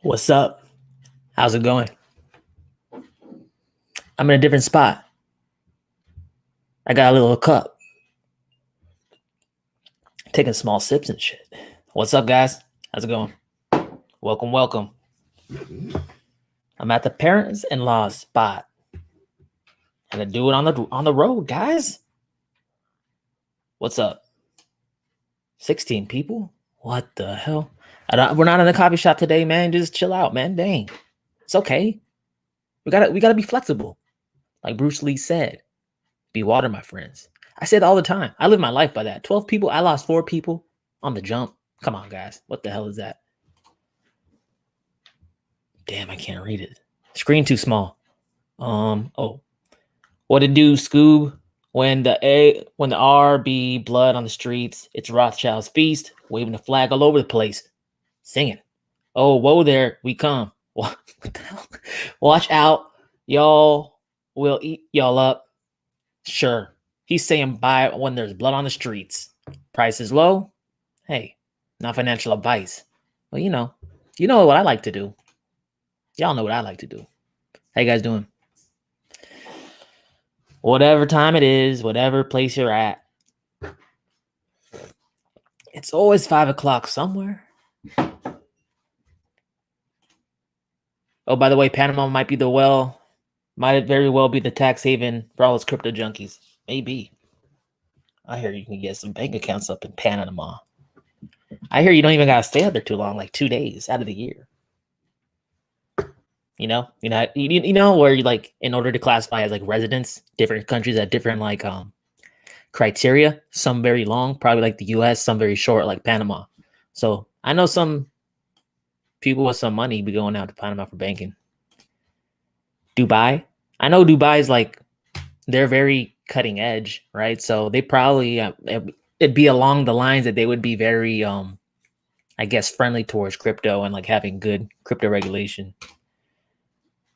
What's up? How's it going? I'm in a different spot. I got a little cup. Taking small sips and shit. What's up, guys? How's it going? Welcome, welcome. I'm at the parents-in-law spot. I'm gonna do it on the road, guys. What's up? 16 people? What the hell? We're not in the coffee shop today, man. Just chill out, man. Dang. It's okay. We gotta be flexible. Like Bruce Lee said, be water, my friends. I say it all the time. I live my life by that. 12 people. I lost 4 people on the jump. Come on, guys. What the hell is that? Damn, I can't read it. Screen too small. Oh. What it do, Scoob? When the R be blood on the streets, it's Rothschild's feast, waving the flag all over the place, singing. Oh, whoa there, we come. What the hell? Watch out, y'all will eat y'all up. Sure. He's saying buy when there's blood on the streets. Price is low. Hey, not financial advice. Well, you know what I like to do. Y'all know what I like to do. How you guys doing? Whatever time it is, whatever place you're at. It's always 5 o'clock somewhere. Oh, by the way, Panama might very well be the tax haven for all those crypto junkies. Maybe. I hear you can get some bank accounts up in Panama. I hear you don't even gotta stay out there too long, like 2 days out of the year. You know where you like in order to classify as like residents, different countries have different like criteria. Some very long, probably like the US, some very short, like Panama. So I know some people with some money be going out to Panama for banking. Dubai. I know Dubai is like they're very cutting edge, right? So they probably it'd be along the lines that they would be very I guess friendly towards crypto and like having good crypto regulation.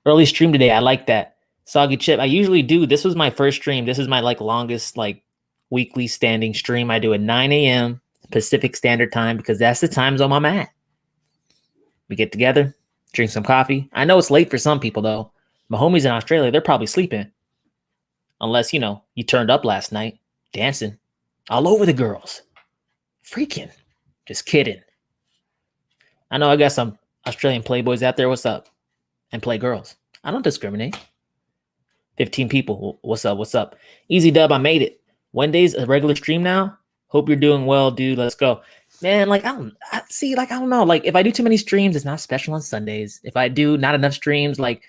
Early stream today. I like that. Soggy Chip. I usually do. This was my first stream. This is my like longest like weekly standing stream. I do at 9 a.m. Pacific Standard Time because that's the time zone I'm at. We get together, drink some coffee. I know it's late for some people though. My homies in Australia, they're probably sleeping. Unless, you turned up last night, dancing all over the girls. Freaking. Just kidding. I know I got some Australian playboys out there. What's up? And play girls. I don't discriminate. 15 people. What's up? What's up? Easy dub. I made it. Wednesday's a regular stream now. Hope you're doing well, dude. Let's go. Man, like, I don't know. Like, if I do too many streams, it's not special on Sundays. If I do not enough streams, like,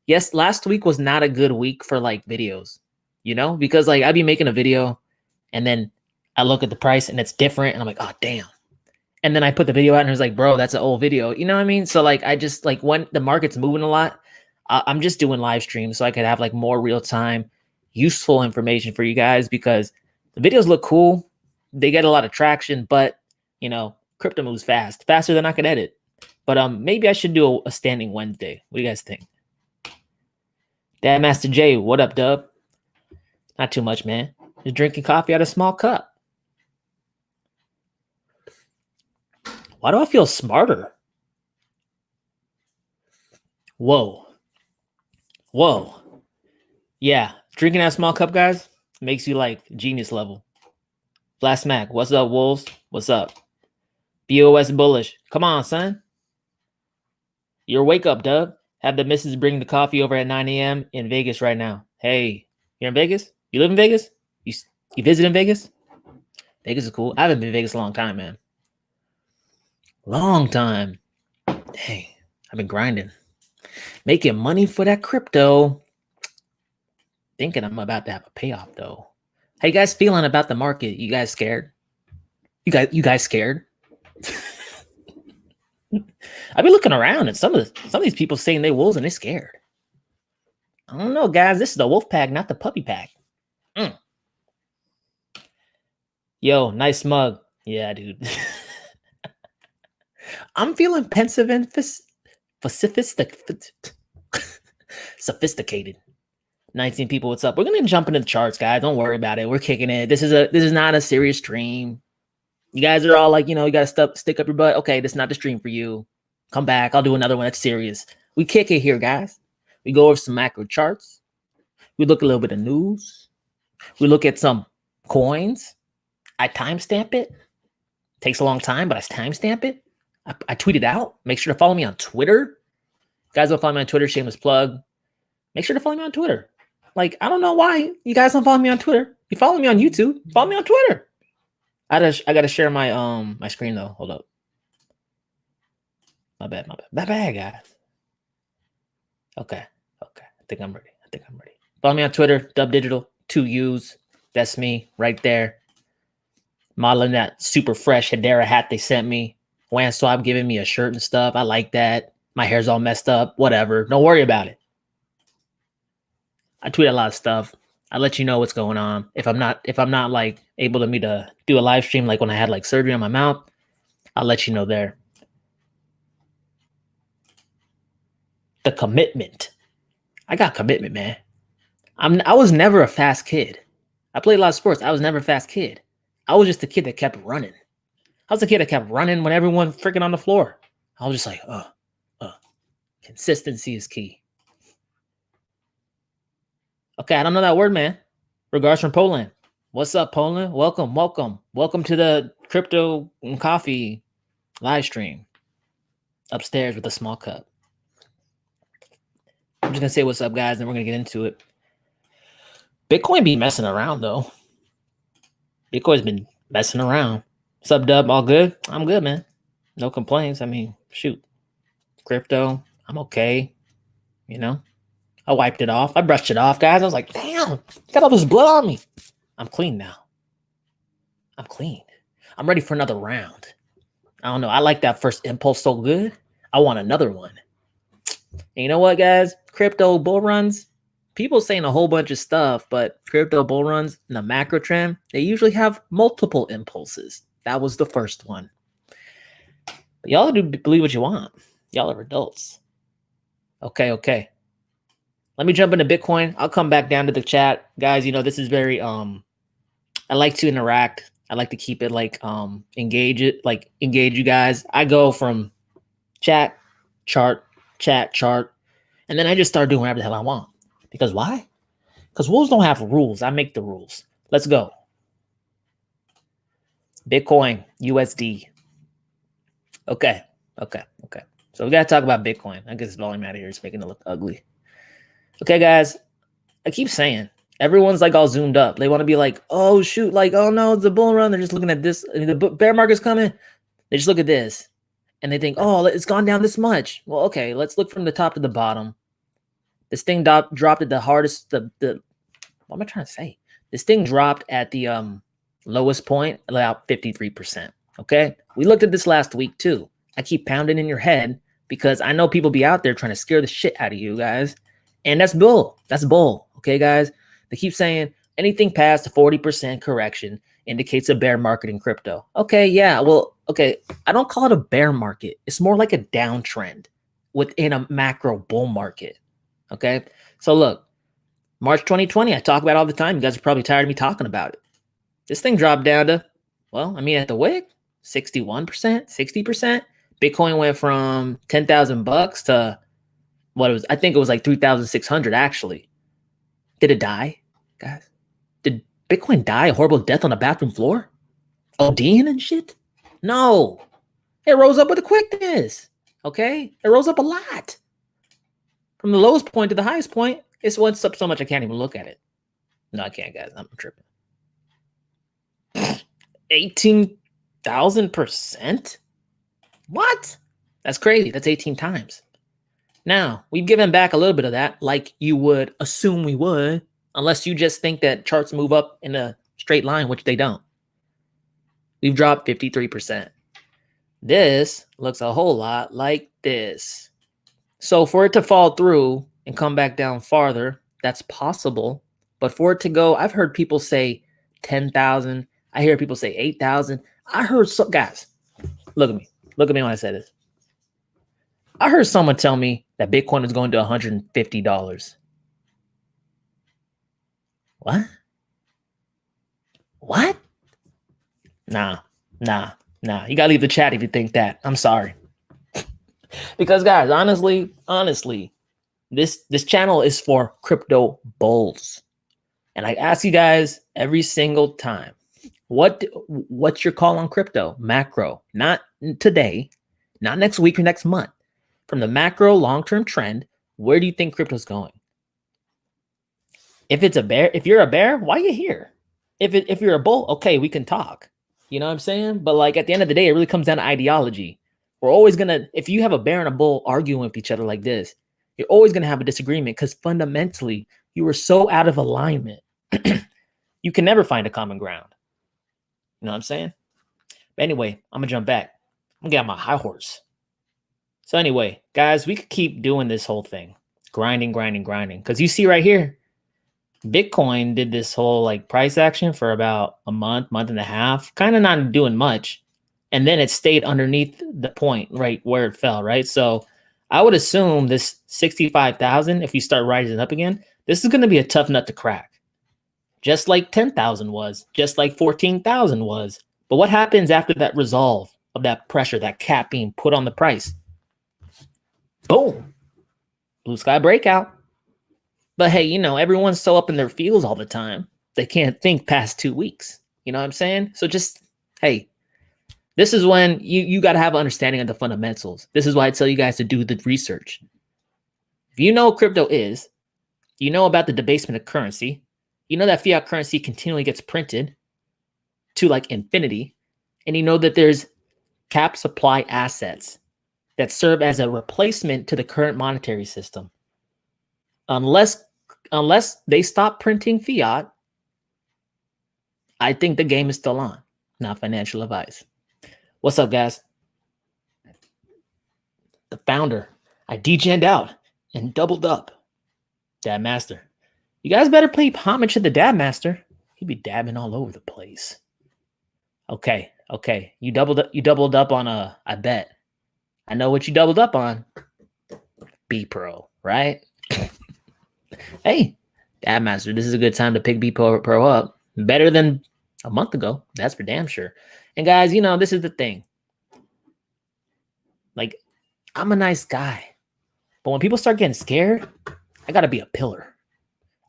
yes, last week was not a good week for, like, videos, Because, like, I'd be making a video, and then I look at the price, and it's different, and I'm like, oh, damn. And then I put the video out and it was like, bro, that's an old video. You know what I mean? So like, I just like when the market's moving a lot, I'm just doing live streams so I could have like more real time, useful information for you guys because the videos look cool. They get a lot of traction, but crypto moves faster than I can edit. But maybe I should do a standing Wednesday. What do you guys think? Dad Master J, what up, dub? Not too much, man. Just drinking coffee out of a small cup. Why do I feel smarter? Whoa. Yeah, drinking that small cup, guys, makes you like genius level. Flash Mac, what's up, Wolves? What's up? BOS Bullish. Come on, son. Your wake up, dub. Have the missus bring the coffee over at 9 a.m. in Vegas right now. Hey, you're in Vegas? You live in Vegas? You visit in Vegas? Vegas is cool. I haven't been in Vegas a long time, man. Long time. Dang, I've been grinding. Making money for that crypto. Thinking I'm about to have a payoff, though. How you guys feeling about the market? You guys scared? You guys scared? I've been looking around and some of these people saying they wolves and they're scared. I don't know, guys. This is the wolf pack, not the puppy pack. Yo, nice mug. Yeah, dude. I'm feeling pensive and sophisticated. 19 people, what's up? We're gonna jump into the charts, guys. Don't worry about it. We're kicking it. This is not a serious stream. You guys are all like, you gotta stick up your butt. Okay, this is not the stream for you. Come back. I'll do another one that's serious. We kick it here, guys. We go over some macro charts. We look a little bit of news. We look at some coins. I timestamp it. Takes a long time, but I timestamp it. I tweet it out. Make sure to follow me on Twitter. Guys, don't follow me on Twitter. Shameless plug. Make sure to follow me on Twitter. Like, I don't know why you guys don't follow me on Twitter. You follow me on YouTube. Follow me on Twitter. I gotta share my my screen though. Hold up. My bad. That bad, guys. Okay. I think I'm ready. Follow me on Twitter, DubDigital, To Use. That's me right there. Modeling that super fresh Hedera hat they sent me. WanSwap giving me a shirt and stuff. I like that. My hair's all messed up. Whatever. Don't worry about it. I tweet a lot of stuff. I let you know what's going on. If I'm not like able to do a live stream like when I had like surgery on my mouth, I'll let you know there. The commitment. I got commitment, man. I was never a fast kid. I played a lot of sports. I was never a fast kid. I was just a kid that kept running. I was a kid that kept running when everyone freaking on the floor. I was just like, consistency is key. Okay, I don't know that word, man. Regards from Poland. What's up, Poland? Welcome. Welcome to the Crypto and Coffee live stream. Upstairs with a small cup. I'm just gonna say what's up, guys, and we're gonna get into it. Bitcoin be messing around though. Bitcoin's been messing around. What's up, Dub? All good? I'm good, man. No complaints. I mean, shoot. Crypto, I'm okay. You know, I wiped it off. I brushed it off, guys. I was like, damn, got all this blood on me. I'm clean now. I'm clean. I'm ready for another round. I don't know. I like that first impulse so good. I want another one. And you know what, guys? Crypto bull runs, people saying a whole bunch of stuff, but crypto bull runs in the macro trend, they usually have multiple impulses. That was the first one. But y'all do believe what you want. Y'all are adults. Okay. Let me jump into Bitcoin. I'll come back down to the chat. Guys, you know, this is very, I like to interact. I like to keep it like, engage you guys. I go from chat, chart, and then I just start doing whatever the hell I want. Because why? Because rules don't have rules. I make the rules. Let's go. Bitcoin, USD. Okay. So we got to talk about Bitcoin. I guess volume out of here is making it look ugly. Okay, guys. I keep saying, everyone's like all zoomed up. They want to be like, oh, shoot. Like, oh, no, it's a bull run. They're just looking at this. I mean, the bear market's coming. They just look at this. And they think, oh, it's gone down this much. Well, okay, let's look from the top to the bottom. This thing dropped at the hardest, what am I trying to say? This thing dropped at the lowest point, about 53%, okay? We looked at this last week too. I keep pounding in your head because I know people be out there trying to scare the shit out of you guys. And that's bull. That's bull, okay, guys? They keep saying anything past a 40% correction indicates a bear market in crypto. Okay, yeah, well, okay, I don't call it a bear market. It's more like a downtrend within a macro bull market, okay? So look, March 2020, I talk about it all the time. You guys are probably tired of me talking about it. This thing dropped down to, well, I mean, at the wick, 61%, 60%. Bitcoin went from 10,000 bucks to what it was. I think it was like 3,600 actually. Did it die, guys? Did Bitcoin die a horrible death on the bathroom floor? ODing and shit? No. It rose up with a quickness. Okay? It rose up a lot. From the lowest point to the highest point, it's went up so much I can't even look at it. No, I can't, guys. I'm tripping. 18,000%? What? That's crazy. That's 18 times. Now, we've given back a little bit of that, like you would assume we would, unless you just think that charts move up in a straight line, which they don't. We've dropped 53%. This looks a whole lot like this. So for it to fall through and come back down farther, that's possible. But for it to go, I've heard people say 10,000. I hear people say 8,000. I heard some guys, look at me. Look at me when I say this. I heard someone tell me that Bitcoin is going to $150. What? What? Nah. You gotta leave the chat if you think that. I'm sorry. Because guys, honestly, this channel is for crypto bulls. And I ask you guys every single time, what's your call on crypto? Macro, not today, not next week or next month. From the macro long-term trend, where do you think crypto's going? If it's a bear, if you're a bear, why are you here? If you're a bull, okay, we can talk. You know what I'm saying? But like at the end of the day, it really comes down to ideology. We're always gonna, if you have a bear and a bull arguing with each other like this, you're always gonna have a disagreement because fundamentally you are so out of alignment. You can never find a common ground. You know what I'm saying? But anyway, I'm gonna jump back. I'm gonna get on my high horse. So anyway, guys, we could keep doing this whole thing, grinding. Because you see right here, Bitcoin did this whole like price action for about a month and a half, kind of not doing much. And then it stayed underneath the point, right where it fell, right? So I would assume this 65,000, if we start rising up again, this is going to be a tough nut to crack. Just like 10,000 was, just like 14,000 was. But what happens after that resolve of that pressure, that cap being put on the price? Boom. Blue sky breakout. But hey, you know, everyone's so up in their feels all the time. They can't think past 2 weeks. You know what I'm saying? So just, hey, this is when you got to have an understanding of the fundamentals. This is why I tell you guys to do the research. If you know what crypto is, you know about the debasement of currency, you know that fiat currency continually gets printed to like infinity, and you know that there's cap supply assets that serve as a replacement to the current monetary system. Unless they stop printing fiat, I think the game is still on. Not financial advice. What's up, guys? The founder. I degened out and doubled up. Dab Master. You guys better pay homage to the Dab Master. He'd be dabbing all over the place. Okay. You doubled up on I bet. I know what you doubled up on. BEPRO, right? Hey, Dab Master, this is a good time to pick BEPRO up. Better than a month ago. That's for damn sure. And guys, you know, this is the thing. Like, I'm a nice guy. But when people start getting scared, I got to be a pillar.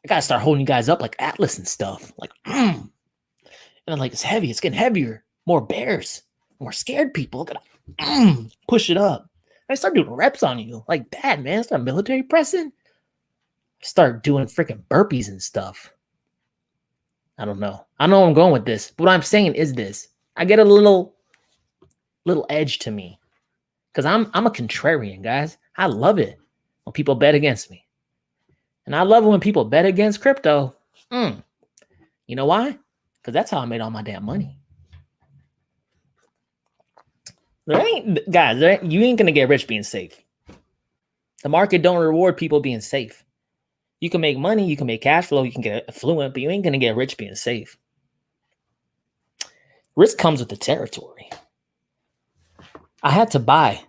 I got to start holding you guys up like Atlas and stuff. Like, And I'm like, it's heavy. It's getting heavier. More bears. More scared people. I got to push it up. I start doing reps on you like that, man. Start military pressing. Start doing freaking burpees and stuff. I don't know. I know where I'm going with this. But what I'm saying is this. I get a little edge to me. Because I'm a contrarian, guys. I love it when people bet against me. And I love it when people bet against crypto. You know why? Because that's how I made all my damn money. You ain't going to get rich being safe. The market don't reward people being safe. You can make money, you can make cash flow, you can get affluent, but you ain't going to get rich being safe. Risk comes with the territory. I had to buy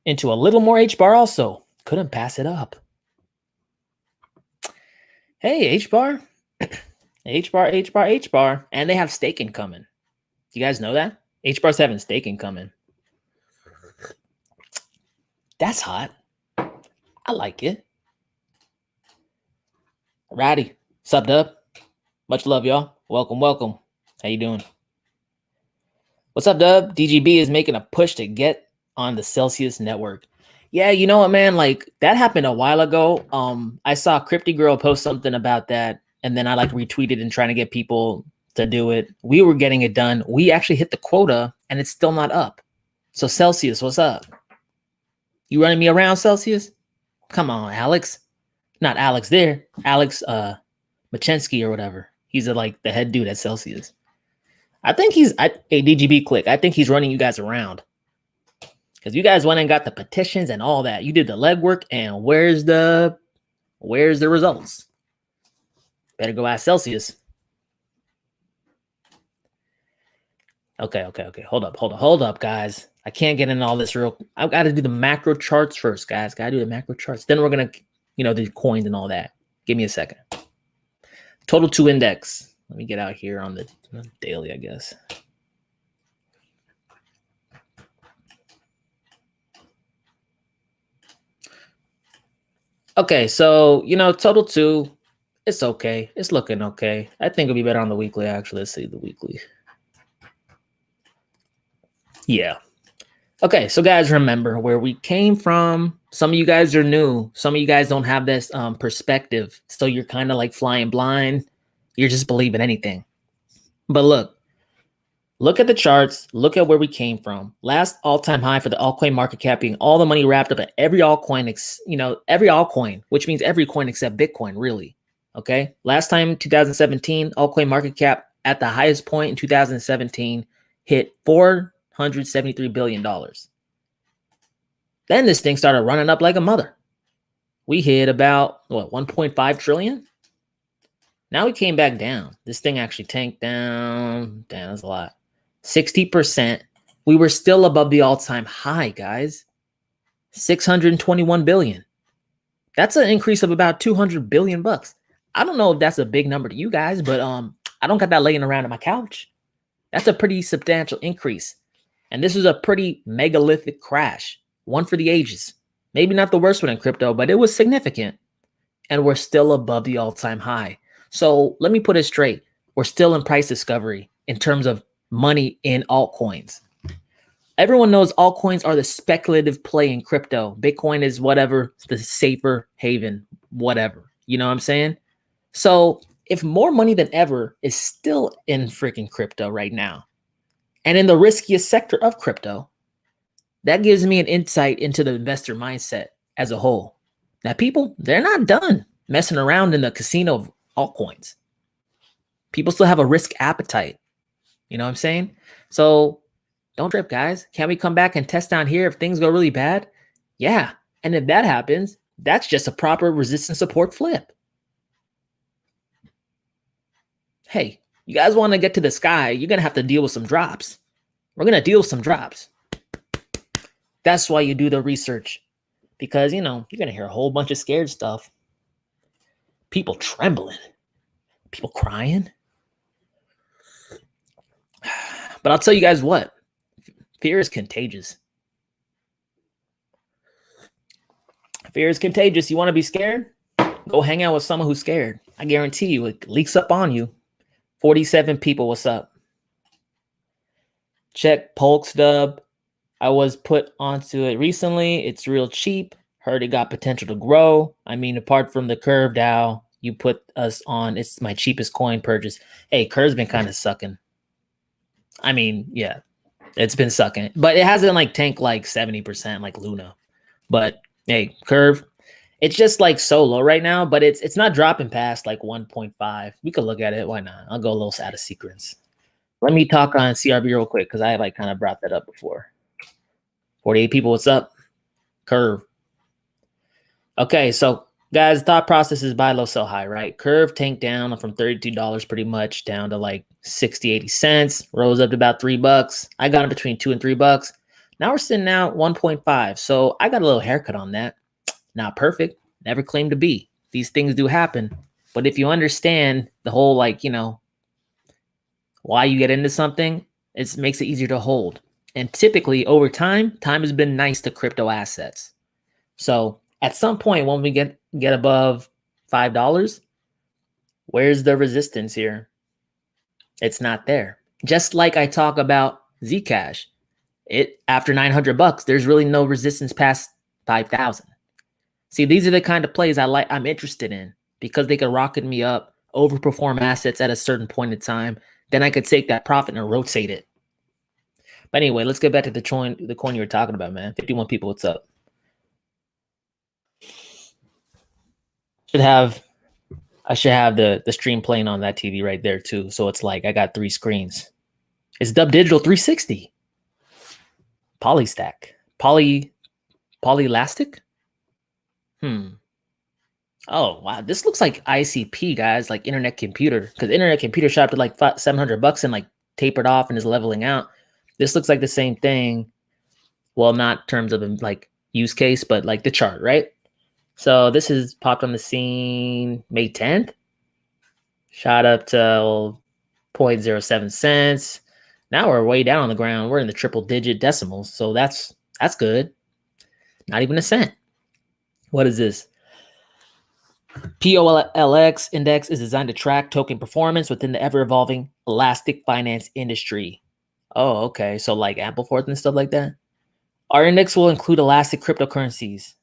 into a little more HBAR also. Couldn't pass it up. Hey, HBAR. HBAR. And they have staking coming. You guys know that? HBAR's having staking coming. That's hot. I like it. Righty. Sup, Dub? Much love, y'all. Welcome. How you doing? What's up, Dub? DGB is making a push to get on the Celsius network. Yeah, you know what, man? Like, that happened a while ago. I saw Crypty Girl post something about that, and then I like retweeted and trying to get people to do it. We were getting it done. We actually hit the quota, and it's still not up. So Celsius, what's up? You running me around, Celsius? Come on, Alex. Not Alex there. Alex Machensky or whatever. He's like the head dude at Celsius. I think he's a DGB click. I think he's running you guys around. Because you guys went and got the petitions and all that. You did the legwork, and where's the results? Better go ask Celsius. Okay. Hold up, guys. I can't get into all this I've got to do the macro charts first, guys. Got to do the macro charts. Then we're going to, the coins and all that. Give me a second. Total 2 index. Let me get out here on the daily, I guess. Okay, so total two, it's okay. It's looking okay. I think it'll be better on the weekly. Actually, let's see the weekly. Yeah. Okay, so guys, remember where we came from. Some of you guys are new. Some of you guys don't have this perspective, so you're kind of like flying blind. You're just believing anything. But look at the charts. Look at where we came from. Last all-time high for the altcoin market cap being all the money wrapped up in every altcoin, every altcoin, which means every coin except Bitcoin, really. Okay. Last time, 2017, altcoin market cap at the highest point in 2017 hit $473 billion. Then this thing started running up like a mother. We hit about, 1.5 trillion? Now we came back down. This thing actually tanked down. Damn, that's a lot. 60%. We were still above the all-time high, guys. 621 billion. That's an increase of about 200 billion bucks. I don't know if that's a big number to you guys, but I don't got that laying around on my couch. That's a pretty substantial increase. And this was a pretty megalithic crash. One for the ages. Maybe not the worst one in crypto, but it was significant. And we're still above the all-time high. So let me put it straight. We're still in price discovery in terms of money in altcoins. Everyone knows altcoins are the speculative play in crypto. Bitcoin is whatever, the safer haven, whatever. You know what I'm saying? So if more money than ever is still in freaking crypto right now, and in the riskiest sector of crypto, that gives me an insight into the investor mindset as a whole. Now, people, they're not done messing around in the casino of altcoins. People still have a risk appetite. You know what I'm saying? So don't trip, guys. Can we come back and test down here if things go really bad? Yeah. And if that happens, that's just a proper resistance support flip. Hey, you guys want to get to the sky, you're going to have to deal with some drops. We're going to deal with some drops. That's why you do the research. Because, you're going to hear a whole bunch of scared stuff. People trembling. People crying. But I'll tell you guys what. Fear is contagious. Fear is contagious. You want to be scared? Go hang out with someone who's scared. I guarantee you, it leaks up on you. 47 people, what's up? Check POLX dub. I was put onto it recently. It's real cheap. Heard it got potential to grow. I mean, apart from the Curve DAO, you put us on. It's my cheapest coin purchase. Hey, Curve's been kind of sucking. I mean, yeah, it's been sucking. But it hasn't like tanked like 70% like Luna. But hey, Curve, it's just like so low right now, but it's not dropping past like 1.5. We could look at it. Why not? I'll go a little out of sequence. Let me talk on CRB real quick because I like kind of brought that up before. 48 people, what's up? Curve. Okay, so guys, thought process is buy low, sell high, right? Curve tanked down from $32 pretty much down to like 60, 80 cents, rose up to about $3. I got it between $2 and $3. Now we're sitting out 1.5. So I got a little haircut on that. Not perfect, never claimed to be. These things do happen. But if you understand the whole, like, why you get into something, it makes it easier to hold. And typically over time has been nice to crypto assets. So at some point when we get above $5, where's the resistance here? It's not there. Just like I talk about Zcash, after $900, there's really no resistance past 5,000. See, these are the kind of plays I'm interested in because they could rocket me up, overperform assets at a certain point in time. Then I could take that profit and rotate it. But anyway, let's get back to the coin you were talking about, man. 51 people, what's up? I should have the stream playing on that TV right there too. So it's like I got 3 screens. It's DubDigital 360. Polystack. Polyelastic? Oh, wow. This looks like ICP, guys, like Internet Computer. Because Internet Computer shot up to like $700 and like tapered off and is leveling out. This looks like the same thing. Well, not in terms of like use case, but like the chart, right? So this is popped on the scene May 10th. Shot up to 0.07 cents. Now we're way down on the ground. We're in the triple digit decimals. So that's good. Not even a cent. What is this? POLX index is designed to track token performance within the ever-evolving elastic finance industry. Oh, okay. So like Ampleforth and stuff like that. Our index will include elastic cryptocurrencies.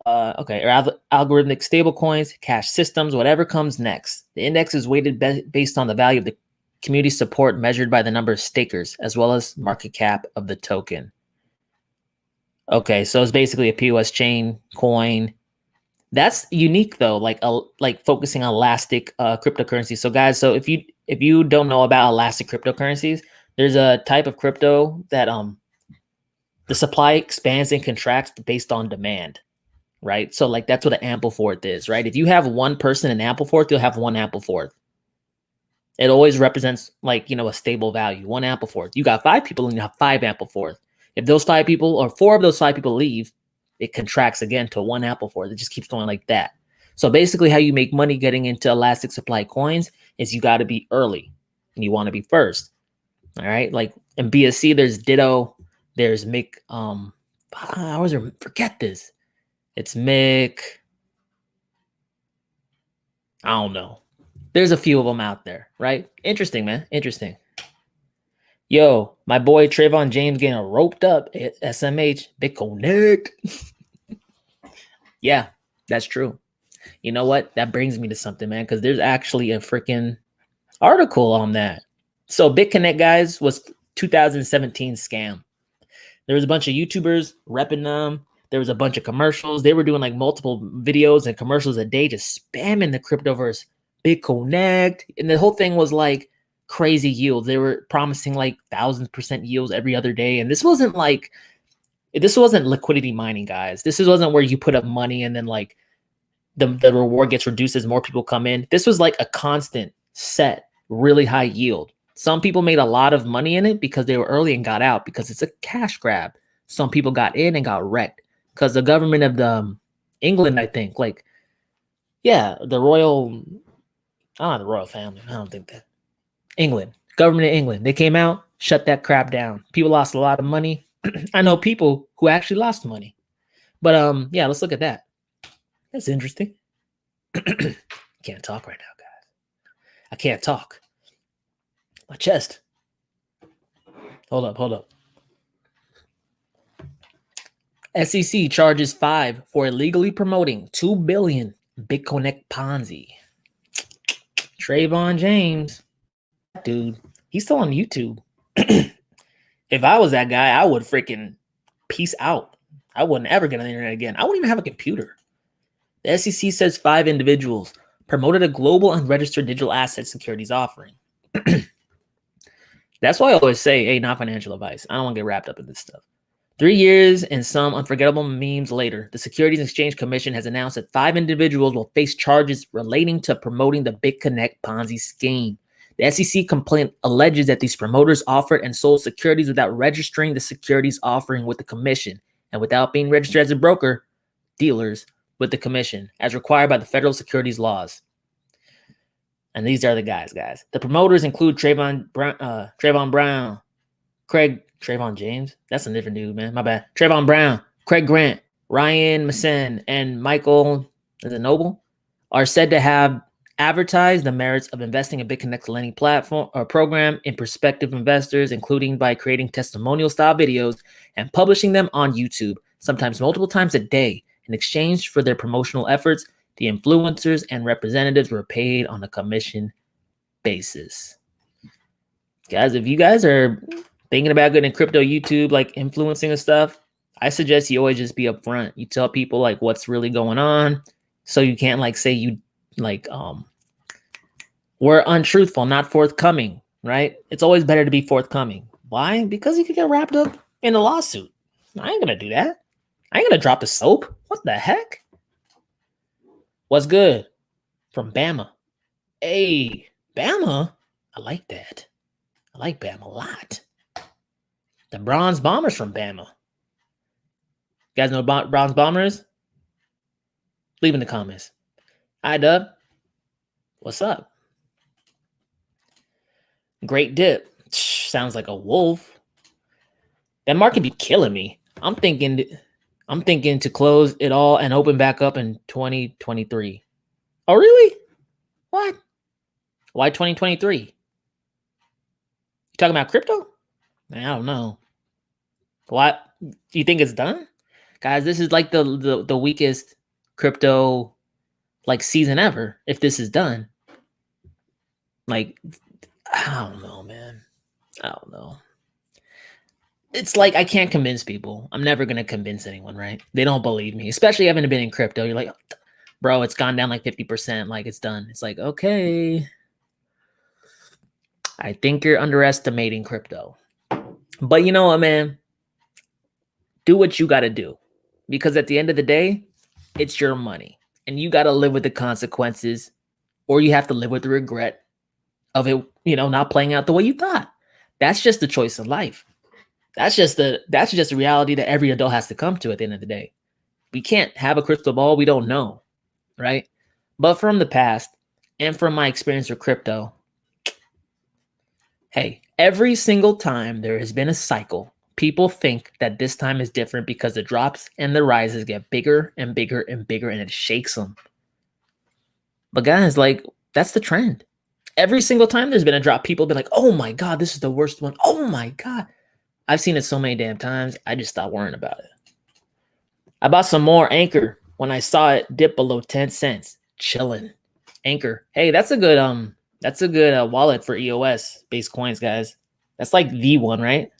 Okay, or algorithmic stablecoins, cash systems, whatever comes next. The index is weighted based on the value of the community support measured by the number of stakers, as well as market cap of the token. Okay, so it's basically a POS chain coin. That's unique though, like focusing on elastic cryptocurrency. So guys, so if you don't know about elastic cryptocurrencies, there's a type of crypto that the supply expands and contracts based on demand, right? So like that's what an Ampleforth is, right? If you have one person in Ampleforth, you'll have one Ampleforth. It always represents like, you know, a stable value, one Ampleforth. You got 5 people and you have 5 Ampleforth. If those 5 people or 4 of those 5 people leave, it contracts again to one Ampleforth. It just keeps going like that. So basically how you make money getting into elastic supply coins is you got to be early and you want to be first. All right. Like in BSC, there's Ditto, there's Mick. I always forget this. It's Mick. I don't know. There's a few of them out there, right? Interesting, man. Interesting. Yo, my boy Trayvon James getting roped up at SMH. Bitconnect. Yeah, that's true. You know what? That brings me to something, man, because there's actually a freaking article on that. So Bitconnect, guys, was 2017 scam. There was a bunch of YouTubers repping them. There was a bunch of commercials. They were doing like multiple videos and commercials a day, just spamming the cryptoverse. Bitconnect. And the whole thing was like crazy yields. They were promising like 1,000% yields every other day. And this wasn't liquidity mining, guys. This wasn't where you put up money and then like the reward gets reduced as more people come in. This was like a constant set, really high yield. Some people made a lot of money in it because they were early and got out because it's a cash grab. Some people got in and got wrecked because the government of England, I think, like, yeah, the royal family. I don't think that. England, government of England, they came out, shut that crap down. People lost a lot of money. I know people who actually lost money. But yeah, let's look at that. That's interesting. Can't talk right now, guys. I can't talk. My chest. Hold up. SEC charges 5 for illegally promoting 2 billion Bitconnect Ponzi. Trayvon James. Dude, he's still on YouTube. If I was that guy, I would freaking peace out. I wouldn't ever get on the internet again. I wouldn't even have a computer. The SEC says 5 individuals promoted a global unregistered digital asset securities offering. That's why I always say, hey, not financial advice. I don't want to get wrapped up in this stuff. 3 years and some unforgettable memes later, the Securities and Exchange Commission has announced that 5 individuals will face charges relating to promoting the Bitconnect Ponzi scheme. The SEC complaint alleges that these promoters offered and sold securities without registering the securities offering with the commission and without being registered as a broker, dealers with the commission, as required by the federal securities laws. And these are the guys. The promoters include Trayvon Brown, Trayvon James. That's a different dude, man. My bad. Trayvon Brown, Craig Grant, Ryan Massen, and Michael Noble are said to have advertised the merits of investing in Bitconnect's lending platform or program in prospective investors, including by creating testimonial style videos and publishing them on YouTube, sometimes multiple times a day. In exchange for their promotional efforts, the influencers and representatives were paid on a commission basis. Guys, if you guys are thinking about getting crypto YouTube, like influencing and stuff, I suggest you always just be upfront. You tell people like what's really going on, so you can't like say you like we're untruthful, not forthcoming, right? It's always better to be forthcoming. Why? Because you could get wrapped up in a lawsuit. I ain't gonna do that. I ain't gonna drop the soap. What the heck? What's good? From Bama. Hey, Bama. I like that. I like Bama a lot. The Bronze Bombers from Bama. You guys know about Bronze Bombers? Leave in the comments. Hi, Dub. What's up? Great dip. Sounds like a wolf. That market be killing me. I'm thinking to close it all and open back up in 2023. Oh, really? What? Why 2023? You talking about crypto? Man, I don't know. What? Do you think it's done? Guys, this is like the weakest crypto like season ever if this is done. Like, I don't know, man. I don't know. It's like I can't convince people. I'm never gonna convince anyone, right? They don't believe me, especially having been in crypto. You're like, bro, it's gone down like 50%. Like, it's done. It's like, okay, I think you're underestimating crypto. But you know what, man? Do what you got to do, because at the end of the day, it's your money and you got to live with the consequences, or you have to live with the regret of it, not playing out the way you thought. That's just the choice of life. That's just the reality that every adult has to come to at the end of the day. We can't have a crystal ball. We don't know, right? But from the past and from my experience with crypto, hey, every single time there has been a cycle, people think that this time is different because the drops and the rises get bigger and bigger and bigger, and it shakes them. But guys, like, that's the trend. Every single time there's been a drop, people have been like, oh my God, this is the worst one. Oh my God. I've seen it so many damn times, I just stopped worrying about it. I bought some more ANKR when I saw it dip below 10 cents. Chilling. ANKR. Hey, that's a good wallet for EOS based coins, guys. That's like the one, right?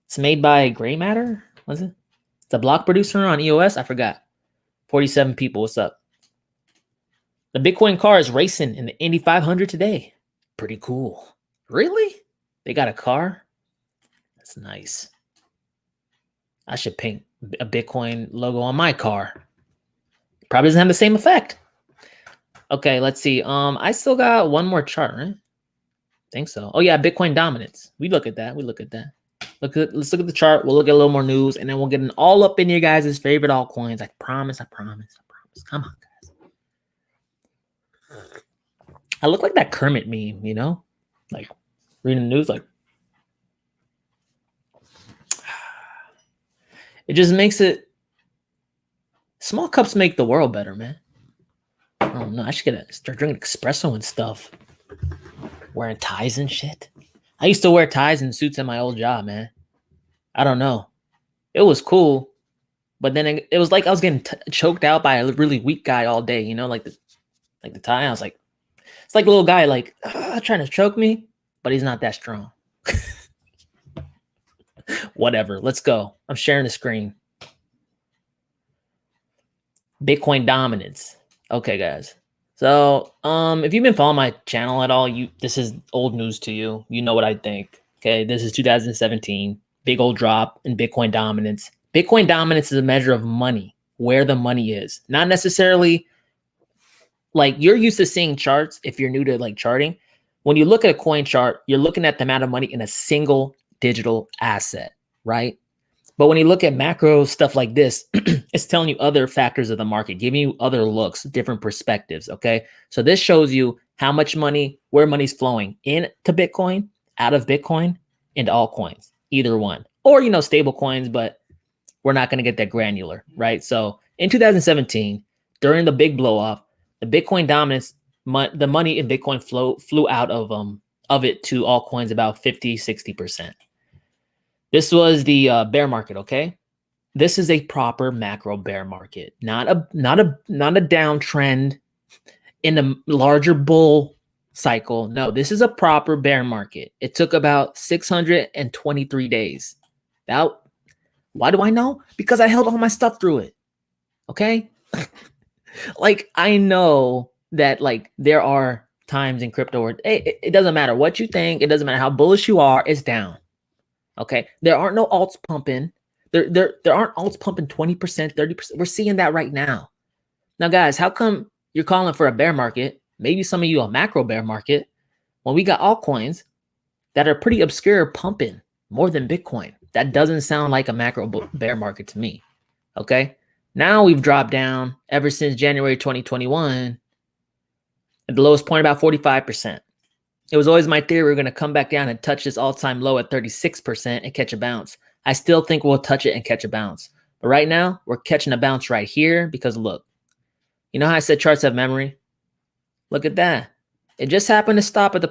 It's made by Gray Matter. Was it? It's a block producer on EOS. I forgot. 47 people. What's up? The Bitcoin car is racing in the Indy 500 today. Pretty cool. Really? They got a car? That's nice. I should paint a Bitcoin logo on my car. Probably doesn't have the same effect. Okay, let's see. I still got one more chart, right? Think so. Oh yeah, Bitcoin dominance. We look at that. Let's look at the chart. We'll look at a little more news, and then we'll get all up in your guys' favorite altcoins. I promise. Come on, guys. I look like that Kermit meme, like reading the news, like it just makes it. Small cups make the world better, man. I don't know. I should start drinking espresso and stuff. Wearing ties and shit. I used to wear ties and suits at my old job, man. I don't know. It was cool, but then it was like I was getting choked out by a really weak guy all day. Like the tie. I was like, it's like a little guy like trying to choke me, but he's not that strong. Whatever. Let's go. I'm sharing the screen. Bitcoin dominance. Okay, guys. So, if you've been following my channel at all, this is old news to you. You know what I think. Okay, this is 2017. Big old drop in Bitcoin dominance. Bitcoin dominance is a measure of money, where the money is. Not necessarily like you're used to seeing charts if you're new to like charting. When you look at a coin chart, you're looking at the amount of money in a single digital asset, right? But when you look at macro stuff like this, it's telling you other factors of the market, giving you other looks, different perspectives, okay? So this shows you how much money, where money's flowing into Bitcoin, out of Bitcoin, into altcoins, either one. Or, stable coins, but we're not going to get that granular, right? So in 2017, during the big blow off, the Bitcoin dominance, the money in Bitcoin flew out of it to altcoins about 50, 60%. This was the bear market, okay? This is a proper macro bear market, not a downtrend in a larger bull cycle. No, this is a proper bear market. It took about 623 days. Now, why do I know? Because I held all my stuff through it. Okay? Like, I know that like there are times in crypto where it doesn't matter what you think, it doesn't matter how bullish you are, it's down. Okay, there aren't no alts pumping. There aren't alts pumping 20%, 30%. We're seeing that right now. Now, guys, how come you're calling for a bear market? Maybe some of you a macro bear market when we got altcoins that are pretty obscure pumping more than Bitcoin. That doesn't sound like a macro bear market to me. Okay, now we've dropped down ever since January 2021 at the lowest point about 45%. It was always my theory we're going to come back down and touch this all-time low at 36% and catch a bounce. I still think we'll touch it and catch a bounce. But right now, we're catching a bounce right here because look, you know how I said charts have memory? Look at that. It just happened to stop at the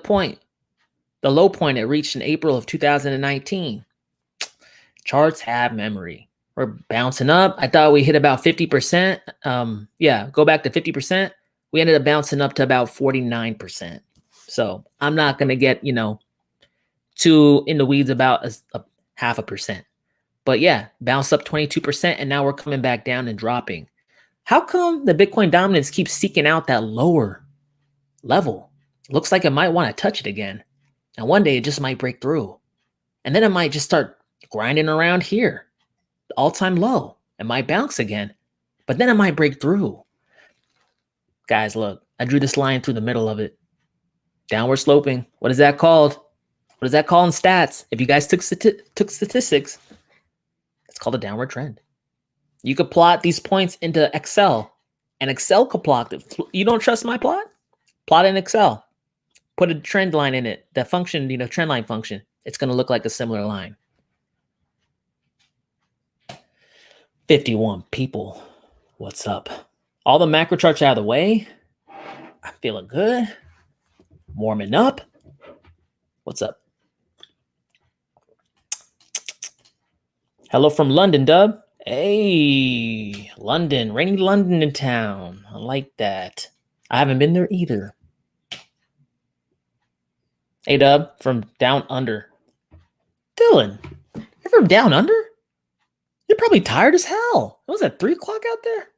low point it reached in April of 2019. Charts have memory. We're bouncing up. I thought we hit about 50%. Yeah, go back to 50%. We ended up bouncing up to about 49%. So I'm not going to get, too in the weeds about a 0.5%. But yeah, bounced up 22%, and now we're coming back down and dropping. How come the Bitcoin dominance keeps seeking out that lower level? Looks like it might want to touch it again. And one day it just might break through. And then it might just start grinding around here. The all-time low. It might bounce again. But then it might break through. Guys, look. I drew this line through the middle of it. Downward sloping. What is that called? What is that called in stats? If you guys took statistics, it's called a downward trend. You could plot these points into Excel. And Excel could plot it. You don't trust my plot? Plot in Excel. Put a trend line in it. That function, trend line function. It's going to look like a similar line. 51 people. What's up? All the macro charts out of the way. I'm feeling good. Warming up. What's up? Hello from London, Dub. Hey, London. Rainy London in town. I like that. I haven't been there either. Hey, Dub, from down under. Dylan, you're from down under? You're probably tired as hell. What was that, 3 o'clock out there?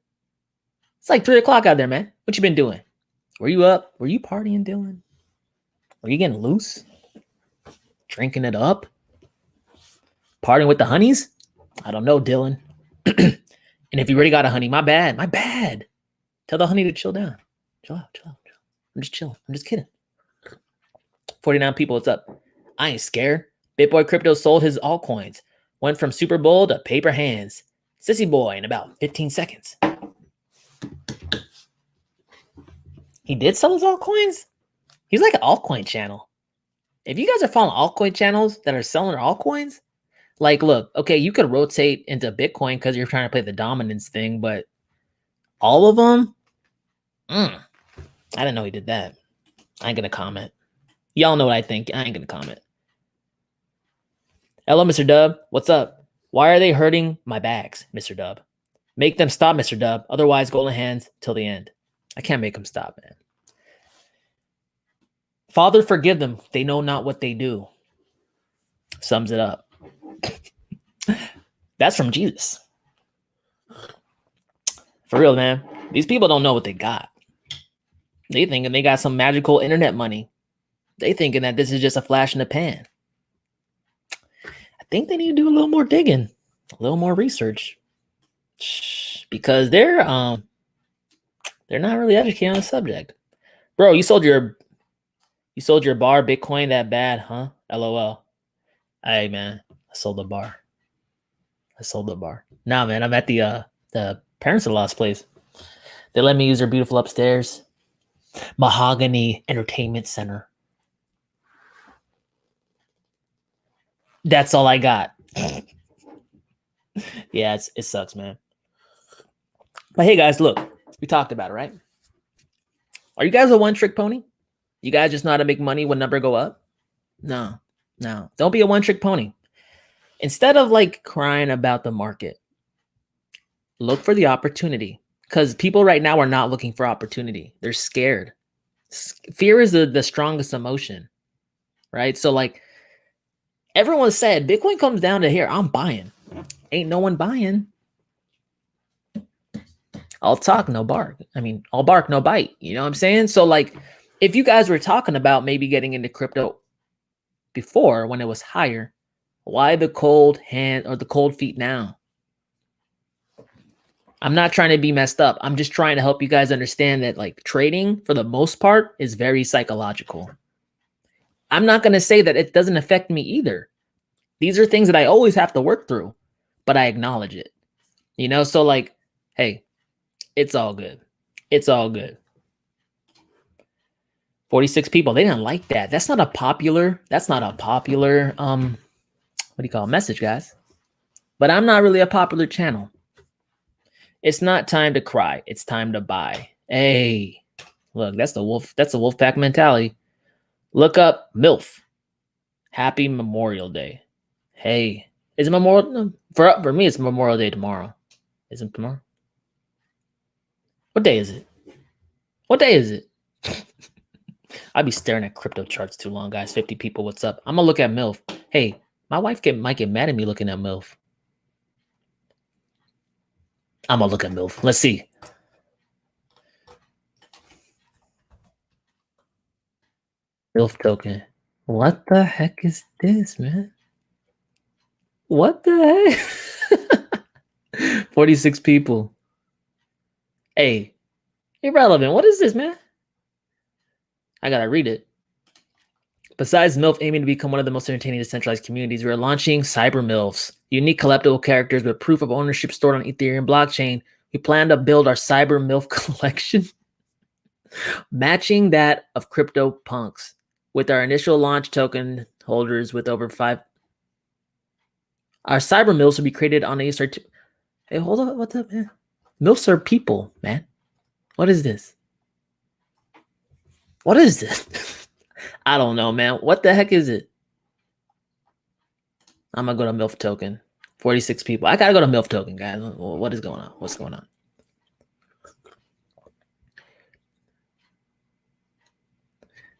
It's like 3 o'clock out there, man. What you been doing? Were you up? Were you partying, Dylan? Were you getting loose? Drinking it up? Partying with the honeys? I don't know, Dylan. And if you already got a honey, my bad. My bad. Tell the honey to chill down. Chill out, chill out. I'm just chilling. I'm just kidding. 49 people, what's up? I ain't scared. BitBoy Crypto sold his altcoins. Went from Super Bowl to paper hands. Sissy boy in about 15 seconds. He did sell his altcoins? He's like an altcoin channel. If you guys are following altcoin channels that are selling their altcoins, like, look, okay, you could rotate into Bitcoin because you're trying to play the dominance thing, but all of them, I didn't know he did that. I ain't going to comment. Y'all know what I think. I ain't going to comment. Hello, Mr. Dub. What's up? Why are they hurting my bags, Mr. Dub? Make them stop, Mr. Dub. Otherwise, golden hands till the end. I can't make them stop, man. Father, forgive them. They know not what they do. Sums it up. That's from Jesus. For real, man. These people don't know what they got. They thinking they got some magical internet money. They thinking that this is just a flash in the pan. I think they need to do a little more digging, a little more research, because they're not really educated on the subject. Bro, you sold your bar Bitcoin that bad, huh? LOL. Hey man, I sold the bar. Nah, man, I'm at the parents-in-law's place. They let me use their beautiful upstairs mahogany entertainment center. That's all I got. Yeah, it sucks, man. But hey, guys, look, we talked about it, right? Are you guys a one-trick pony? You guys just know how to make money when number go up? No. Don't be a one-trick pony. Instead of like crying about the market, look for the opportunity. Because people right now are not looking for opportunity. They're scared. Fear is the strongest emotion, right? So like everyone said, Bitcoin comes down to here, I'm buying. Ain't no one buying. All talk, no bark. I mean, all bark, no bite. You know what I'm saying? So like, if you guys were talking about maybe getting into crypto before when it was higher, why the cold hand or the cold feet now? I'm not trying to be messed up. I'm just trying to help you guys understand that like trading for the most part is very psychological. I'm not going to say that it doesn't affect me either. These are things that I always have to work through, but I acknowledge it. You know, so like, hey, it's all good. It's all good. 46 people. They didn't like that. That's not a popular, what do you call it, message, guys? But I'm not really a popular channel. It's not time to cry. It's time to buy. Hey, Look, that's the wolf. That's the wolf pack mentality. Look up MILF. Happy Memorial Day. Hey, is it Memorial? No, for me, it's Memorial Day tomorrow. Isn't it tomorrow? What day is it? What day is it? I'd be staring at crypto charts too long, guys. 50 people, what's up? I'm gonna look at MILF. Hey, my wife might get mad at me looking at MILF. I'm gonna look at MILF. Let's see. MILF token. What the heck is this, man? What the heck? 46 people. Hey, irrelevant. What is this, man? I gotta read it. Besides MILF aiming to become one of the most entertaining decentralized communities, we are launching Cyber MILFs, unique collectible characters with proof of ownership stored on Ethereum blockchain. We plan to build our Cyber MILF collection, matching that of CryptoPunks, with our initial launch token holders with over 5. Our Cyber MILFs will be created on ASR2. Hey, hold on. What's up, man? MILFs are people, man. What is this? What is this? I don't know, man. What the heck is it? I'm gonna go to MILF token. 46 people. I gotta go to MILF token, guys. What is going on? What's going on?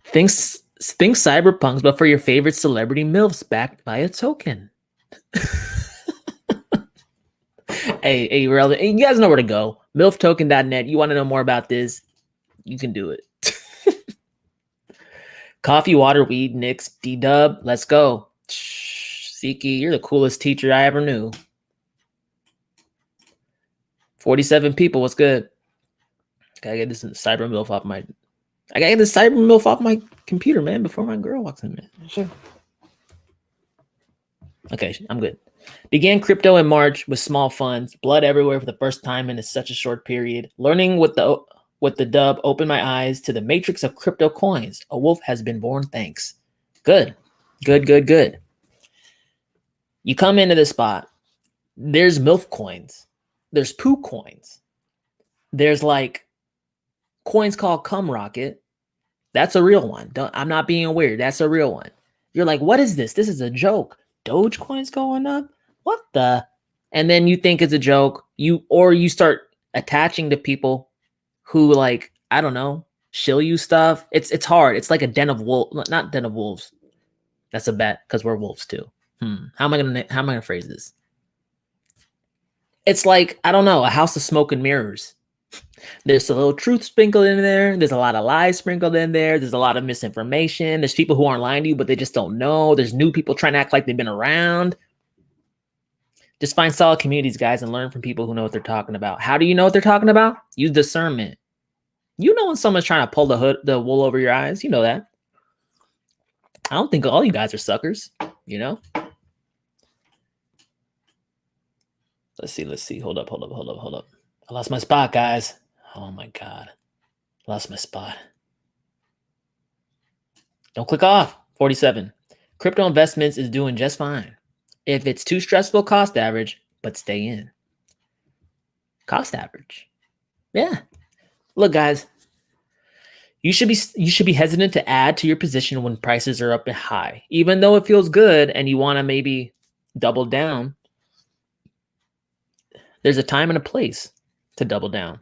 Think cyberpunks, but for your favorite celebrity MILFs backed by a token. Hey, relevant. You guys know where to go. MILFtoken.net. You want to know more about this? You can do it. Coffee, water, weed, Nix, D-Dub. Let's go. Siki, you're the coolest teacher I ever knew. 47 people. What's good? Gotta get this Cyber MILF off my. I gotta get this Cyber MILF off my computer, man, before my girl walks in, man. Sure. Okay, I'm good. Began crypto in March with small funds, blood everywhere for the first time in such a short period. Learning with the dub opened my eyes to the matrix of crypto coins. A wolf has been born. Thanks. Good. You come into this spot. There's MILF coins. There's poo coins. There's like coins called Cum Rocket. That's a real one. I'm not being weird. That's a real one. You're like, what is this? This is a joke. Dogecoin's going up? What the? And then you think it's a joke. You start attaching to people who, like, I don't know, shill you stuff. It's hard. It's like a den of wolves, not den of wolves. That's a bet because we're wolves too. How am I gonna phrase this? It's like, I don't know, a house of smoke and mirrors. There's a little truth sprinkled in there. There's a lot of lies sprinkled in there. There's a lot of misinformation. There's people who aren't lying to you, but they just don't know. There's new people trying to act like they've been around. Just find solid communities, guys, and learn from people who know what they're talking about. How do you know what they're talking about? Use discernment. You know when someone's trying to pull the wool over your eyes. You know that. I don't think all you guys are suckers, you know? Let's see. Hold up. I lost my spot, guys. Oh my God. Lost my spot. Don't click off. 47. Crypto investments is doing just fine. If it's too stressful, cost average, but stay in. Cost average. Yeah. Look, guys, you should be hesitant to add to your position when prices are up and high. Even though it feels good and you want to maybe double down, there's a time and a place to double down.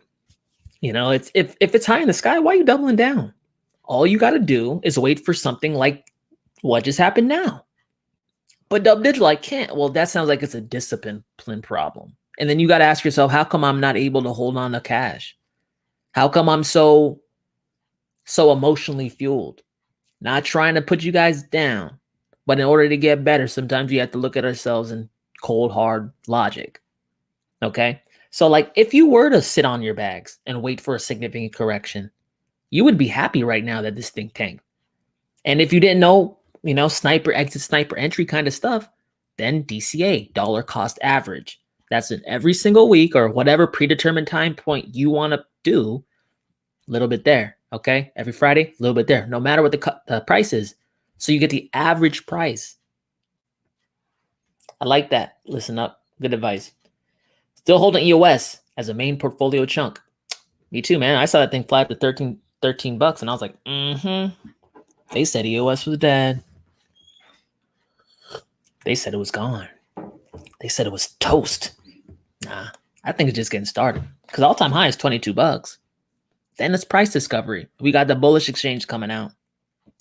You know, it's if it's high in the sky, why are you doubling down? All you got to do is wait for something like what just happened now. But DubDigital, I can't. Well, that sounds like it's a discipline problem. And then you got to ask yourself, how come I'm not able to hold on to cash? How come I'm so emotionally fueled? Not trying to put you guys down, but in order to get better, sometimes you have to look at ourselves in cold, hard logic. Okay? So like if you were to sit on your bags and wait for a significant correction, you would be happy right now that this thing tanked. And if you didn't know, you know, sniper exit, sniper entry kind of stuff, then DCA, dollar cost average. That's in every single week or whatever predetermined time point you want to do, a little bit there, okay? Every Friday, a little bit there, no matter what the price is. So you get the average price. I like that. Listen up. Good advice. Still holding EOS as a main portfolio chunk. Me too, man. I saw that thing fly up to $13, and I was like, They said EOS was dead. They said it was gone. They said it was toast. Nah, I think it's just getting started. Because all-time high is $22. Then it's price discovery. We got the bullish exchange coming out.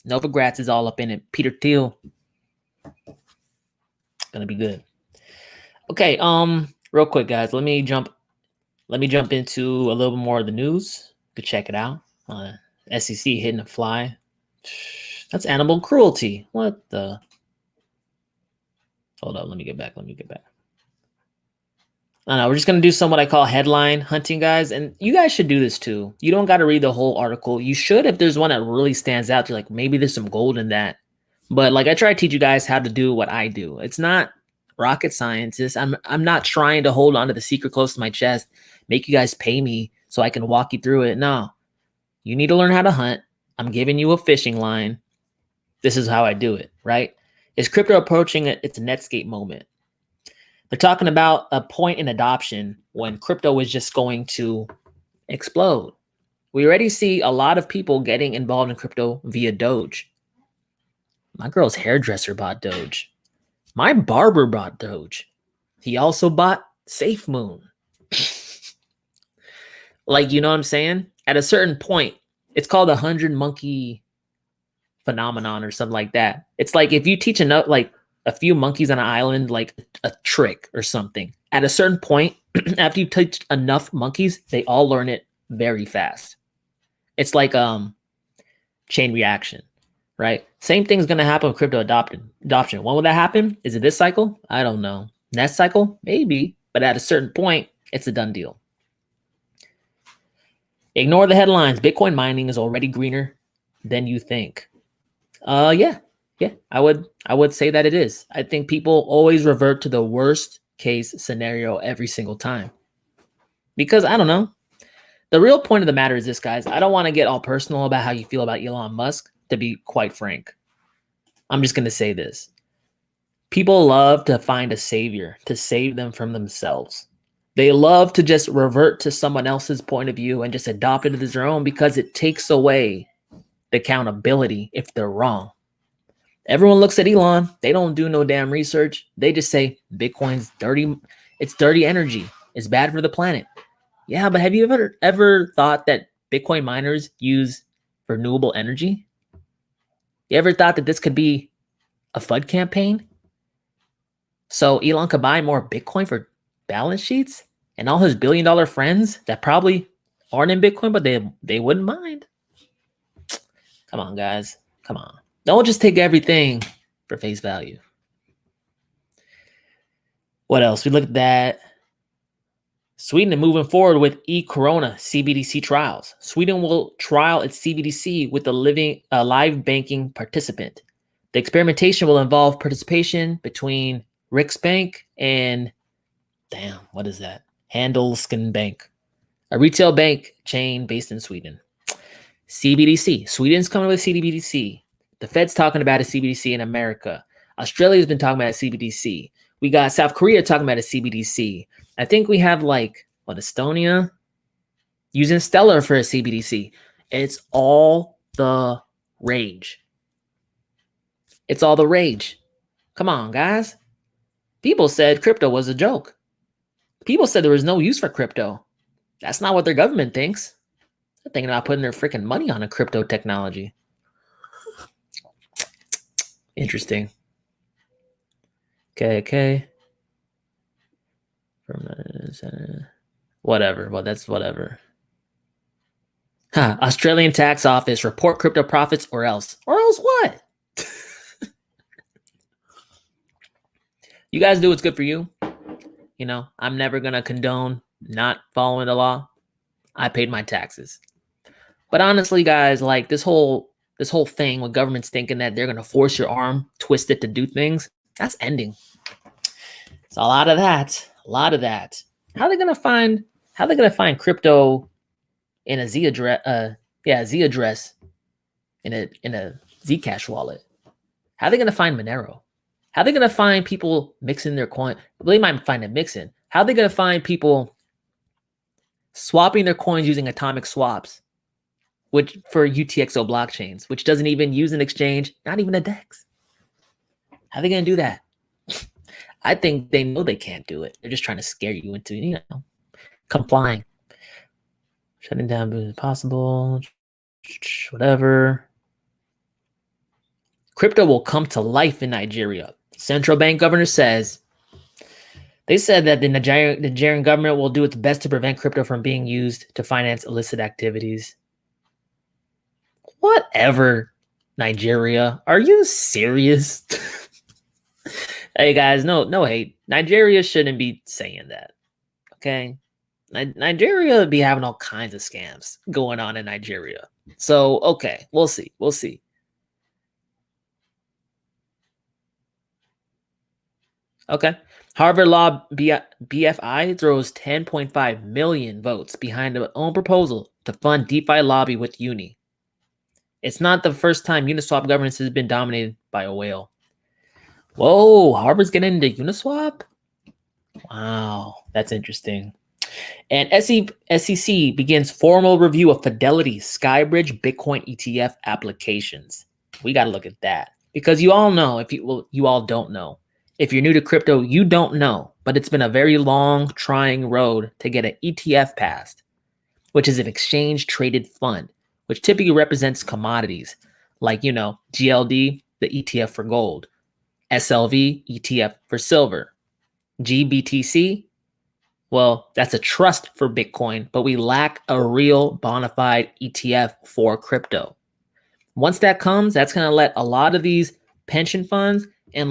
Novogratz is all up in it. Peter Thiel. Gonna be good. Okay, real quick, guys. Let me jump into a little bit more of the news. You can check it out. SEC hitting a fly. That's animal cruelty. What the? Hold up. Let me get back. I don't know. We're just going to do some what I call headline hunting, guys. And you guys should do this too. You don't got to read the whole article. You should if there's one that really stands out. You're like, maybe there's some gold in that. But like I try to teach you guys how to do what I do. It's not rocket science. I'm not trying to hold on to the secret close to my chest, make you guys pay me so I can walk you through it. No. You need to learn how to hunt. I'm giving you a fishing line. This is how I do it, right? Is crypto approaching its Netscape moment? They're talking about a point in adoption when crypto is just going to explode. We already see a lot of people getting involved in crypto via Doge. My girl's hairdresser bought Doge. My barber bought Doge. He also bought SafeMoon. Like, you know what I'm saying? At a certain point, it's called 100 monkey phenomenon or something like that. It's like if you teach enough, like a few monkeys on an island, like a trick or something, at a certain point, after you teach enough monkeys, they all learn it very fast. It's like chain reaction, right? Same thing's going to happen with crypto adoption. When will that happen? Is it this cycle? I don't know. Next cycle? Maybe. But at a certain point, it's a done deal. Ignore the headlines. Bitcoin mining is already greener than you think. Yeah, I would say that it is. I think people always revert to the worst case scenario every single time. Because I don't know. The real point of the matter is this, guys. I don't want to get all personal about how you feel about Elon Musk, to be quite frank. I'm just going to say this. People love to find a savior to save them from themselves. They love to just revert to someone else's point of view and just adopt it as their own because it takes away the accountability if they're wrong. Everyone looks at Elon. They don't do no damn research. They just say Bitcoin's dirty. It's dirty energy. It's bad for the planet. Yeah, but have you ever thought that Bitcoin miners use renewable energy? You ever thought that this could be a FUD campaign? So Elon could buy more Bitcoin for balance sheets? And all his billion-dollar friends that probably aren't in Bitcoin, but they wouldn't mind. Come on, guys. Come on. Don't just take everything for face value. What else? We look at that. Sweden is moving forward with e-Corona CBDC trials. Sweden will trial its CBDC with a live banking participant. The experimentation will involve participation between Riksbank and, what is that? Handelsbanken, a retail bank chain based in Sweden. CBDC. Sweden's coming with CBDC. The Fed's talking about a CBDC in America. Australia's been talking about a CBDC. We got South Korea talking about a CBDC. I think we have Estonia using Stellar for a CBDC. It's all the rage. It's all the rage. Come on, guys. People said crypto was a joke. People said there was no use for crypto. That's not what their government thinks. They're thinking about putting their freaking money on a crypto technology. Interesting. Okay. Whatever. Well, that's whatever. Australian tax office report crypto profits or else. Or else what? You guys do what's good for you. You know, I'm never going to condone not following the law. I paid my taxes. But honestly, guys, like this whole thing with governments thinking that they're going to force your arm, twist it to do things, that's ending. It's a lot of that. How are they going to find crypto in a Z address? Z address in a Zcash wallet. How are they going to find Monero? How are they going to find people mixing their coin? They might find it mixing. How are they going to find people swapping their coins using atomic swaps? which for UTXO blockchains, which doesn't even use an exchange, not even a DEX. How are they going to do that? I think they know they can't do it. They're just trying to scare you into, complying. Shutting down as possible, whatever. Crypto will come to life in Nigeria. Central bank governor says. They said that the Nigerian government will do its best to prevent crypto from being used to finance illicit activities. Whatever, Nigeria. Are you serious? Hey guys, no hate. Nigeria shouldn't be saying that. Okay? Nigeria be having all kinds of scams going on in Nigeria. So, okay, we'll see. We'll see. Okay. Harvard Law BFI throws 10.5 million votes behind their own proposal to fund DeFi lobby with Uni. It's not the first time Uniswap governance has been dominated by a whale. Whoa, Harvard's getting into Uniswap? Wow, that's interesting. And SEC begins formal review of Fidelity Skybridge Bitcoin ETF applications. We got to look at that because you all know, you all don't know. If you're new to crypto, you don't know, but it's been a very long, trying road to get an ETF passed, which is an exchange traded fund, which typically represents commodities like, GLD, the ETF for gold, SLV, ETF for silver, GBTC, well, that's a trust for Bitcoin, but we lack a real bona fide ETF for crypto. Once that comes, that's going to let a lot of these pension funds and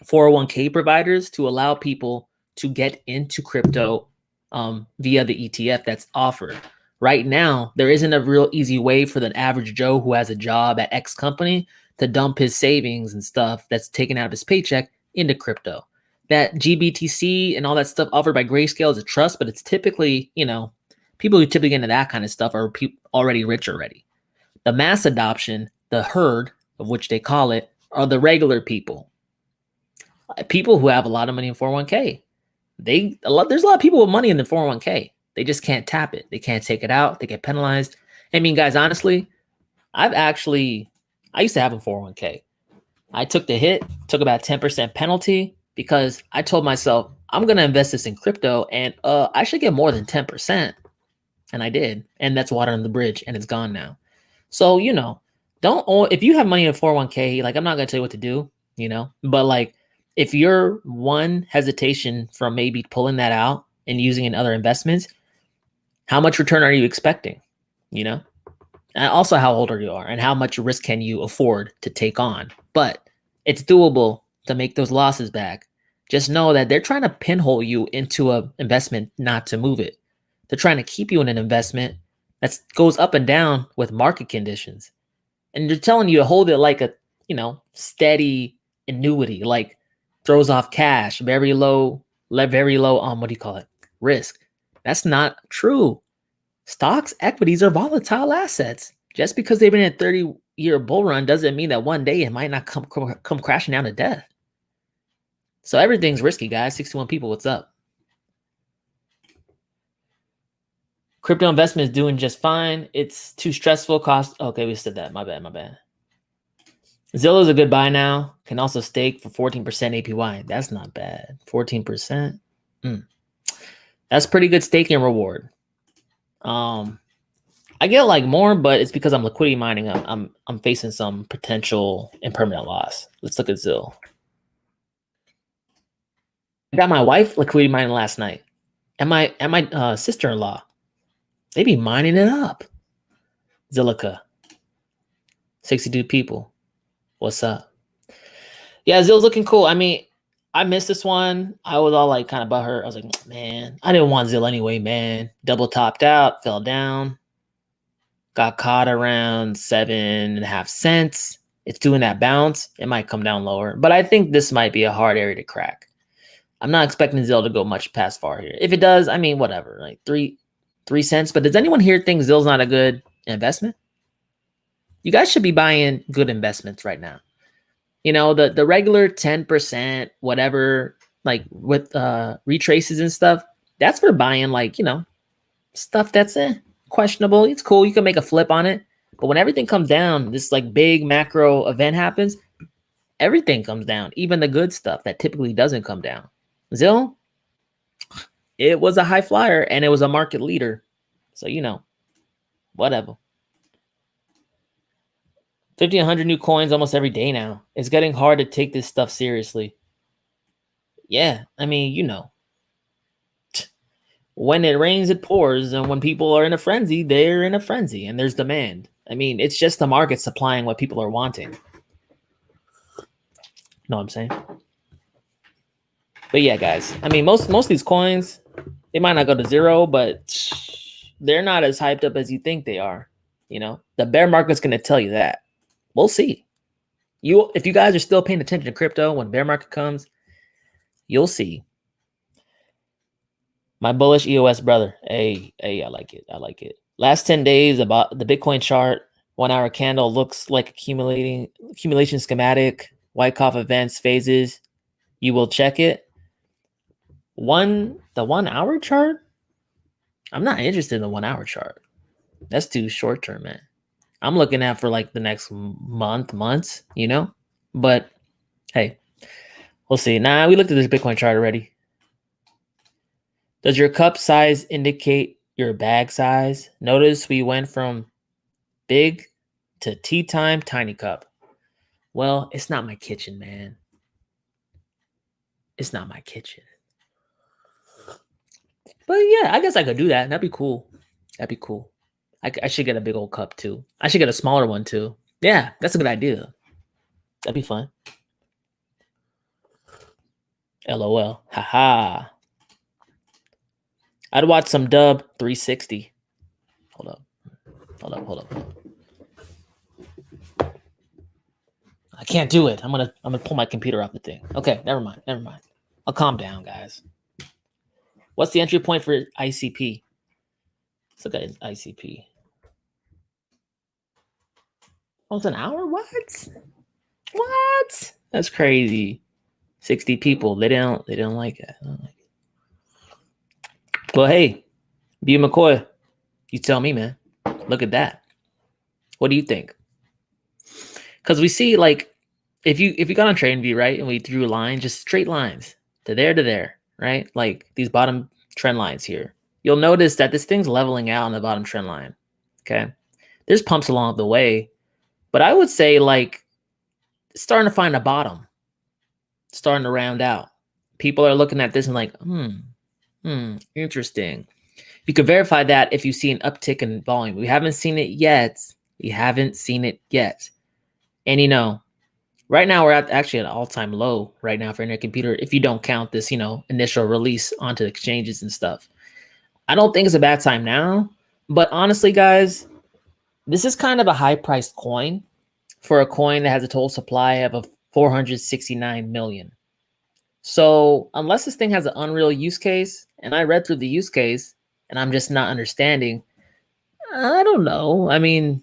401k providers to allow people to get into crypto via the ETF that's offered. Right now, there isn't a real easy way for the average Joe who has a job at X company to dump his savings and stuff that's taken out of his paycheck into crypto. That GBTC and all that stuff offered by Grayscale is a trust, but it's typically, people who typically get into that kind of stuff are already rich already. The mass adoption, the herd of which they call it, are the regular people. People who have a lot of money in 401k. There's a lot of people with money in the 401k. They just can't tap it. They can't take it out. They get penalized. I mean, guys, honestly, I used to have a 401k. I took the hit, took about 10% penalty because I told myself, I'm going to invest this in crypto and I should get more than 10%. And I did. And that's water on the bridge and it's gone now. So, if you have money in a 401k, I'm not going to tell you what to do, but if you're one hesitation from maybe pulling that out and using in other investments, how much return are you expecting? And also how old are you and how much risk can you afford to take on? But it's doable to make those losses back. Just know that they're trying to pinhole you into an investment, not to move it. They're trying to keep you in an investment that goes up and down with market conditions. And they're telling you to hold it like a, steady annuity, throws off cash, very low, what do you call it? Risk. That's not true. Stocks, equities are volatile assets. Just because they've been in a 30-year bull run doesn't mean that one day it might not come crashing down to death. So everything's risky, guys. 61 people, what's up? Crypto investment is doing just fine. It's too stressful. Cost. Okay, we said that. My bad. Zillow's a good buy now. Can also stake for 14% APY. That's not bad. 14%. That's pretty good staking reward. I get more, but it's because I'm liquidity mining. I'm facing some potential impermanent loss. Let's look at Zill. I got my wife liquidity mining last night, and my sister-in-law. They be mining it up. Zillica. 62 people. What's up? Yeah, Zill's looking cool. I mean, I missed this one. I was all kind of butthurt. I was like, man, I didn't want Zill anyway, man. Double topped out, fell down. Got caught around 7.5 cents. It's doing that bounce. It might come down lower, but I think this might be a hard area to crack. I'm not expecting Zill to go much past far here. If it does, I mean, whatever, 3 cents. But does anyone here think Zill's not a good investment? You guys should be buying good investments right now. The regular 10%, whatever, with retraces and stuff, that's for buying stuff that's questionable. It's cool. You can make a flip on it. But when everything comes down, this like big macro event happens, everything comes down, even the good stuff that typically doesn't come down. Zill, it was a high flyer and it was a market leader. So, you know, whatever. 1,500 new coins almost every day now. It's getting hard to take this stuff seriously. Yeah, I mean, you know, when it rains, it pours. And when people are in a frenzy, they're in a frenzy and there's demand. I mean, it's just the market supplying what people are wanting. Know what I'm saying? But yeah, guys, I mean, most of these coins, they might not go to zero, but they're not as hyped up as you think they are. You know, the bear market's going to tell you that. We'll see. If you guys are still paying attention to crypto when bear market comes, you'll see. My bullish EOS brother. Hey, I like it. I like it. Last 10 days, about the Bitcoin chart, 1 hour candle looks like accumulation schematic, Wyckoff events, phases. You will check it. The 1 hour chart? I'm not interested in the 1 hour chart. That's too short term, man. I'm looking at for like the next months, you know? But hey, we'll see. Nah, we looked at this Bitcoin chart already. Does your cup size indicate your bag size? Notice we went from big to tea time, tiny cup. Well, it's not my kitchen, man. It's not my kitchen. But yeah, I guess I could do that. That'd be cool. That'd be cool. I should get a big old cup too. I should get a smaller one too. Yeah, that's a good idea. That'd be fun. LOL. Haha. I'd watch some Dub 360. Hold up. I can't do it. I'm gonna pull my computer off the thing. Okay, never mind. I'll calm down, guys. What's the entry point for ICP? Let's look at ICP. Oh, it's an hour? What? That's crazy. 60 people. They don't like it. Well, hey, B McCoy, you tell me, man. Look at that. What do you think? Because we see, like, if you got on TradingView, right, and we drew lines, just straight lines to there, right? Like these bottom trend lines here. You'll notice that this thing's leveling out on the bottom trend line. Okay. There's pumps along the way, but I would say like it's starting to find a bottom, starting to round out. People are looking at this and like, interesting. You can verify that if you see an uptick in volume. We haven't seen it yet. And you know, right now we're actually at an all-time low right now for Internet Computer if you don't count this, you know, initial release onto the exchanges and stuff. I don't think it's a bad time now, but honestly, guys, this is kind of a high-priced coin for a coin that has a total supply of 469 million. So unless this thing has an unreal use case, and I read through the use case, and I'm just not understanding, I don't know. I mean,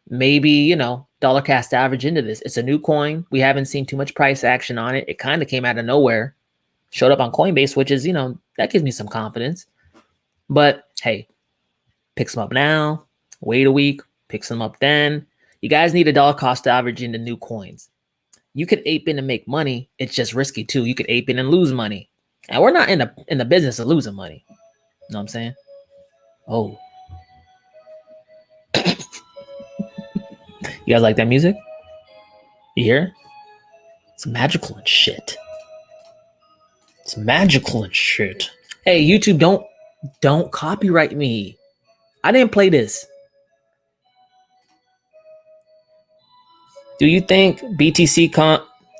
maybe, you know, dollar cost average into this. It's a new coin. We haven't seen too much price action on it. It kind of came out of nowhere, showed up on Coinbase, which is, you know, that gives me some confidence. But hey, pick some up now, wait a week, pick some up then. You guys need a dollar cost average into new coins. You could ape in and make money. It's just risky too. You could ape in and lose money. And we're not in the business of losing money. You know what I'm saying? Oh. You guys like that music? You hear? It's magical and shit. Hey, YouTube, don't copyright me. I didn't play this. Do you think BTC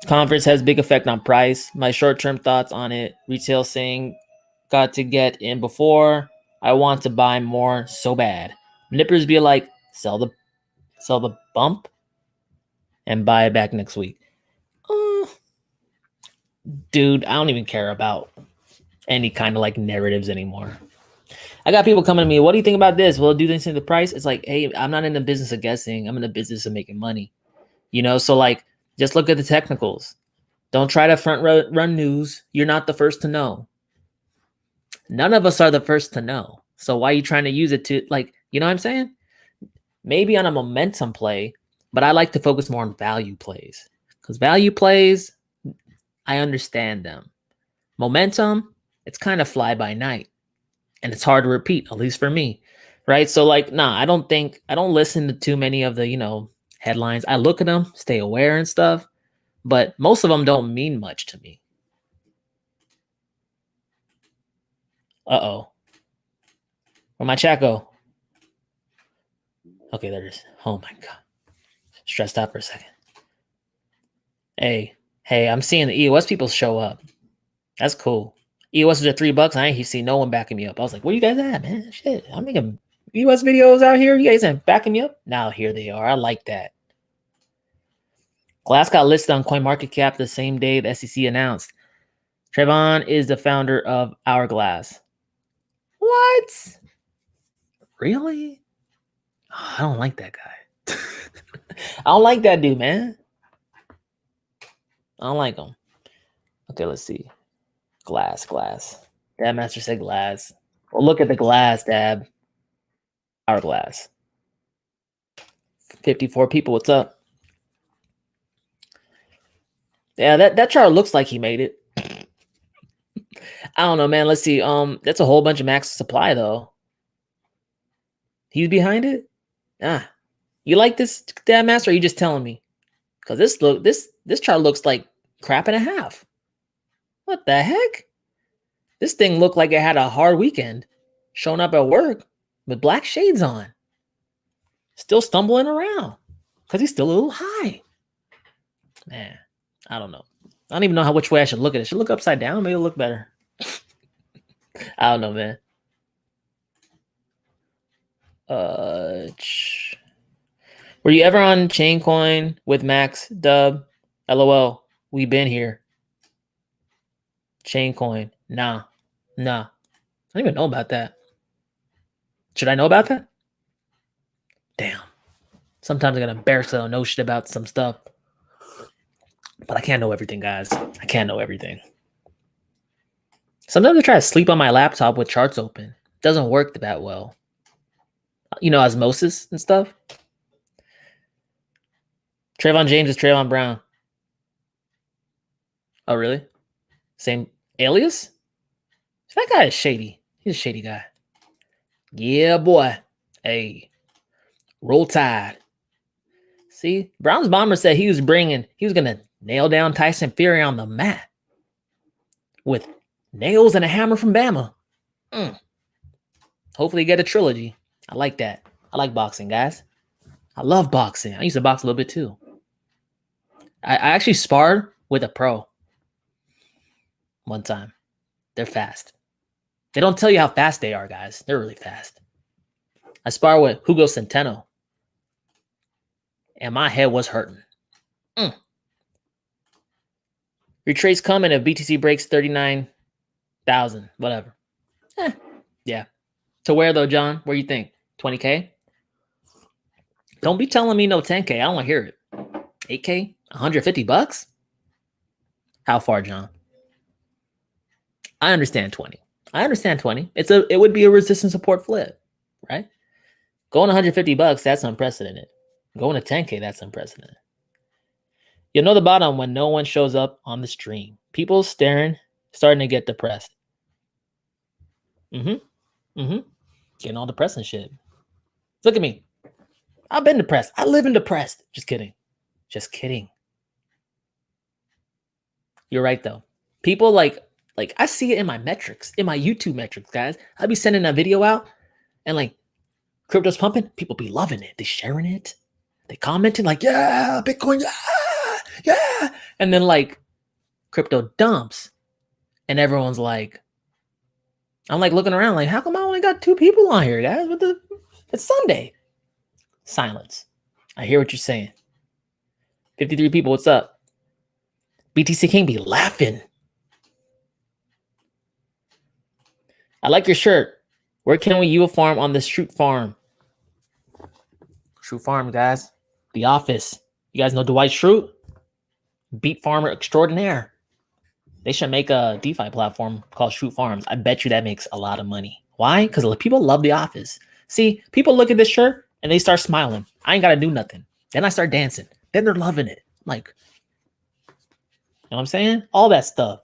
conference has big effect on price? My short-term thoughts on it. Retail saying got to get in before. I want to buy more so bad. Nippers be like, sell the bump and buy it back next week. Dude, I don't even care about any kind of like narratives anymore. I got people coming to me, what do you think about this? Will it do anything to the price? It's like, hey, I'm not in the business of guessing. I'm in the business of making money. You know, so like, just look at the technicals. Don't try to front run news. You're not the first to know. None of us are the first to know. So why are you trying to use it to, like, You know what I'm saying? Maybe on a momentum play, but I like to focus more on value plays. Because value plays, I understand them. Momentum, it's kind of fly by night. And it's hard to repeat, at least for me. Right? So like, nah, I don't listen to too many of the, headlines. I look at them, stay aware and stuff, but most of them don't mean much to me. Uh-oh. Where'd my chat go? Okay, there it is. Oh my God. Stressed out for a second. Hey, I'm seeing the EOS people show up. That's cool. EOS is at $3. I ain't see no one backing me up. I was like, where you guys at, man? Shit, I'm making EOS videos out here. You guys ain't backing me up? Now here they are. I like that. Glass got listed on Coin Market Cap the same day the SEC announced. Trayvon is the founder of Hourglass. What? Really? Oh, I don't like that guy. I don't like that dude, man. I don't like him. Okay, let's see. Glass. Dab Master said glass. Well, look at the glass, Dab. Hourglass. 54 people. What's up? Yeah, that chart looks like he made it. I don't know, man. Let's see. That's a whole bunch of max supply though. He's behind it? You like this, Dab Master? Or are you just telling me? Because this chart looks like crap and a half. What the heck? This thing looked like it had a hard weekend. Showing up at work with black shades on. Still stumbling around. Because he's still a little high. Man, I don't know. I don't even know which way I should look at it. Should I look upside down? Maybe it'll look better. I don't know, man. Were you ever on Chaincoin with Max Dub? LOL. We been here. Chaincoin. Nah. I don't even know about that. Should I know about that? Damn. Sometimes I gotta embarrass I don't know shit about some stuff. But I can't know everything, guys. I can't know everything. Sometimes I try to sleep on my laptop with charts open. It doesn't work that well. Osmosis and stuff. Trayvon James is Trayvon Brown. Oh, really? Same alias? That guy is shady. He's a shady guy. Yeah, boy. Hey. Roll Tide. See? Brown's Bomber said he was going to nail down Tyson Fury on the mat. With nails and a hammer from Bama. Hopefully get a trilogy. I like that. I like boxing, guys. I love boxing. I used to box a little bit too. I actually sparred with a pro one time. They're fast. They don't tell you how fast they are, guys. They're really fast. I sparred with Hugo Centeno. And my head was hurting. Retrace coming if BTC breaks 39,000. Whatever. Yeah. To where though, John? Where you think? 20K? Don't be telling me no 10K. I don't want to hear it. 8K? $150? How far, John? I understand 20. It would be a resistance support flip, right? Going $150, that's unprecedented. Going to 10K, that's unprecedented. You'll know the bottom when no one shows up on the stream. People starting to get depressed. Getting all depressed and shit. Look at me. I've been depressed. I live in depressed. Just kidding. You're right though. People like I see it in my metrics, in my YouTube metrics, guys. I'll be sending a video out and like crypto's pumping. People be loving it. They sharing it. They commenting like, yeah, Bitcoin, yeah. And then like crypto dumps. And everyone's like, I'm like looking around like, how come I only got 2 people on here, guys? It's Sunday. Silence. I hear what you're saying. 53 people, what's up? BTC King be laughing. I like your shirt. Where can we yield farm on the Schrute farm? Schrute farm, guys. The Office. You guys know Dwight Schrute? Beat farmer extraordinaire. They should make a DeFi platform called Schrute Farms. I bet you that makes a lot of money. Why? Because people love The Office. See, people look at this shirt and they start smiling. I ain't got to do nothing. Then I start dancing. Then they're loving it. Like, you know what I'm saying? All that stuff.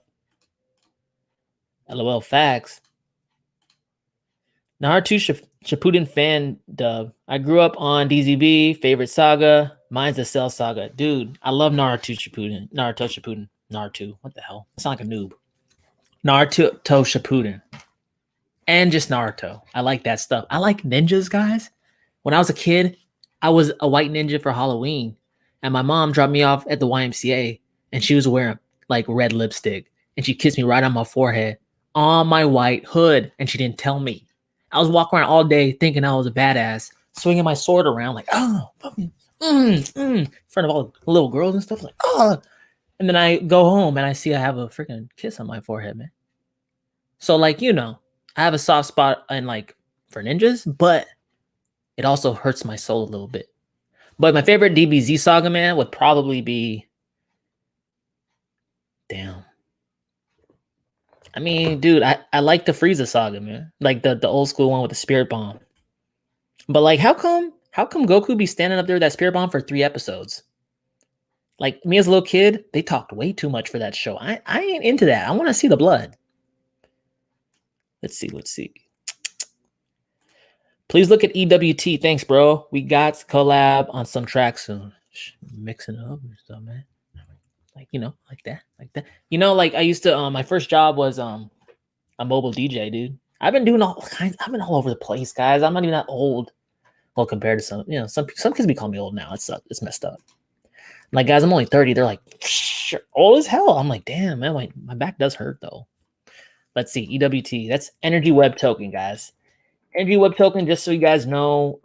LOL facts. Naruto Shippuden fan dub. I grew up on DZB. Favorite saga. Mine's the Cell Saga. Dude, I love Naruto Shippuden. Naruto. What the hell? I sound like a noob. Naruto Shippuden. And just Naruto. I like that stuff. I like ninjas, guys. When I was a kid, I was a white ninja for Halloween. And my mom dropped me off at the YMCA. And she was wearing like red lipstick. And she kissed me right on my forehead. On my white hood. And she didn't tell me. I was walking around all day thinking I was a badass, swinging my sword around like, oh, in front of all the little girls and stuff, like, oh. And then I go home and I see I have a freaking kiss on my forehead, man. So, like, you know, I have a soft spot in like for ninjas, but it also hurts my soul a little bit. But my favorite DBZ saga, man, would probably be, damn. I mean, dude, I like the Frieza saga, man. Like the old school one with the spirit bomb. But like, how come Goku be standing up there with that spirit bomb for 3 episodes? Like, me as a little kid, they talked way too much for that show. I ain't into that. I want to see the blood. Let's see. Please look at EWT. Thanks, bro. We got collab on some tracks soon. Mixing it up and stuff, man. Like, you know, like that. You know, like I used to, my first job was a mobile DJ, dude. I've been doing all kinds. I've been all over the place, guys. I'm not even that old. Well, compared to some, you know, some kids be calling me old now. It's messed up. Like, guys, I'm only 30. They're like, old as hell. I'm like, damn, man, my back does hurt though. Let's see, EWT. That's Energy Web Token, guys. Energy Web Token, just so you guys know,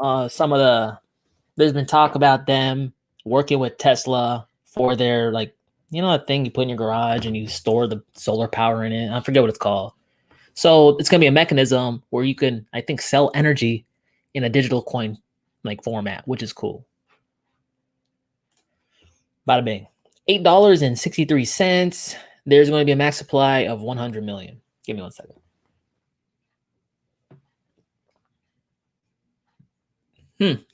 there's been talk about them working with Tesla for their, like, you know, that thing you put in your garage and you store the solar power in it. I forget what it's called. So it's going to be a mechanism where you can, I think, sell energy in a digital coin like format, which is cool. Bada bing. $8.63. There's going to be a max supply of 100 million. Give me 1 second.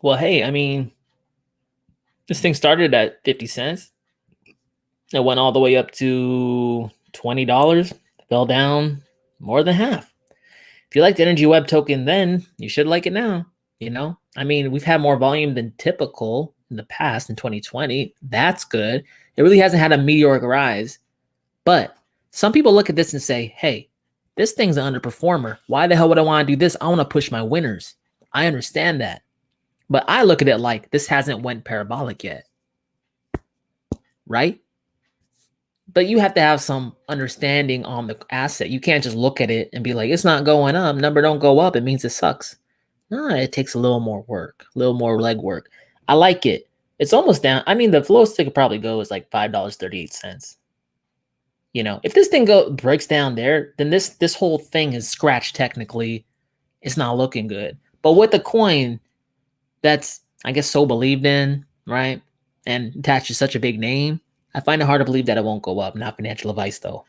Well, hey, I mean, this thing started at 50 cents. It went all the way up to $20, fell down more than half. If you liked the Energy Web Token then, you should like it now. You know, I mean, we've had more volume than typical in the past in 2020. That's good. It really hasn't had a meteoric rise. But some people look at this and say, hey, this thing's an underperformer. Why the hell would I want to do this? I want to push my winners. I understand that. But I look at it like this hasn't went parabolic yet. Right? But you have to have some understanding on the asset. You can't just look at it and be like, it's not going up. Number don't go up. It means it sucks. No, it takes a little more work, a little more leg work. I like it. It's almost down. I mean, the lowest it could probably go is like $5.38. You know, if this thing breaks down there, then this whole thing is scratched technically. It's not looking good. But with the coin that's, I guess, so believed in, right, and attached to such a big name, I find it hard to believe that it won't go up. Not financial advice, though.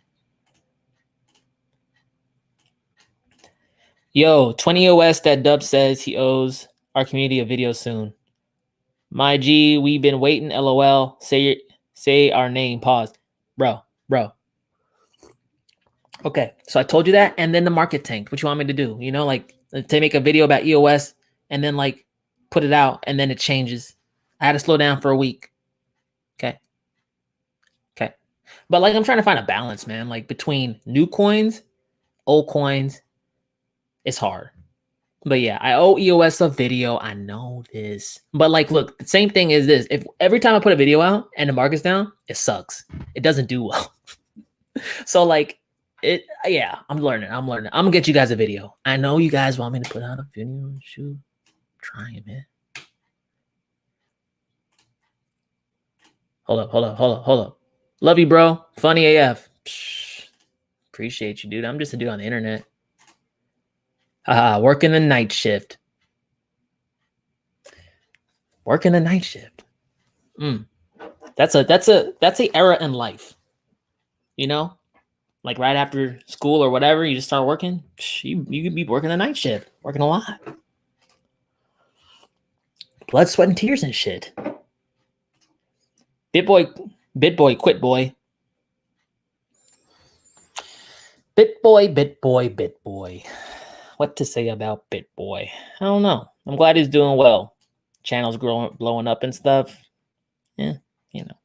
Yo, 20 OS that Dub says he owes our community a video soon. My G, we've been waiting, LOL. Say our name, pause. Bro. Okay, so I told you that, and then the market tanked. What you want me to do? You know, like, to make a video about EOS, and then, like, put it out, and then it changes. I had to slow down for a week. Okay. But, like, I'm trying to find a balance, man. Like, between new coins, old coins, it's hard. But yeah, I owe EOS a video. I know this. But like, look, the same thing is this. If every time I put a video out and the market's down, it sucks. It doesn't do well. So like, I'm learning. I'm gonna get you guys a video. I know you guys want me to put out a video. Shoot, I'm trying, man. Hold up. Love you, bro. Funny AF. Appreciate you, dude. I'm just a dude on the internet. Working the night shift. Working the night shift. That's a era in life. You know, like right after school or whatever, you just start working. You could be working the night shift, working a lot. blood, sweat, and tears and shit. BitBoy, quit boy. BitBoy. What to say about BitBoy? I don't know. I'm glad he's doing well. Channel's blowing up and stuff. Yeah, you know.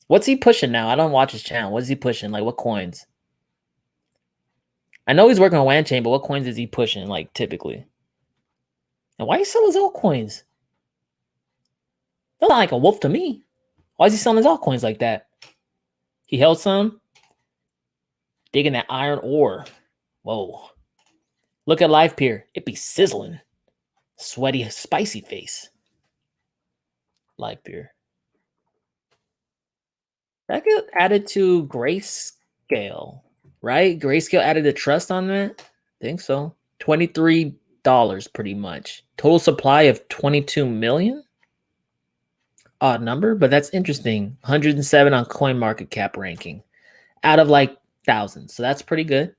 What's he pushing now? I don't watch his channel. What is he pushing? Like, what coins? I know he's working on WAN chain, but what coins is he pushing, like, typically? And why he sell his altcoins? That's not like a wolf to me. Why is he selling his altcoins like that? He held some. Digging that iron ore. Whoa. Look at Live Peer. It be sizzling. Sweaty, spicy face. Live Peer. That get added to Grayscale, right? Grayscale added a trust on that? I think so. $23 pretty much. Total supply of 22 million? Odd number, but that's interesting. 107 on Coin Market Cap ranking. Out of like thousands. So that's pretty good.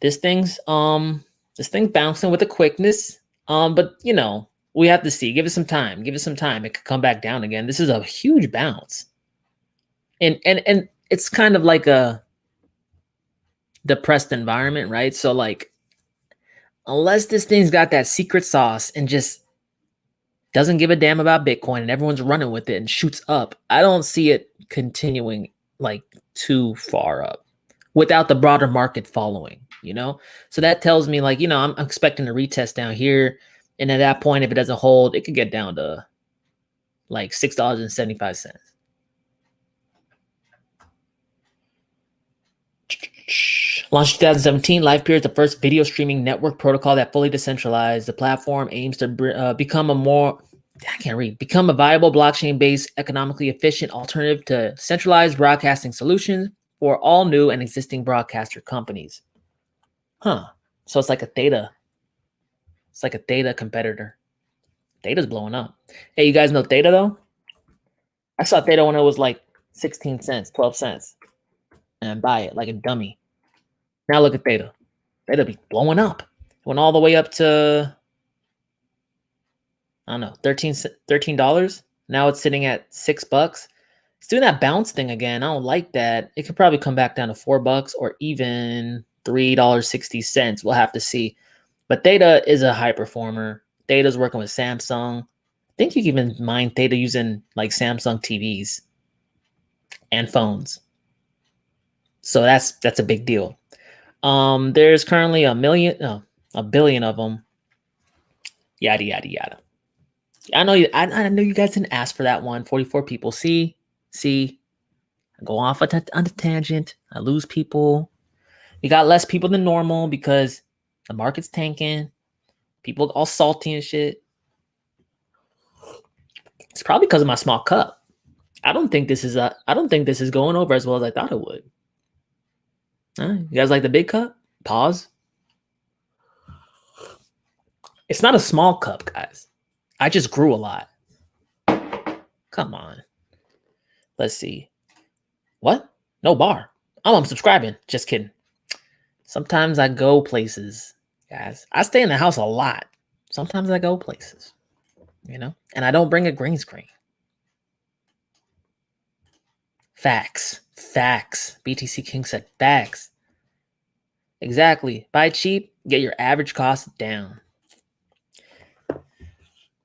This thing's bouncing with a quickness. But you know, we have to see. Give it some time. Give it some time. It could come back down again. This is a huge bounce. And it's kind of like a depressed environment, right? So like, unless this thing's got that secret sauce and just doesn't give a damn about Bitcoin and everyone's running with it and shoots up, I don't see it continuing like too far up without the broader market following, you know? So that tells me like, you know, I'm expecting a retest down here. And at that point, if it doesn't hold, it could get down to like $6.75. Launched 2017, LivePeer is the first video streaming network protocol that fully decentralized. The platform aims to become a viable blockchain-based, economically efficient alternative to centralized broadcasting solutions for all new and existing broadcaster companies. Huh. So it's like a THETA. It's like a THETA competitor. THETA's blowing up. Hey, you guys know THETA though? I saw THETA when it was like 16 cents, 12 cents. And buy it like a dummy. Now look at THETA. THETA be blowing up. Went all the way up to, I don't know, $13. Now it's sitting at $6. It's doing that bounce thing again. I don't like that. It could probably come back down to $4 or even $3.60. We'll have to see. But THETA is a high performer. THETA's working with Samsung. I think you can even mine THETA using like Samsung TVs and phones. So that's a big deal. There's currently a billion of them. Yada yada yada. I know you guys didn't ask for that one. 44 people. See, I go off on the tangent. I lose people. We got less people than normal because the market's tanking. People all salty and shit. It's probably because of my small cup. I don't think this is going over as well as I thought it would. You guys like the big cup? Pause. It's not a small cup, guys. I just grew a lot. Come on. Let's see. What? No bar. Oh, I'm subscribing. Just kidding. Sometimes I go places, guys. I stay in the house a lot. Sometimes I go places, you know, and I don't bring a green screen. Facts. BTC King said facts. Exactly. Buy cheap, get your average cost down.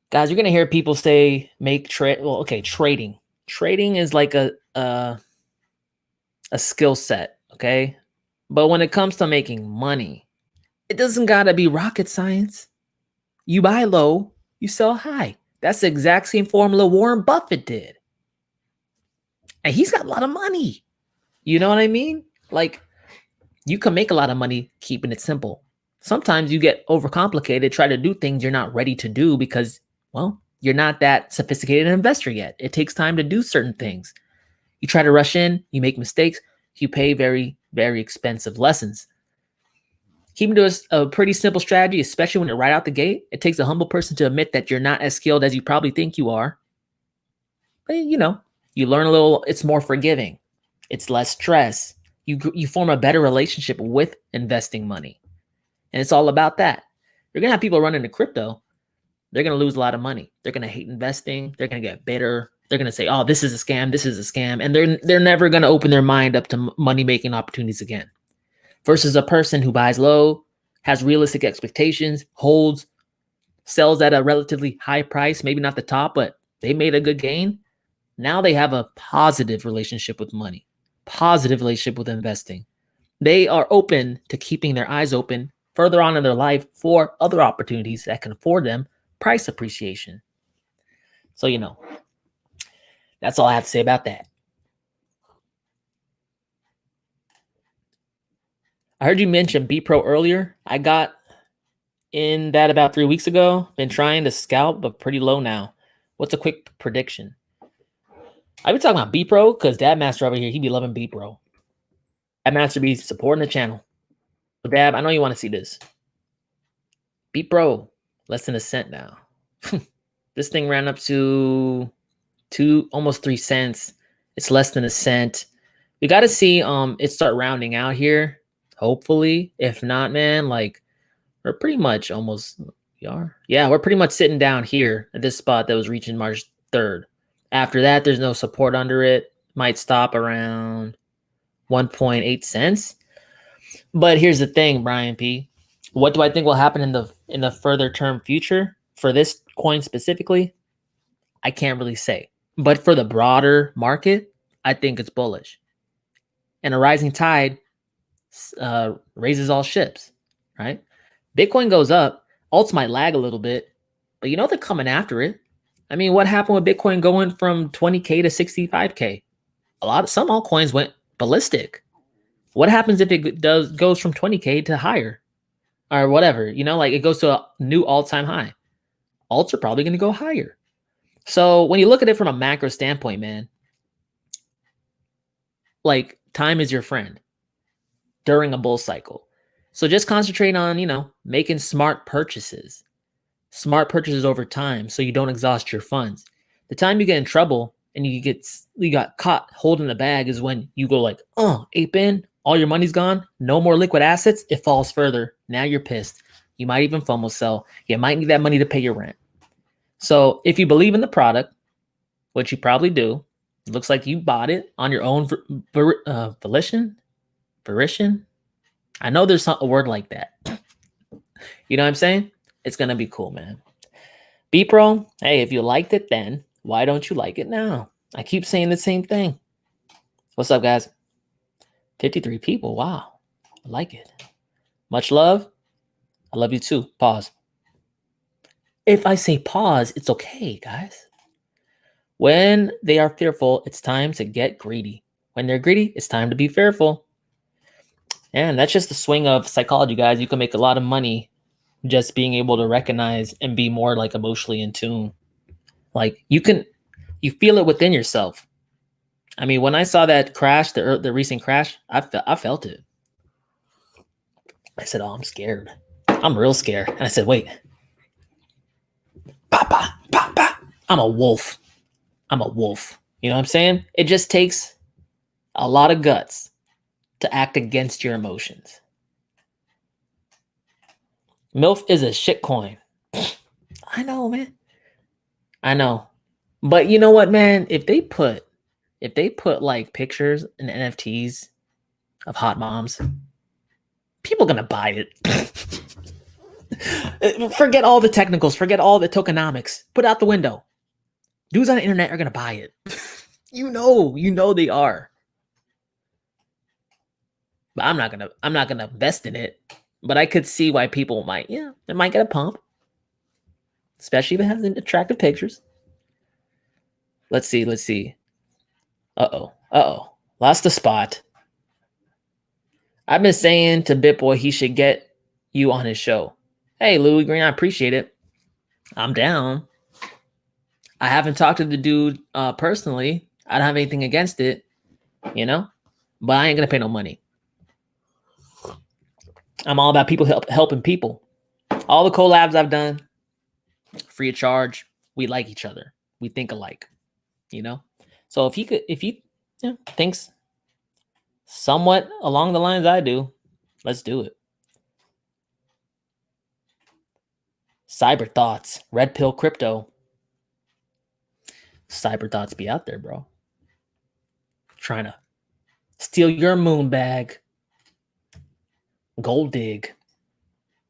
Guys, you're going to hear people say make trade. Well, okay, trading. Trading is like a skill set, okay? But when it comes to making money, it doesn't got to be rocket science. You buy low, you sell high. That's the exact same formula Warren Buffett did. And he's got a lot of money. You know what I mean? Like, you can make a lot of money keeping it simple. Sometimes you get overcomplicated, try to do things you're not ready to do because, well, you're not that sophisticated an investor yet. It takes time to do certain things. You try to rush in, you make mistakes, you pay very, very expensive lessons. Keeping to a pretty simple strategy, especially when you're right out the gate, it takes a humble person to admit that you're not as skilled as you probably think you are. But, you know, you learn a little, it's more forgiving. It's less stress. You form a better relationship with investing money. And it's all about that. You're going to have people run into crypto. they're going to lose a lot of money. They're going to hate investing. They're going to get bitter. They're going to say, oh, this is a scam. This is a scam. And they're never going to open their mind up to money-making opportunities again. Versus a person who buys low, has realistic expectations, holds, sells at a relatively high price, maybe not the top, but they made a good gain. Now they have a positive relationship with money, positive relationship with investing. They are open to keeping their eyes open further on in their life for other opportunities that can afford them price appreciation. So, that's all I have to say about that. I heard you mention BEPRO earlier. I got in that about 3 weeks ago. Been trying to scalp, but pretty low now. What's a quick prediction? I've been talking about BEPRO because Dab Master over here, he be loving BEPRO. Dab Master be supporting the channel. So Dab, I know you want to see this. BEPRO, less than a cent now. This thing ran up to almost 3 cents. It's less than a cent. We got to see it start rounding out here. Hopefully, if not, man, like we're pretty much almost. Yeah, we're pretty much sitting down here at this spot that was reaching March 3rd. After that, there's no support under it. Might stop around 1.8 cents. But here's the thing, Brian P. What do I think will happen in the further term future for this coin specifically? I can't really say. But for the broader market, I think it's bullish. And a rising tide raises all ships, right? Bitcoin goes up, alts might lag a little bit, but they're coming after it. I mean, what happened with Bitcoin going from 20K to 65K? Some altcoins went ballistic. What happens if it goes from 20K to higher or whatever? Like it goes to a new all-time high. Alts are probably going to go higher. So when you look at it from a macro standpoint, man, like time is your friend during a bull cycle. So just concentrate on, making smart purchases over time so you don't exhaust your funds. The time you get in trouble and you got caught holding the bag is when you go like, ape in, all your money's gone, no more liquid assets, it falls further. Now you're pissed. You might even FOMO sell. You might need that money to pay your rent. So if you believe in the product, which you probably do, it looks like you bought it on your own volition. I know there's a word like that. You know what I'm saying? It's going to be cool, man. BEPRO, hey, if you liked it then, why don't you like it now? I keep saying the same thing. What's up, guys? 53 people. Wow. I like it. Much love. I love you too. Pause. If I say pause, it's okay, guys. When they are fearful, it's time to get greedy. When they're greedy, it's time to be fearful. And that's just the swing of psychology, guys. You can make a lot of money just being able to recognize and be more like emotionally in tune. Like you feel it within yourself. I mean, when I saw that crash, the recent crash, I felt it. I said, oh, I'm scared. I'm real scared. And I said, wait. I'm a wolf. You know what I'm saying? It just takes a lot of guts to act against your emotions. MILF is a shit coin. I know, man. I know. But you know what, man? If they put like pictures and NFTs of hot moms, people are gonna buy it. Forget all the technicals, forget all the tokenomics. Put it out the window. Dudes on the internet are gonna buy it. You know they are. But I'm not gonna invest in it. But I could see why people might, they might get a pump. Especially if it has attractive pictures. Let's see. Uh-oh. Lost the spot. I've been saying to BitBoy he should get you on his show. Hey, Louis Green, I appreciate it. I'm down. I haven't talked to the dude personally. I don't have anything against it, but I ain't gonna pay no money. I'm all about people helping people. All the collabs I've done, free of charge. We like each other. We think alike, So if he thinks somewhat along the lines I do, let's do it. Cyber thoughts, red pill crypto. Cyber thoughts be out there, bro. Trying to steal your moon bag. Gold dig.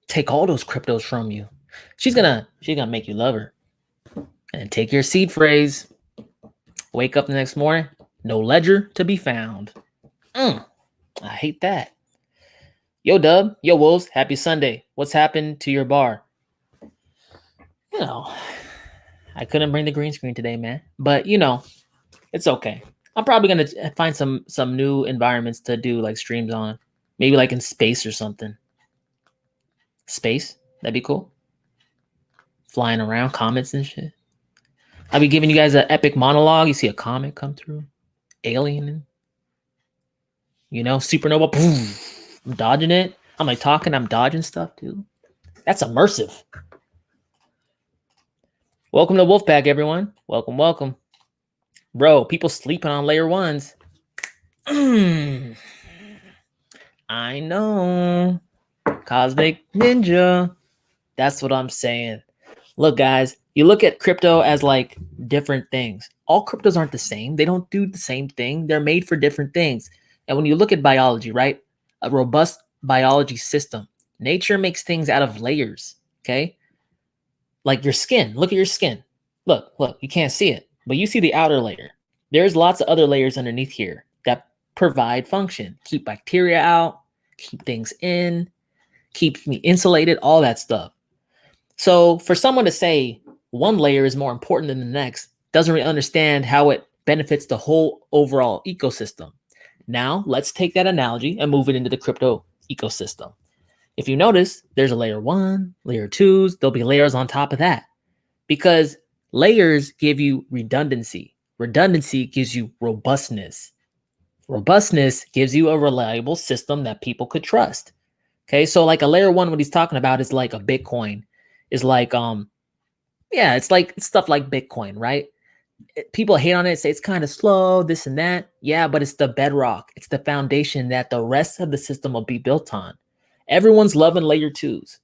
Take all those cryptos from you. She's gonna make you love her. And take your seed phrase. Wake up the next morning, no ledger to be found. I hate that. Yo, Dub. Yo, Wolves. Happy Sunday. What's happened to your bar? You know, I couldn't bring the green screen today, man. But, you know, it's okay. I'm probably going to find some new environments to do like streams on. Maybe like in space or something. Space? That'd be cool. Flying around, comets and shit. I'll be giving you guys an epic monologue. You see a comet come through. Alien. You know, supernova. Boom. I'm dodging it. I'm like talking. I'm dodging stuff, too. That's immersive. Welcome to Wolfpack, everyone. Welcome, welcome. Bro, people sleeping on layer ones. I know. Cosmic Ninja. That's what I'm saying. Look, guys, you look at crypto as like different things. All cryptos aren't the same. They don't do the same thing. They're made for different things. And when you look at biology, right? A robust biology system. Nature makes things out of layers, okay? Like your skin. Look at your skin. Look, you can't see it, but you see the outer layer. There's lots of other layers underneath here that provide function. Keep bacteria out, keep things in, keep me insulated, all that stuff. So for someone to say one layer is more important than the next doesn't really understand how it benefits the whole overall ecosystem. Now, let's take that analogy and move it into the crypto ecosystem. If you notice, there's a layer 1, layer 2s, there'll be layers on top of that. Because layers give you redundancy. Redundancy gives you robustness. Robustness gives you a reliable system that people could trust. Okay, so like a layer 1, what he's talking about is like a Bitcoin. Is like, it's like stuff like Bitcoin, right? People hate on it, say it's kind of slow, this and that. Yeah, but it's the bedrock. It's the foundation that the rest of the system will be built on. Everyone's loving layer 2s.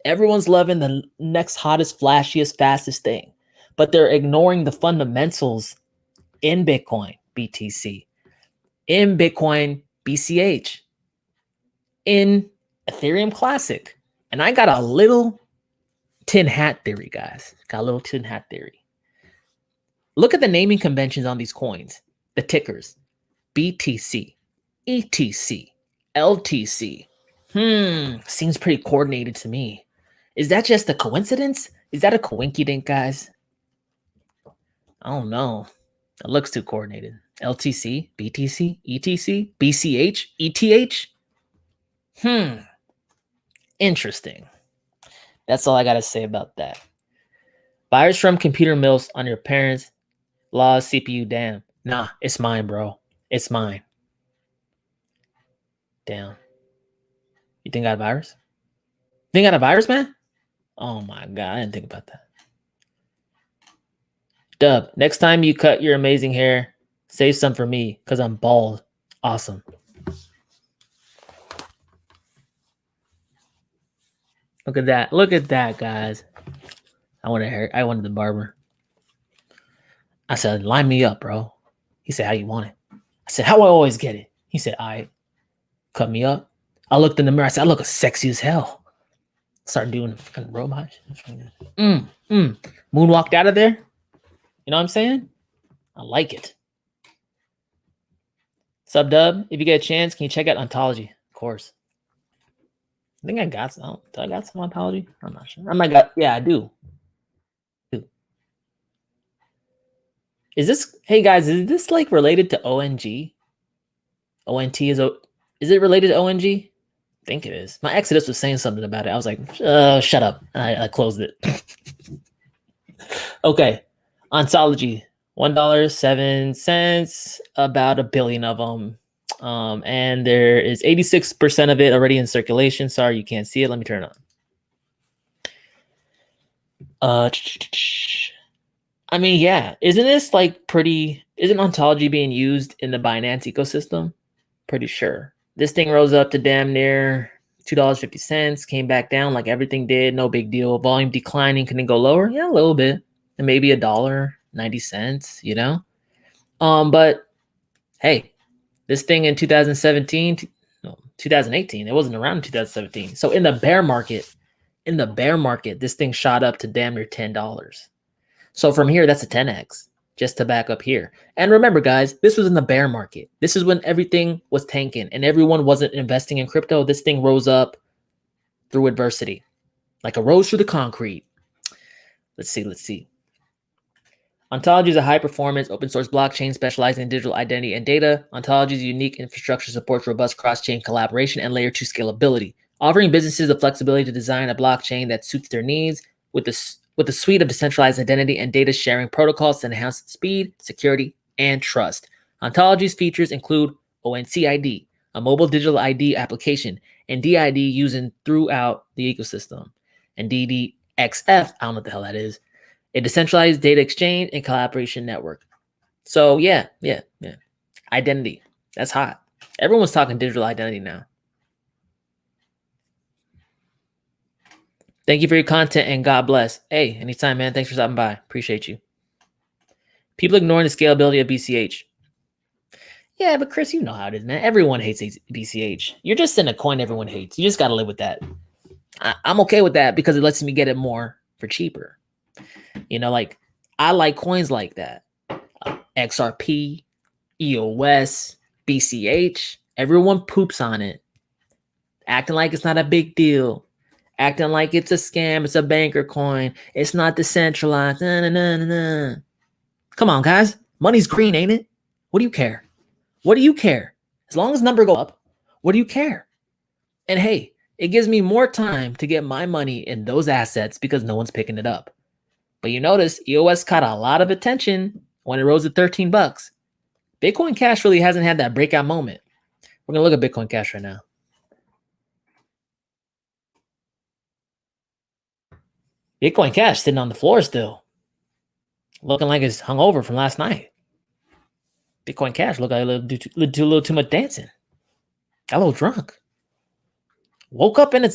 Everyone's loving the next hottest, flashiest, fastest thing. But they're ignoring the fundamentals in Bitcoin, BTC, in Bitcoin, BCH, in Ethereum Classic. And I got a little tin hat theory, guys. Got a little tin hat theory. Look at the naming conventions on these coins, the tickers. BTC, ETC, LTC. Seems pretty coordinated to me. Is that just a coincidence? Is that a coinkydink, guys? I don't know. It looks too coordinated. LTC, BTC, ETC, BCH, ETH? Interesting. That's all I got to say about that. Virus from computer MILFs on your parents' laws CPU. Damn. Nah, it's mine, bro. It's mine. Damn. You think I got a virus? Think I got a virus, man? Oh my God, I didn't think about that. Dub, next time you cut your amazing hair, save some for me because I'm bald. Awesome. Look at that. Look at that, guys. I wanted the barber. I said, line me up, bro. He said, how you want it? I said, how I always get it. He said, all right, cut me up. I looked in the mirror. I said, I look sexy as hell. Start doing the fucking robot. Moonwalked out of there. You know what I'm saying? I like it. Sub Dub, if you get a chance, can you check out Ontology? Of course. I think I got some. Do I got some Ontology? I'm not sure. Yeah, I do. Is this, hey guys, is this like related to ONG? ONT is it related to ONG? I think it is. My Exodus was saying something about it. I was like, shut up. I closed it. Okay. Ontology, $1.07, about 1 billion of them. And there is 86% of it already in circulation. Sorry, you can't see it. Let me turn it on. I mean, yeah. Isn't this like isn't Ontology being used in the Binance ecosystem? Pretty sure. This thing rose up to damn near $2.50, came back down like everything did, no big deal. Volume declining, can it go lower? Yeah, a little bit. And maybe $1.90, you know? But hey, this thing in 2017, no, 2018, it wasn't around in 2017. So in the bear market, this thing shot up to damn near $10. So from here, that's a 10x just to back up here. And remember, guys, this was in the bear market. This is when everything was tanking and everyone wasn't investing in crypto. This thing rose up through adversity, like a rose through the concrete. Let's see. Ontology is a high-performance open-source blockchain specializing in digital identity and data. Ontology's unique infrastructure supports robust cross-chain collaboration and layer 2 scalability, offering businesses the flexibility to design a blockchain that suits their needs with a suite of decentralized identity and data sharing protocols to enhance speed, security, and trust. Ontology's features include ONCID, a mobile digital ID application, and DID used throughout the ecosystem, and DDXF, I don't know what the hell that is, a decentralized data exchange and collaboration network. So yeah. Identity, that's hot. Everyone's talking digital identity now. Thank you for your content and God bless. Hey, anytime, man. Thanks for stopping by. Appreciate you. People ignoring the scalability of BCH. Yeah, but Chris, you know how it is, man. Everyone hates BCH. You're just in a coin everyone hates. You just got to live with that. I'm okay with that because it lets me get it more for cheaper. You know, like I like coins like that. XRP, EOS, BCH. Everyone poops on it. Acting like it's not a big deal. Acting like it's a scam, it's a banker coin, it's not decentralized. Come on, guys. Money's green, ain't it? What do you care? What do you care? As long as number go up, what do you care? And hey, it gives me more time to get my money in those assets because no one's picking it up. But you notice EOS caught a lot of attention when it rose to $13. Bitcoin Cash really hasn't had that breakout moment. We're going to look at Bitcoin Cash right now. Bitcoin Cash sitting on the floor still, looking like it's hungover from last night. Bitcoin Cash looked like a little too much dancing. Got a little drunk. Woke up in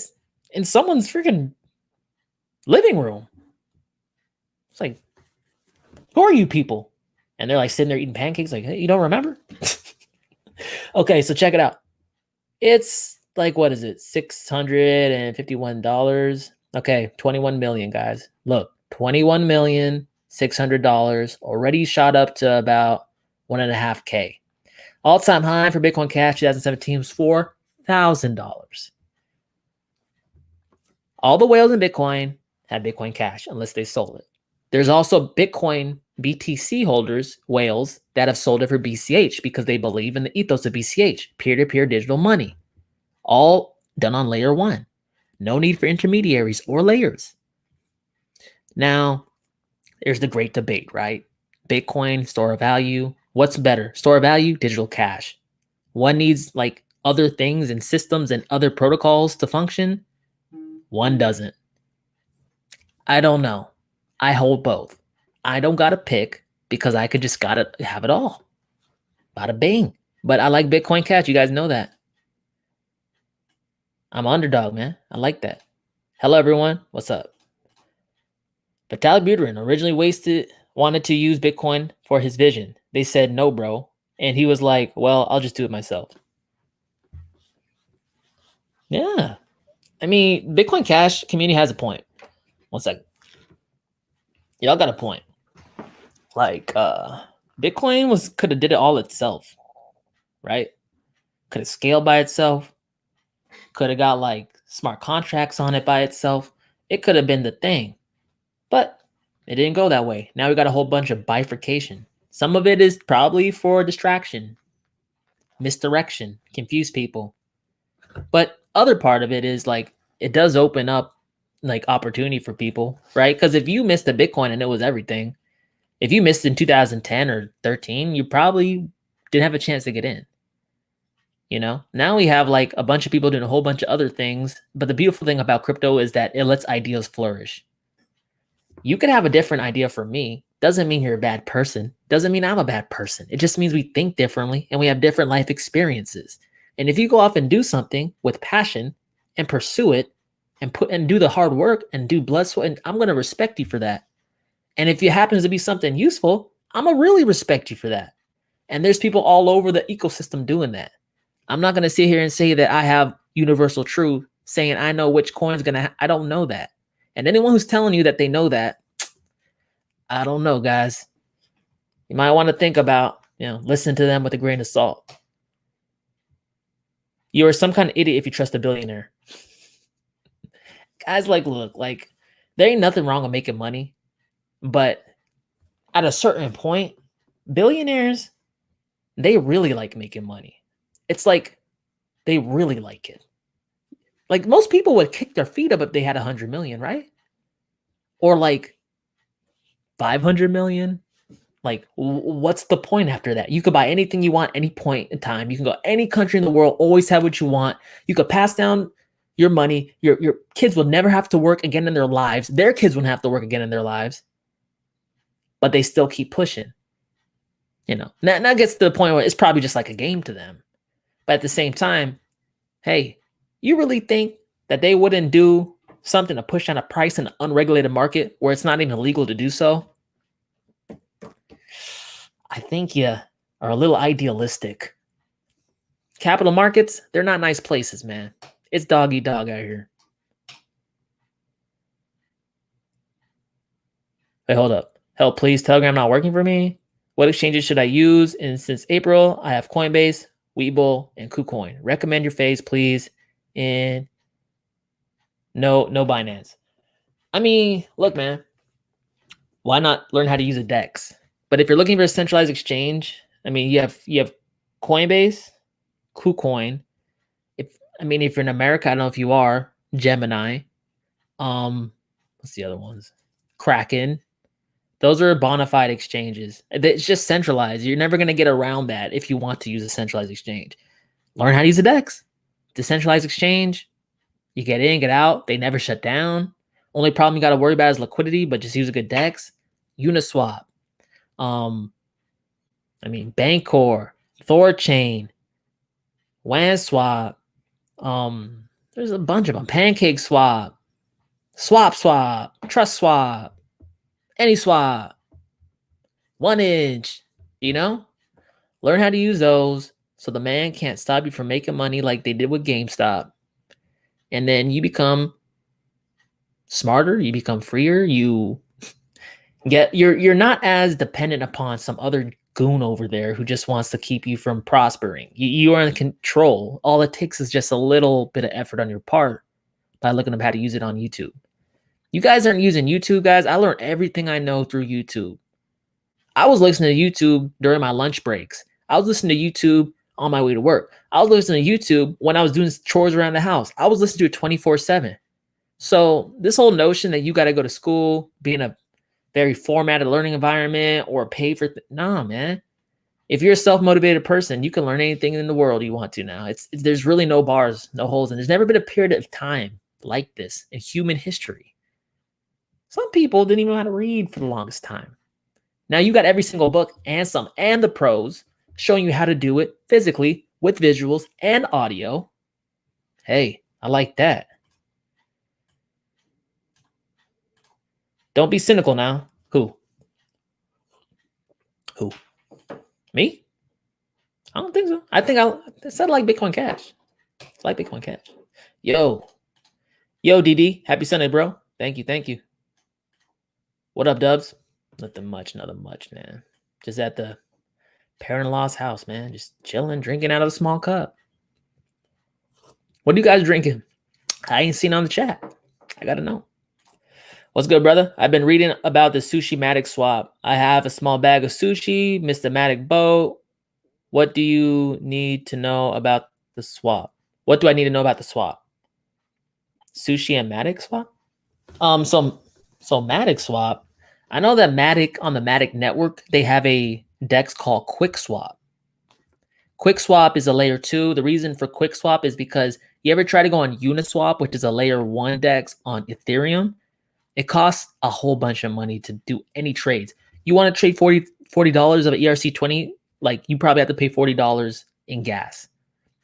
someone's freaking living room. It's like, who are you people? And they're like sitting there eating pancakes. Like, hey, you don't remember? Okay, so check it out. It's like, what is it? $651. Okay, 21 million, guys. Look, $21,600,000 already shot up to about 1.5K. All-time high for Bitcoin Cash 2017 was $4,000. All the whales in Bitcoin have Bitcoin Cash unless they sold it. There's also Bitcoin BTC holders, whales, that have sold it for BCH because they believe in the ethos of BCH, peer-to-peer digital money. All done on layer 1. No need for intermediaries or layers. Now, there's the great debate, right? Bitcoin, store of value. What's better? Store of value, digital cash. One needs like other things and systems and other protocols to function. One doesn't. I don't know. I hold both. I don't got to pick because I could just gotta have it all. Bada bing. But I like Bitcoin Cash. You guys know that. I'm an underdog, man. I like that. Hello, everyone. What's up? Vitalik Buterin originally wanted to use Bitcoin for his vision. They said, no, bro. And he was like, well, I'll just do it myself. Yeah. I mean, Bitcoin Cash community has a point. One second. Y'all got a point. Like, Bitcoin could have did it all itself, right? Could have scaled by itself. Could have got like smart contracts on it by itself. It could have been the thing, but it didn't go that way. Now we got a whole bunch of bifurcation. Some of it is probably for distraction, misdirection, confuse people. But other part of it is like, it does open up like opportunity for people, right? Because if you missed the Bitcoin and it was everything, if you missed in 2010 or 13, you probably didn't have a chance to get in. You know, now we have like a bunch of people doing a whole bunch of other things. But the beautiful thing about crypto is that it lets ideas flourish. You could have a different idea from me. Doesn't mean you're a bad person. Doesn't mean I'm a bad person. It just means we think differently and we have different life experiences. And if you go off and do something with passion and pursue it and do the hard work and do blood, sweat, and I'm going to respect you for that. And if it happens to be something useful, I'm going to really respect you for that. And there's people all over the ecosystem doing that. I'm not going to sit here and say that I have universal truth, saying I know which coin's going to, I don't know that. And anyone who's telling you that they know that, I don't know, guys. You might want to think about, listen to them with a grain of salt. You are some kind of idiot if you trust a billionaire. Guys, look, there ain't nothing wrong with making money, but at a certain point, billionaires, they really like making money. It's like they really like it. Like most people would kick their feet up if they had 100 million, right? Or like 500 million. Like, what's the point after that? You could buy anything you want any point in time. You can go any country in the world, always have what you want. You could pass down your money. Your kids will never have to work again in their lives. Their kids won't have to work again in their lives. But they still keep pushing. Now gets to the point where it's probably just like a game to them. But at the same time, hey, you really think that they wouldn't do something to push down a price in an unregulated market where it's not even illegal to do so? I think you are a little idealistic. Capital markets, they're not nice places, man. It's dog eat dog out here. Wait, hold up. Help, please. Telegram not working for me. What exchanges should I use? And since April, I have Coinbase, Webull, and KuCoin. Recommend your phase, please. And no Binance. I mean, look, man. Why not learn how to use a DEX? But if you're looking for a centralized exchange, I mean, you have Coinbase, KuCoin. If you're in America, I don't know if you are, Gemini. What's the other ones? Kraken. Those are bona fide exchanges. It's just centralized. You're never going to get around that if you want to use a centralized exchange. Learn how to use a DEX. Decentralized exchange. You get in, get out. They never shut down. Only problem you got to worry about is liquidity, but just use a good DEX. Uniswap. Bancor, Thorchain, WANSwap. There's a bunch of them. Pancake Swap, SwapSwap, TrustSwap, AnySwap, 1inch. Learn how to use those so the man can't stop you from making money like they did with GameStop. And then you become smarter, you become freer, you're not as dependent upon some other goon over there who just wants to keep you from prospering. You are in control. All it takes is just a little bit of effort on your part by looking up how to use it on YouTube. You guys aren't using YouTube, guys. I learned everything I know through YouTube. I was listening to YouTube during my lunch breaks. I was listening to YouTube on my way to work. I was listening to YouTube when I was doing chores around the house. I was listening to it 24/7. So this whole notion that you got to go to school, be in a very formatted learning environment or pay for nah, man. If you're a self-motivated person, you can learn anything in the world you want to now. There's really no bars, no holes, and there's never been a period of time like this in human history. Some people didn't even know how to read for the longest time. Now you got every single book and the pros showing you how to do it physically with visuals and audio. Hey, I like that. Don't be cynical now. Who? Me? I don't think so. I think I said like Bitcoin Cash. It's like Bitcoin Cash. Yo, DD. Happy Sunday, bro. Thank you. What up, Dubs? Nothing much, man. Just at the parent-in-law's house, man. Just chilling, drinking out of a small cup. What are you guys drinking? I ain't seen on the chat. I gotta know. What's good, brother? I've been reading about the sushi MATIC swap. I have a small bag of sushi, missed the MATIC boat. What do you need to know about the swap? What do I need to know about the swap? Sushi and MATIC swap? So MATIC swap. I know that MATIC on the MATIC network, they have a DEX called QuickSwap. QuickSwap is a layer 2. The reason for QuickSwap is because you ever try to go on Uniswap, which is a layer 1 DEX on Ethereum, it costs a whole bunch of money to do any trades. You want to trade $40 of an ERC20, like you probably have to pay $40 in gas.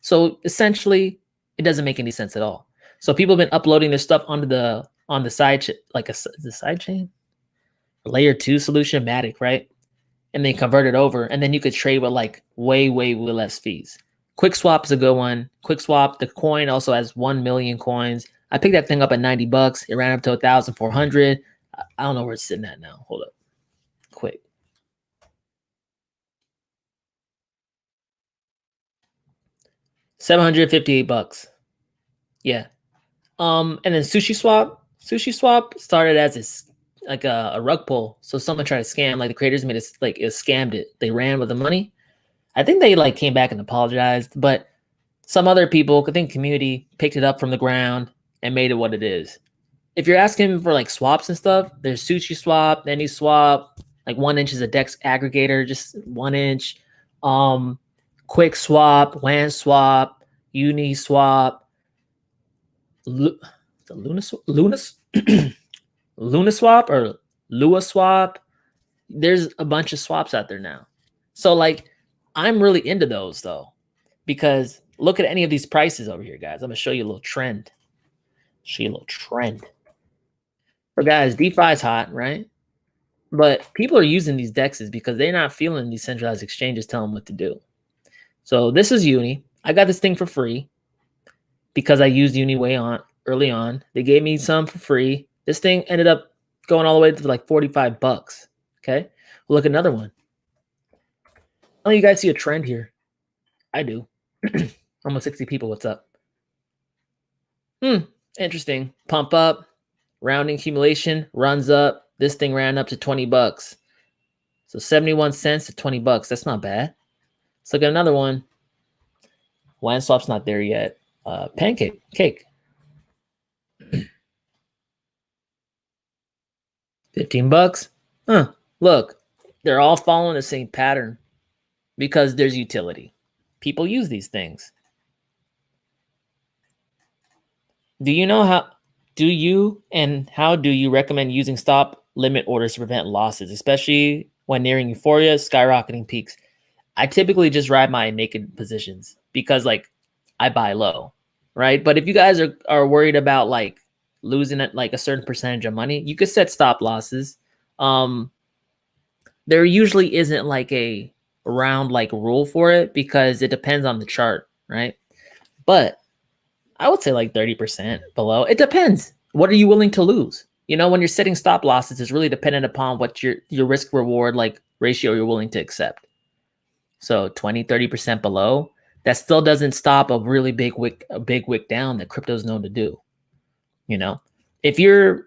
So essentially, it doesn't make any sense at all. So people have been uploading their stuff onto the side like the side chain, layer 2 solution, MATIC, right? And then convert it over, and then you could trade with like way less fees. QuickSwap is a good one. QuickSwap, the coin also has 1 million coins. I picked that thing up at $90. It ran up to 1,400. I don't know where it's sitting at now. Hold up, quick. $758. Yeah. And then SushiSwap started as like a rug pull. So someone tried to scam, like the creators made it like it scammed it. They ran with the money. I think they like came back and apologized, but some other people, I think community, picked it up from the ground and made it what it is. If you're asking for like swaps and stuff, there's SushiSwap, AnySwap, like 1 inch is a DEX aggregator, just 1 inch. QuickSwap, WANSwap, Uniswap, Lunaswap or LuaSwap. There's a bunch of swaps out there now. So like, I'm really into those though, because look at any of these prices over here, guys. I'm gonna show you a little trend. For guys, DeFi is hot, right? But people are using these DEXs because they're not feeling these centralized exchanges tell them what to do. So this is Uni. I got this thing for free because I used Uni early on. They gave me some for free. This thing ended up going all the way to like $45. Okay, look at another one. Oh, you guys see a trend here? I do. Almost 60 people. What's up? Interesting. Pump up, rounding accumulation, runs up. This thing ran up to $20. So 71 cents to $20. That's not bad. Let's look at another one. WANSwap's not there yet. Pancake. $15. Look, they're all following the same pattern because there's utility. People use these things. How do you recommend using stop limit orders to prevent losses, especially when nearing euphoria, skyrocketing peaks? I typically just ride my naked positions because like I buy low, right? But if you guys are worried about like losing at like a certain percentage of money, you could set stop losses. There usually isn't like a round like rule for it because it depends on the chart, right? But I would say like 30% below. It depends. What are you willing to lose? You know, when you're setting stop losses, it's really dependent upon what your risk reward like ratio you're willing to accept. So 20-30% below, that still doesn't stop a really big wick down that crypto is known to do. You know, if you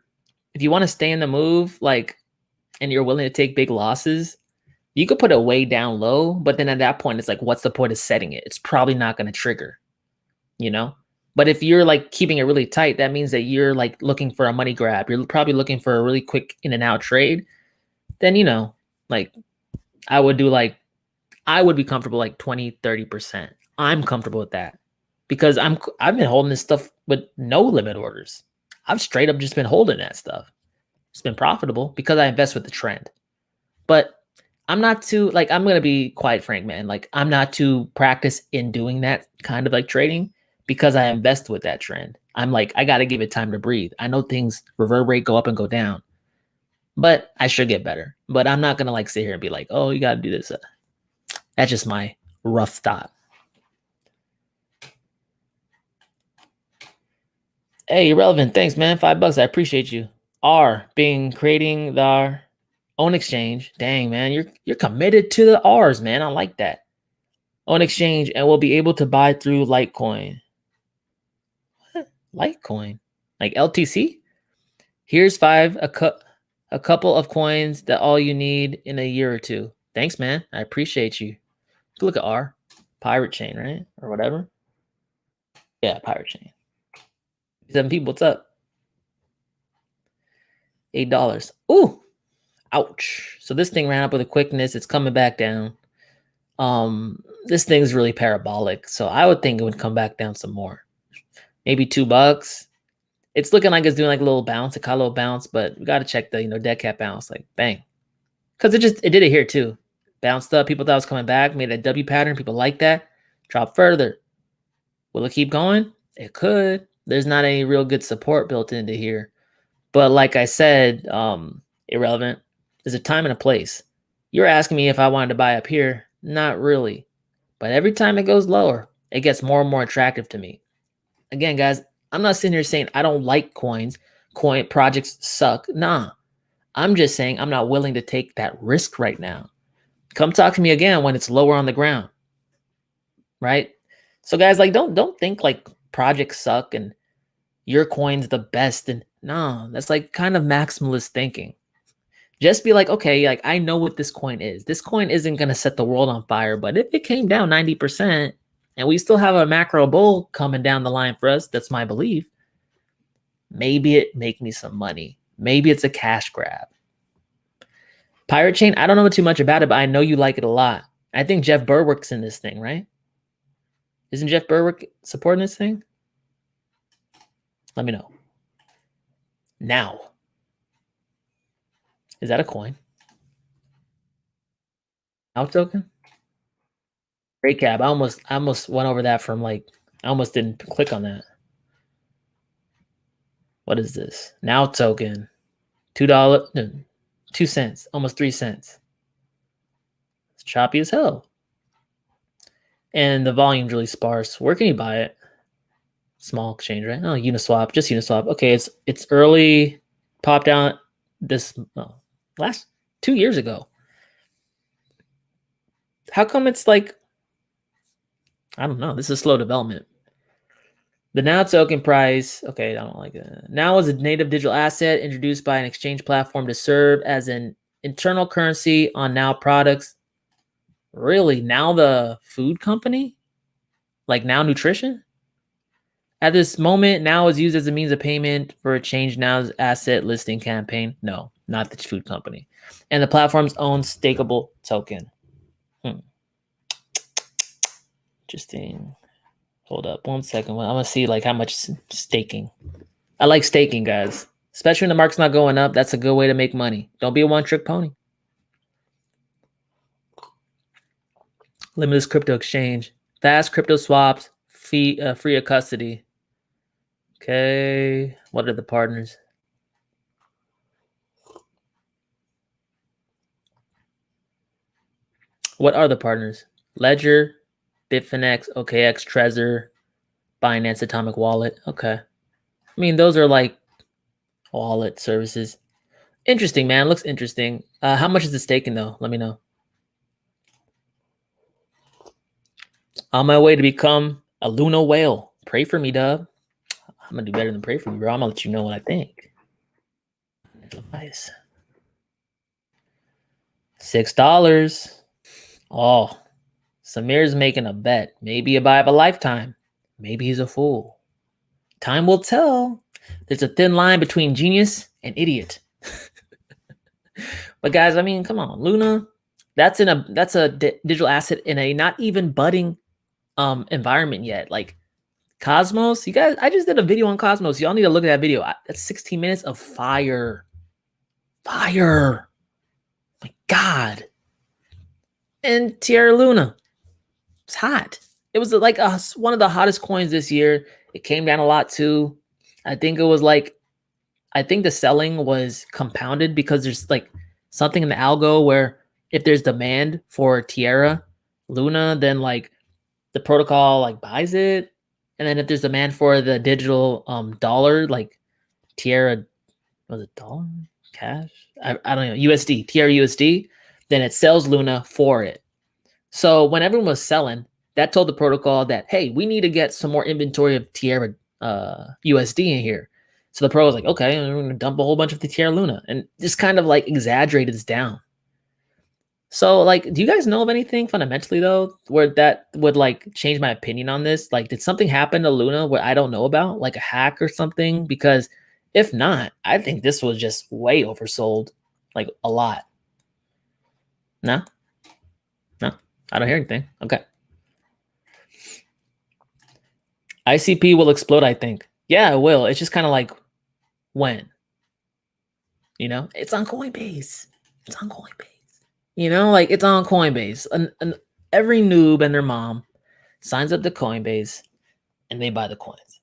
want to stay in the move, like, and you're willing to take big losses, you could put it way down low, but then at that point, it's like, what's the point of setting it? It's probably not going to trigger, you know? But if you're like keeping it really tight, that means that you're like looking for a money grab. You're probably looking for a really quick in and out trade. Then, you know, like I would be comfortable like 20-30%. I'm comfortable with that because I've been holding this stuff with no limit orders. I've straight up just been holding that stuff. It's been profitable because I invest with the trend. But I'm not too, like, I'm going to be quite frank, man. Like, I'm not too practiced in doing that kind of like trading because I invest with that trend. I'm like, I got to give it time to breathe. I know things reverberate, go up and go down, but I should get better. But I'm not going to like sit here and be like, oh, you got to do this. That's just my rough thought. Hey, irrelevant. Thanks, man. $5. I appreciate you. Creating their own exchange. Dang, man, you're committed to the R's, man. I like that. Own exchange, and we'll be able to buy through Litecoin. What? Litecoin, like LTC. Here's a couple of coins that all you need in a year or two. Thanks, man. I appreciate you. Look at R, Pirate Chain, right, or whatever. Yeah, Pirate Chain. 7 people. What's up? $8. Ooh. Ouch. So this thing ran up with a quickness. It's coming back down. This thing's really parabolic. So I would think it would come back down some more. Maybe $2. It's looking like it's doing like a little bounce, a little bounce, but we got to check the, dead cat bounce, like bang. Because it did it here too. Bounced up. People thought it was coming back, made a W pattern. People like that. Drop further. Will it keep going? It could. There's not any real good support built into here. But like I said, irrelevant. There's a time and a place. You're asking me if I wanted to buy up here. Not really. But every time it goes lower, it gets more and more attractive to me. Again, guys, I'm not sitting here saying I don't like coins. Coin projects suck. Nah. I'm just saying I'm not willing to take that risk right now. Come talk to me again when it's lower on the ground. Right? So guys, like don't think like projects suck and your coin's the best. And no, that's like kind of maximalist thinking. Just be like, okay, like I know what this coin is. This coin isn't going to set the world on fire, but if it came down 90% and we still have a macro bull coming down the line for us, that's my belief. Maybe it make me some money. Maybe it's a cash grab. Pirate Chain, I don't know too much about it, but I know you like it a lot. I think Jeff Berwick's in this thing, right? Isn't Jeff Berwick supporting this thing? Let me know. Now. Is that a coin? Out token? Great cap. I almost went over that from like, I almost didn't click on that. What is this? Now token. $2, no, 2 cents, almost 3 cents. It's choppy as hell. And the volume's really sparse. Where can you buy it? Small exchange, right? Oh, Uniswap, just Uniswap. Okay, it's early. Popped out this last 2 years ago. How come it's like, I don't know. This is slow development. The Now token price, okay, I don't like it. Now is a native digital asset introduced by an exchange platform to serve as an internal currency on Now products. Really? Now the food company? Like Now Nutrition? At this moment, Now is used as a means of payment for a Change Now's asset listing campaign. No, not the food company. And the platform's own stakeable token. Interesting. Hold up 1 second. I'm gonna see like how much staking. I like staking, guys. Especially when the market's not going up. That's a good way to make money. Don't be a one-trick pony. Limitless crypto exchange. Fast crypto swaps. Free of custody. Okay. What are the partners? What are the partners? Ledger, Bitfinex, OKX, Trezor, Binance, Atomic Wallet. Okay. I mean, those are like wallet services. Interesting, man. Looks interesting. How much is it staking though? Let me know. On my way to become a Luna whale. Pray for me, Dub. I'm gonna do better than pray for me, bro. I'm gonna let you know what I think. Nice. $6. Oh, Samir's making a bet. Maybe a buy of a lifetime. Maybe he's a fool. Time will tell. There's a thin line between genius and idiot. But guys, I mean, come on, Luna. That's a digital asset in a not even budding environment yet. Like Cosmos, you guys, I just did a video on Cosmos. Y'all need to look at that video. That's 16 minutes of fire. Fire. My God. And Tierra Luna. It's hot. It was like one of the hottest coins this year. It came down a lot too. I think it was like, I think the selling was compounded because there's like something in the algo where if there's demand for Tierra Luna, then like the protocol like buys it. And then if there's demand for the digital dollar, like Tierra, was it dollar? Cash? I don't know, USD, Tierra USD, then it sells Luna for it. So when everyone was selling, that told the protocol that, hey, we need to get some more inventory of Tierra USD in here. So the pro was like, okay, we're going to dump a whole bunch of the Tierra Luna and just kind of like exaggerated this down. So like, do you guys know of anything fundamentally though, where that would like change my opinion on this? Like, did something happen to Luna where I don't know about, like a hack or something? Because if not, I think this was just way oversold, like a lot. No, I don't hear anything. Okay. ICP will explode, I think. Yeah, it will. It's just kind of like when, you know, it's on Coinbase. It's on Coinbase. You know, like it's on Coinbase. And every noob and their mom signs up to Coinbase and they buy the coins.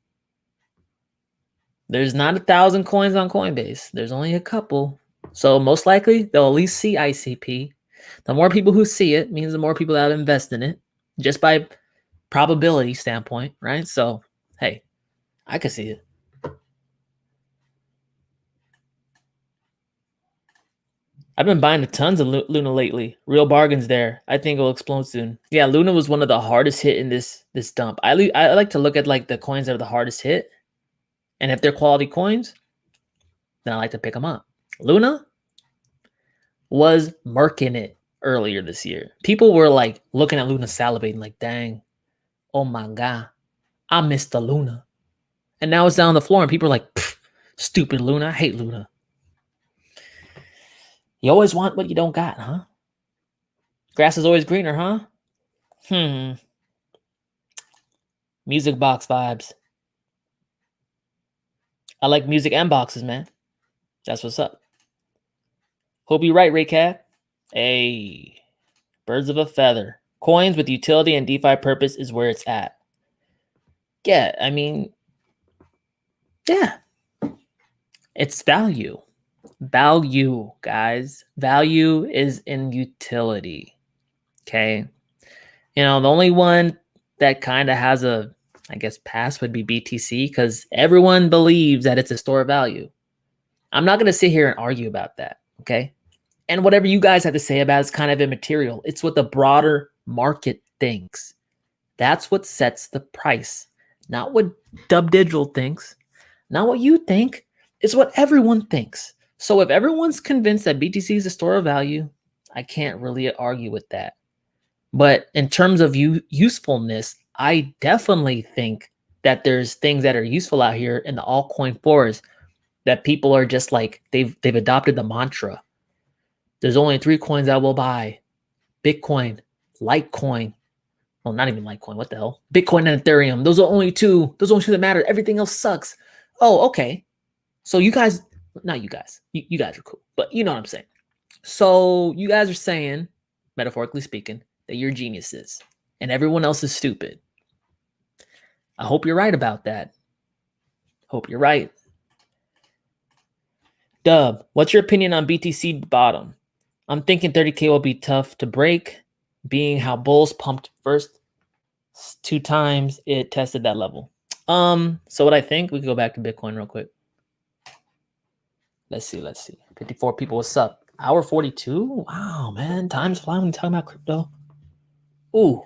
There's not 1,000 coins on Coinbase. There's only a couple. So most likely they'll at least see ICP. The more people who see it means the more people that invest in it, just by probability standpoint, right? So, hey, I could see it. I've been buying tons of Luna lately. Real bargains there. I think it'll explode soon. Yeah, Luna was one of the hardest hit in this dump. I like to look at like the coins that are the hardest hit, and if they're quality coins, then I like to pick them up. Luna was murking it earlier this year. People were like looking at Luna salivating, like, dang, oh my god, I missed the Luna, and now it's down on the floor, and people are like, stupid Luna, I hate Luna. You always want what you don't got, huh? Grass is always greener, huh? Music box vibes. I like music and boxes, man. That's what's up. Hope you're right, Raycat. Hey, birds of a feather. Coins with utility and DeFi purpose is where it's at. Yeah, I mean, yeah. It's value. Value, guys. Value is in utility. Okay. You know, the only one that kind of has a, I guess, pass would be BTC, because everyone believes that it's a store of value. I'm not going to sit here and argue about that. Okay. And whatever you guys have to say about it is kind of immaterial. It's what the broader market thinks. That's what sets the price, not what DubDigital thinks, not what you think. It's what everyone thinks. So if everyone's convinced that BTC is a store of value, I can't really argue with that. But in terms of usefulness, I definitely think that there's things that are useful out here in the altcoin forest that people are just like, they've adopted the mantra. There's only 3 coins I will buy: Bitcoin, Litecoin. Well, not even Litecoin. What the hell? Bitcoin and Ethereum. Those are only two. Those are only two that matter. Everything else sucks. Oh, okay. So you guys, not you guys. You guys are cool, but you know what I'm saying. So you guys are saying, metaphorically speaking, that you're geniuses and everyone else is stupid. I hope you're right about that. Hope you're right. Dub, what's your opinion on BTC bottom? I'm thinking 30K will be tough to break, being how bulls pumped first 2 times it tested that level. So what I think, we can go back to Bitcoin real quick. Let's see. 54 people, what's up? Hour 42? Wow, man. Time's flying when you're talking about crypto. Ooh.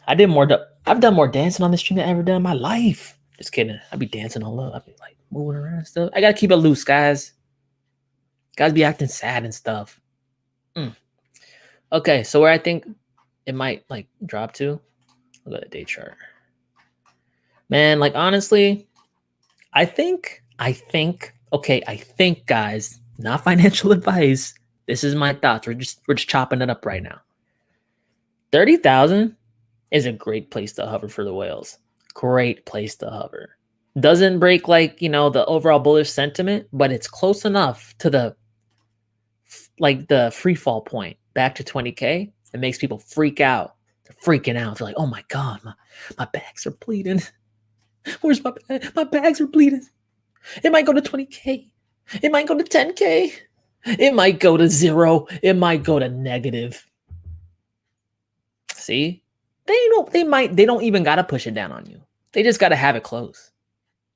I've done more dancing on the stream than I've ever done in my life. Just kidding. I'd be dancing all up. I'd be like moving around and stuff. I gotta keep it loose, guys. Guys be acting sad and stuff. Okay, so where I think it might like drop to, look at the day chart. Man, like honestly, I think, guys, not financial advice. This is my thoughts. We're just chopping it up right now. 30,000 is a great place to hover for the whales. Great place to hover. Doesn't break like, you know, the overall bullish sentiment, but it's close enough to the free fall point back to 20K. It makes people freak out. They're freaking out. They're like, oh my God, my bags are bleeding. Where's my bag? My bags are bleeding. It might go to 20K. It might go to 10K. It might go to 0. It might go to negative. See? They don't even gotta push it down on you. They just gotta have it close.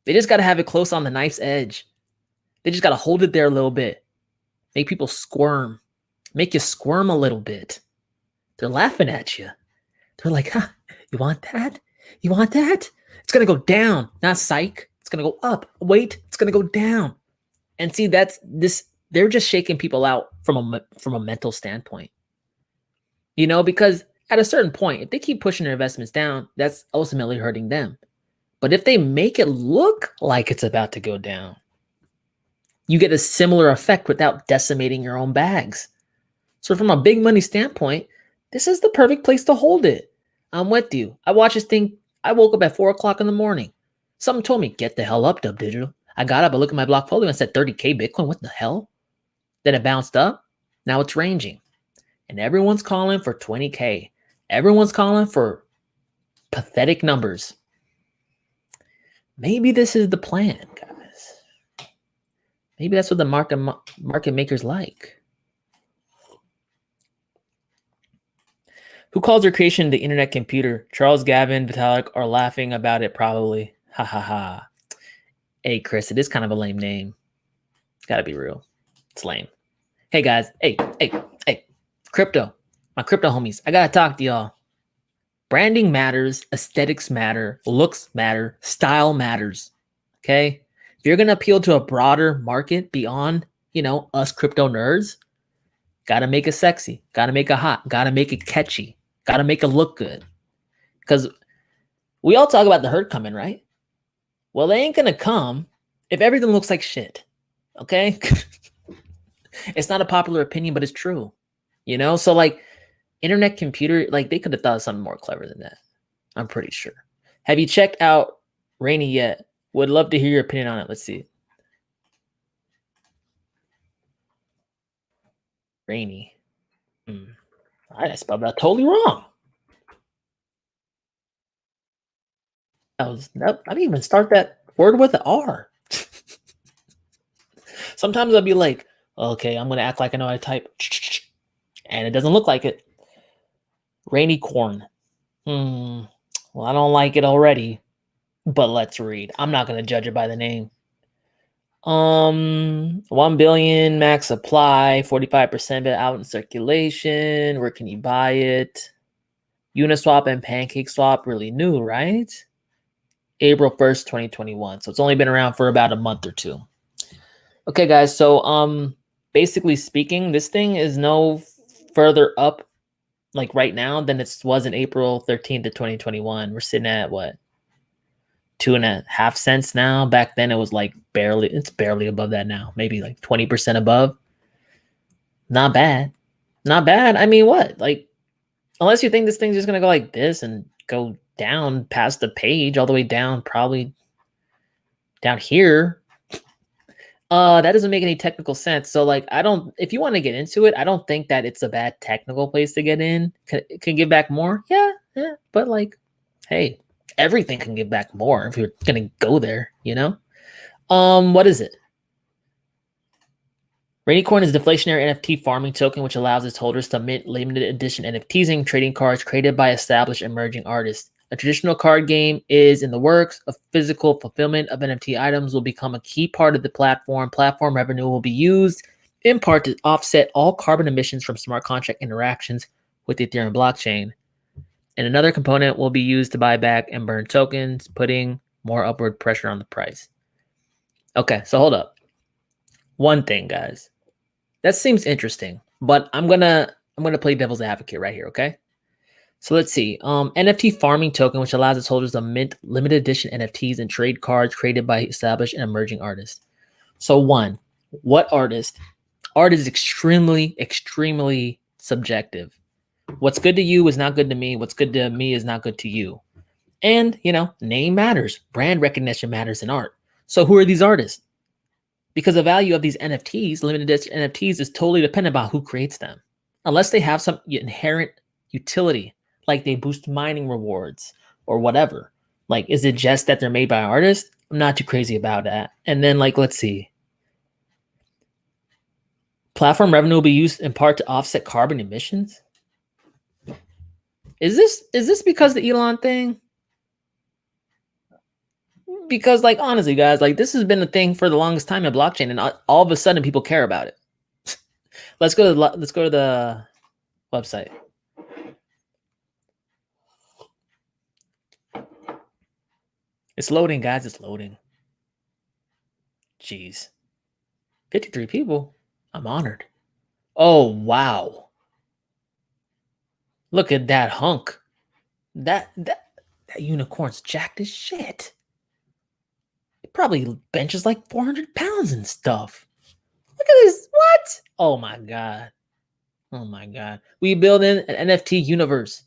They just gotta have it close on the knife's edge. They just gotta hold it there a little bit. Make people squirm. Make you squirm a little bit. They're laughing at you. They're like, huh, you want that? You want that? It's gonna go down, not psych. It's gonna go up. Wait, it's gonna go down. And see, that's this. They're just shaking people out from a mental standpoint. You know, because at a certain point, if they keep pushing their investments down, that's ultimately hurting them. But if they make it look like it's about to go down, you get a similar effect without decimating your own bags. So from a big money standpoint, this is the perfect place to hold it. I'm with you. I watched this thing. I woke up at 4 o'clock in the morning. Something told me, get the hell up, DubDigital. I got up, I looked at my block portfolio and said 30K Bitcoin. What the hell? Then it bounced up. Now it's ranging. And everyone's calling for 20K. Everyone's calling for pathetic numbers. Maybe this is the plan, guys. Maybe that's what the market makers like. Who calls their creation the internet computer? Charles, Gavin, Vitalik are laughing about it probably. Ha ha ha. Hey, Chris, it is kind of a lame name. Gotta be real. It's lame. Hey, guys. Hey. Crypto. My crypto homies. I gotta talk to y'all. Branding matters. Aesthetics matter. Looks matter. Style matters. Okay? If you're gonna appeal to a broader market beyond, us crypto nerds, gotta make it sexy. Gotta make it hot. Gotta make it catchy. Gotta make it look good. Because we all talk about the herd coming, right? Well, they ain't gonna come if everything looks like shit. Okay? It's not a popular opinion, but it's true. So like internet computer, like they could have thought of something more clever than that. I'm pretty sure. Have you checked out RAINI yet? Would love to hear your opinion on it. Let's see. RAINI. I spelled that totally wrong. Nope, I didn't even start that word with an R. Sometimes I'll be like, okay, I'm going to act like I know how to type. And it doesn't look like it. RAINI corn. Well, I don't like it already. But let's read. I'm not going to judge it by the name. 1 billion max supply, 45% of it out in circulation. Where can you buy it? Uniswap and Pancake swap, really new, right? April 1st, 2021. So it's only been around for about a month or two. Okay, guys. So basically speaking, this thing is no further up like right now than it was in April 13th of 2021. We're sitting at what? 2.5 cents now. Back then it was like it's barely above that now. Maybe like 20% above. Not bad. Not bad. I mean, what? Like, unless you think this thing's just gonna go like this and go down past the page all the way down, probably down here. That doesn't make any technical sense. So like, if you want to get into it, I don't think that it's a bad technical place to get in. Can give back more. Yeah. But like, hey, everything can give back more if you're going to go there, What is it? RAINI Coin is a deflationary NFT farming token which allows its holders to mint limited edition NFTs and trading cards created by established emerging artists. A traditional card game is in the works. A physical fulfillment of NFT items will become a key part of the platform. Platform revenue will be used in part to offset all carbon emissions from smart contract interactions with the Ethereum blockchain. And another component will be used to buy back and burn tokens, putting more upward pressure on the price. Okay, so hold up. One thing, guys. That seems interesting, but I'm gonna play devil's advocate right here, okay? So let's see. NFT farming token, which allows its holders to mint limited edition NFTs and trade cards created by established and emerging artists. So one, what artist? Art is extremely, extremely subjective. What's good to you is not good to me. What's good to me is not good to you. And, name matters. Brand recognition matters in art. So who are these artists? Because the value of these NFTs, limited edition NFTs, is totally dependent on who creates them. Unless they have some inherent utility, like they boost mining rewards or whatever. Like, is it just that they're made by artists? I'm not too crazy about that. And then, like, let's see. Platform revenue will be used in part to offset carbon emissions. Is this because the Elon thing? Because, like, honestly, guys, like, this has been a thing for the longest time in blockchain, and all of a sudden people care about it. Let's go to the website. It's loading, guys. It's loading. Jeez. 53 people. I'm honored. Oh, wow. Look at that hunk. That unicorn's jacked as shit. It probably benches like 400 pounds and stuff. Look at this. What? Oh, my God. Oh, my God. We build in an NFT universe.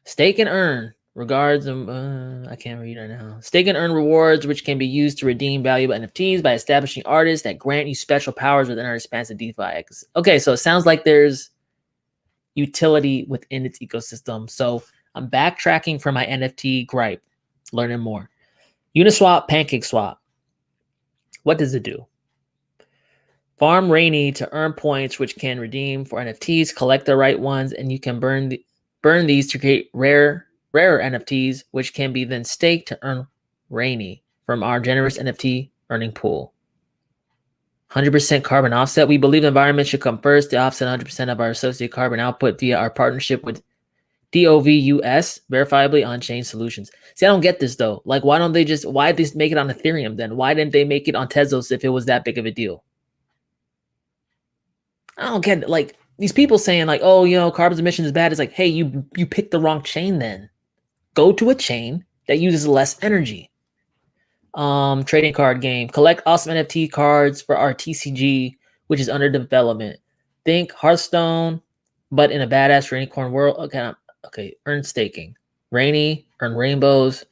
Stake and earn. Regards, I can't read right now. Stake and earn rewards, which can be used to redeem valuable NFTs by establishing artists that grant you special powers within our expansive DeFi. Okay, so it sounds like there's utility within its ecosystem. So I'm backtracking from my NFT gripe, learning more. Uniswap, Pancake swap. What does it do? Farm RAINI to earn points, which can redeem for NFTs. Collect the right ones, and you can burn these to create rarer NFTs, which can be then staked to earn RAINI from our generous NFT earning pool. 100% carbon offset. We believe the environment should come first. To offset 100% of our associated carbon output via our partnership with DOVUS, verifiably on-chain solutions. See, I don't get this though. Like, why did they make it on Ethereum then? Why didn't they make it on Tezos if it was that big of a deal? I don't get it. Like, these people saying like, oh, carbon emissions is bad. It's like, hey, you picked the wrong chain then. Go to a chain that uses less energy. Trading card game. Collect awesome NFT cards for our TCG, which is under development. Think Hearthstone, but in a badass unicorn world. Okay, earn staking. RAINI, earn rainbows.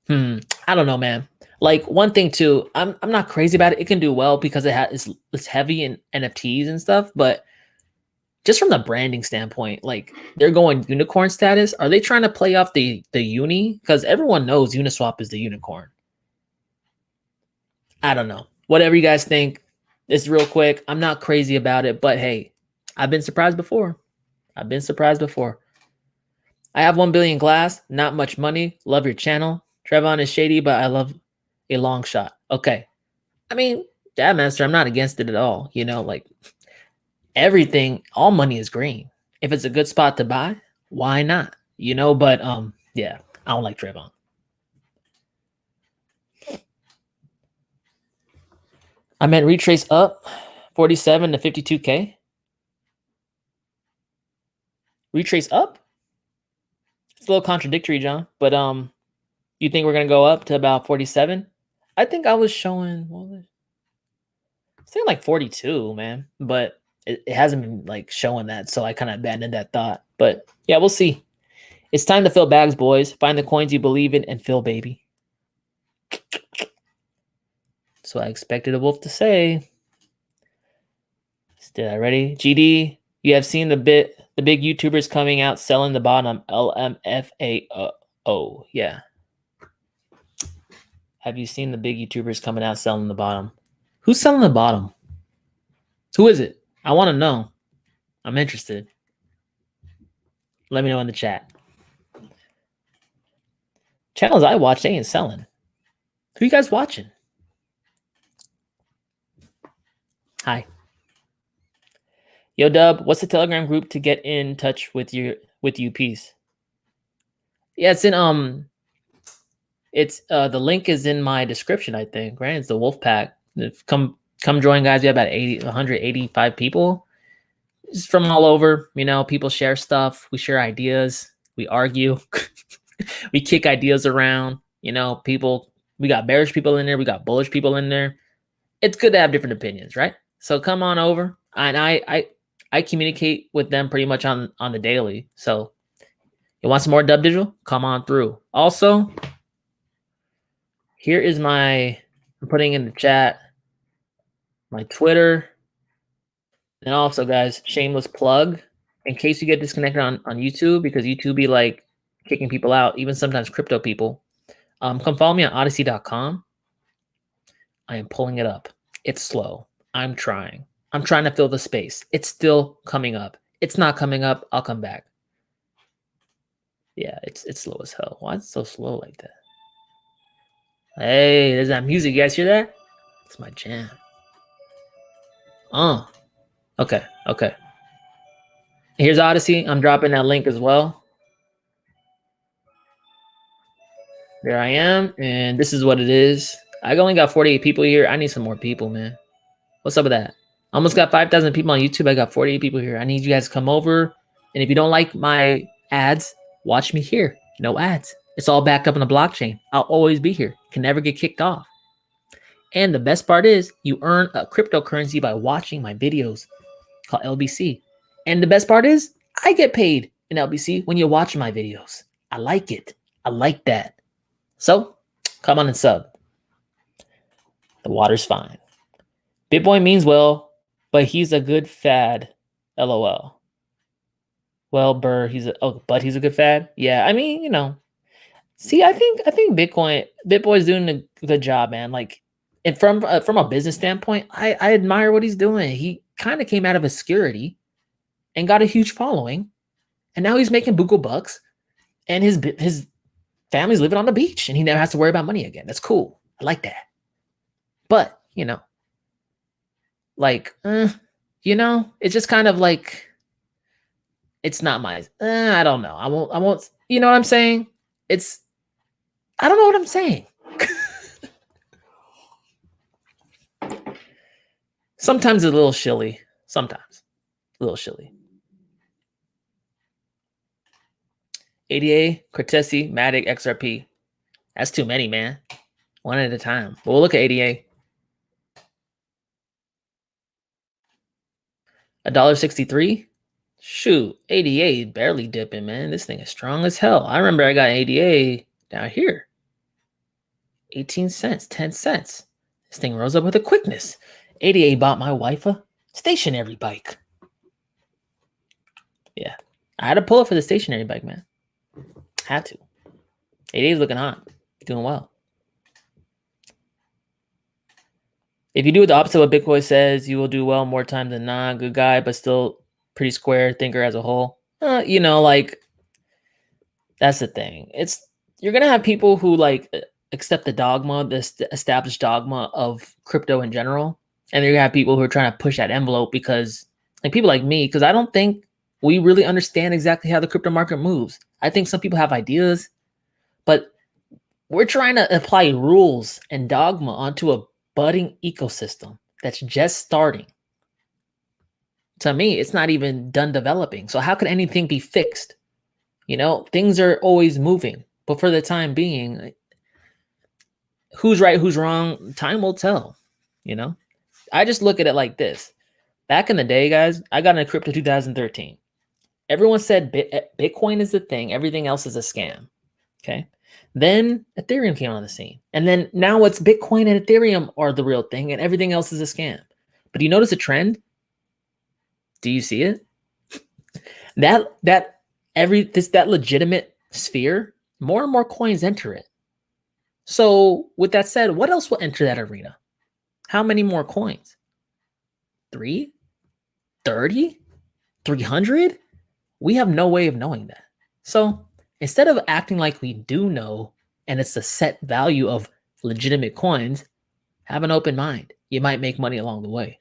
I don't know, man. Like, one thing too, I'm not crazy about it. It can do well because it's heavy in NFTs and stuff, but just from the branding standpoint, like, they're going unicorn status. Are they trying to play off the uni? Because everyone knows Uniswap is the unicorn. I don't know. Whatever you guys think. It's real quick. I'm not crazy about it, but hey, I've been surprised before. I have 1 billion glass, not much money. Love your channel. Trevon is shady, but I love a long shot. Okay. I mean, Dad Master, I'm not against it at all. Like, everything, all money is green. If it's a good spot to buy, why not? But yeah, I don't like Trevon. I meant retrace up 47 to 52K. Retrace up? It's a little contradictory, John, but you think we're gonna go up to about 47? I think I was showing saying like 42, man, but it hasn't been like showing that, so I kind of abandoned that thought. But yeah, we'll see. It's time to fill bags, boys. Find the coins you believe in and fill, baby. That's what I expected a wolf to say. Still ready? GD, you have seen the big YouTubers coming out selling the bottom. LMFAO. Yeah. Have you seen the big YouTubers coming out selling the bottom? Who's selling the bottom? Who is it? I want to know. I'm interested. Let me know in the chat. Channels I watch, they ain't selling. Who you guys watching? Hi. Yo, Dub, what's the Telegram group to get in touch with you, Peace? Yeah, it's in it's the link is in my description, I think, right? It's the Wolf Pack. Come join, guys. We have about 185 people. It's from all over. People share stuff. We share ideas. We argue. We kick ideas around. People. We got bearish people in there. We got bullish people in there. It's good to have different opinions, right? So come on over. And I communicate with them pretty much on the daily. So you want some more DubDigital? Come on through. Also, here is I'm putting in the chat my Twitter. And also, guys, shameless plug, in case you get disconnected on YouTube, because YouTube be like kicking people out, even sometimes crypto people. Come follow me on odyssey.com. I am pulling it up. It's slow. I'm trying to fill the space. It's still coming up. It's not coming up. I'll come back. Yeah, it's slow as hell. Why is it so slow like that? Hey, there's that music. You guys hear that? It's my jam. Okay. Here's Odyssey. I'm dropping that link as well. There I am, and this is what it is. I only got 48 people here. I need some more people, man. What's up with that? Almost got 5,000 people on YouTube. I got 48 people here. I need you guys to come over. And if you don't like my ads, watch me here. No ads. It's all backed up on the blockchain. I'll always be here. Can never get kicked off. And the best part is you earn a cryptocurrency by watching my videos called LBC. And the best part is I get paid in LBC when you watch my videos. I like it. I like that. So come on and sub. The water's fine. BitBoy means well, but he's a good fad. LOL. Well, Burr, but he's a good fad. Yeah, I mean, See, I think Bitboy's doing a good job, man. Like, and from a business standpoint, I admire what he's doing. He kind of came out of obscurity and got a huge following, and now he's making buku bucks, and his family's living on the beach, and he never has to worry about money again. That's cool. I like that. But like, it's just kind of like, it's not my. I don't know. I won't. You know what I'm saying? I don't know what I'm saying. Sometimes it's a little shilly. Sometimes a little shilly. ADA, Cortesi, MATIC, XRP. That's too many, man. One at a time. But we'll look at ADA. $1.63. Shoot, ADA barely dipping, man. This thing is strong as hell. I remember I got ADA down here. 18 cents, 10 cents. This thing rose up with a quickness. ADA bought my wife a stationary bike. Yeah, I had to pull it for the stationary bike, man. Had to. ADA is looking hot. Doing well. If you do the opposite of what Bitcoin says, you will do well more times than not. Good guy, but still pretty square thinker as a whole. Like, that's the thing. You're gonna have people who like accept the dogma, this established dogma of crypto in general, and you're gonna have people who are trying to push that envelope because, like, people like me, because I don't think we really understand exactly how the crypto market moves. I think some people have ideas, but we're trying to apply rules and dogma onto a budding ecosystem that's just starting. To me, it's not even done developing. So how could anything be fixed? Things are always moving, but for the time being, who's right, who's wrong, time will tell. I just look at it like this. Back in the day, guys, I got into crypto 2013. Everyone said Bitcoin is the thing. Everything else is a scam. Okay. Then Ethereum came on the scene. And then now it's Bitcoin and Ethereum are the real thing and everything else is a scam. But do you notice a trend? Do you see it? That legitimate sphere, more and more coins enter it. So with that said, what else will enter that arena? How many more coins? 3? 30? 300? We have no way of knowing that. So instead of acting like we do know, and it's the set value of legitimate coins, have an open mind. You might make money along the way.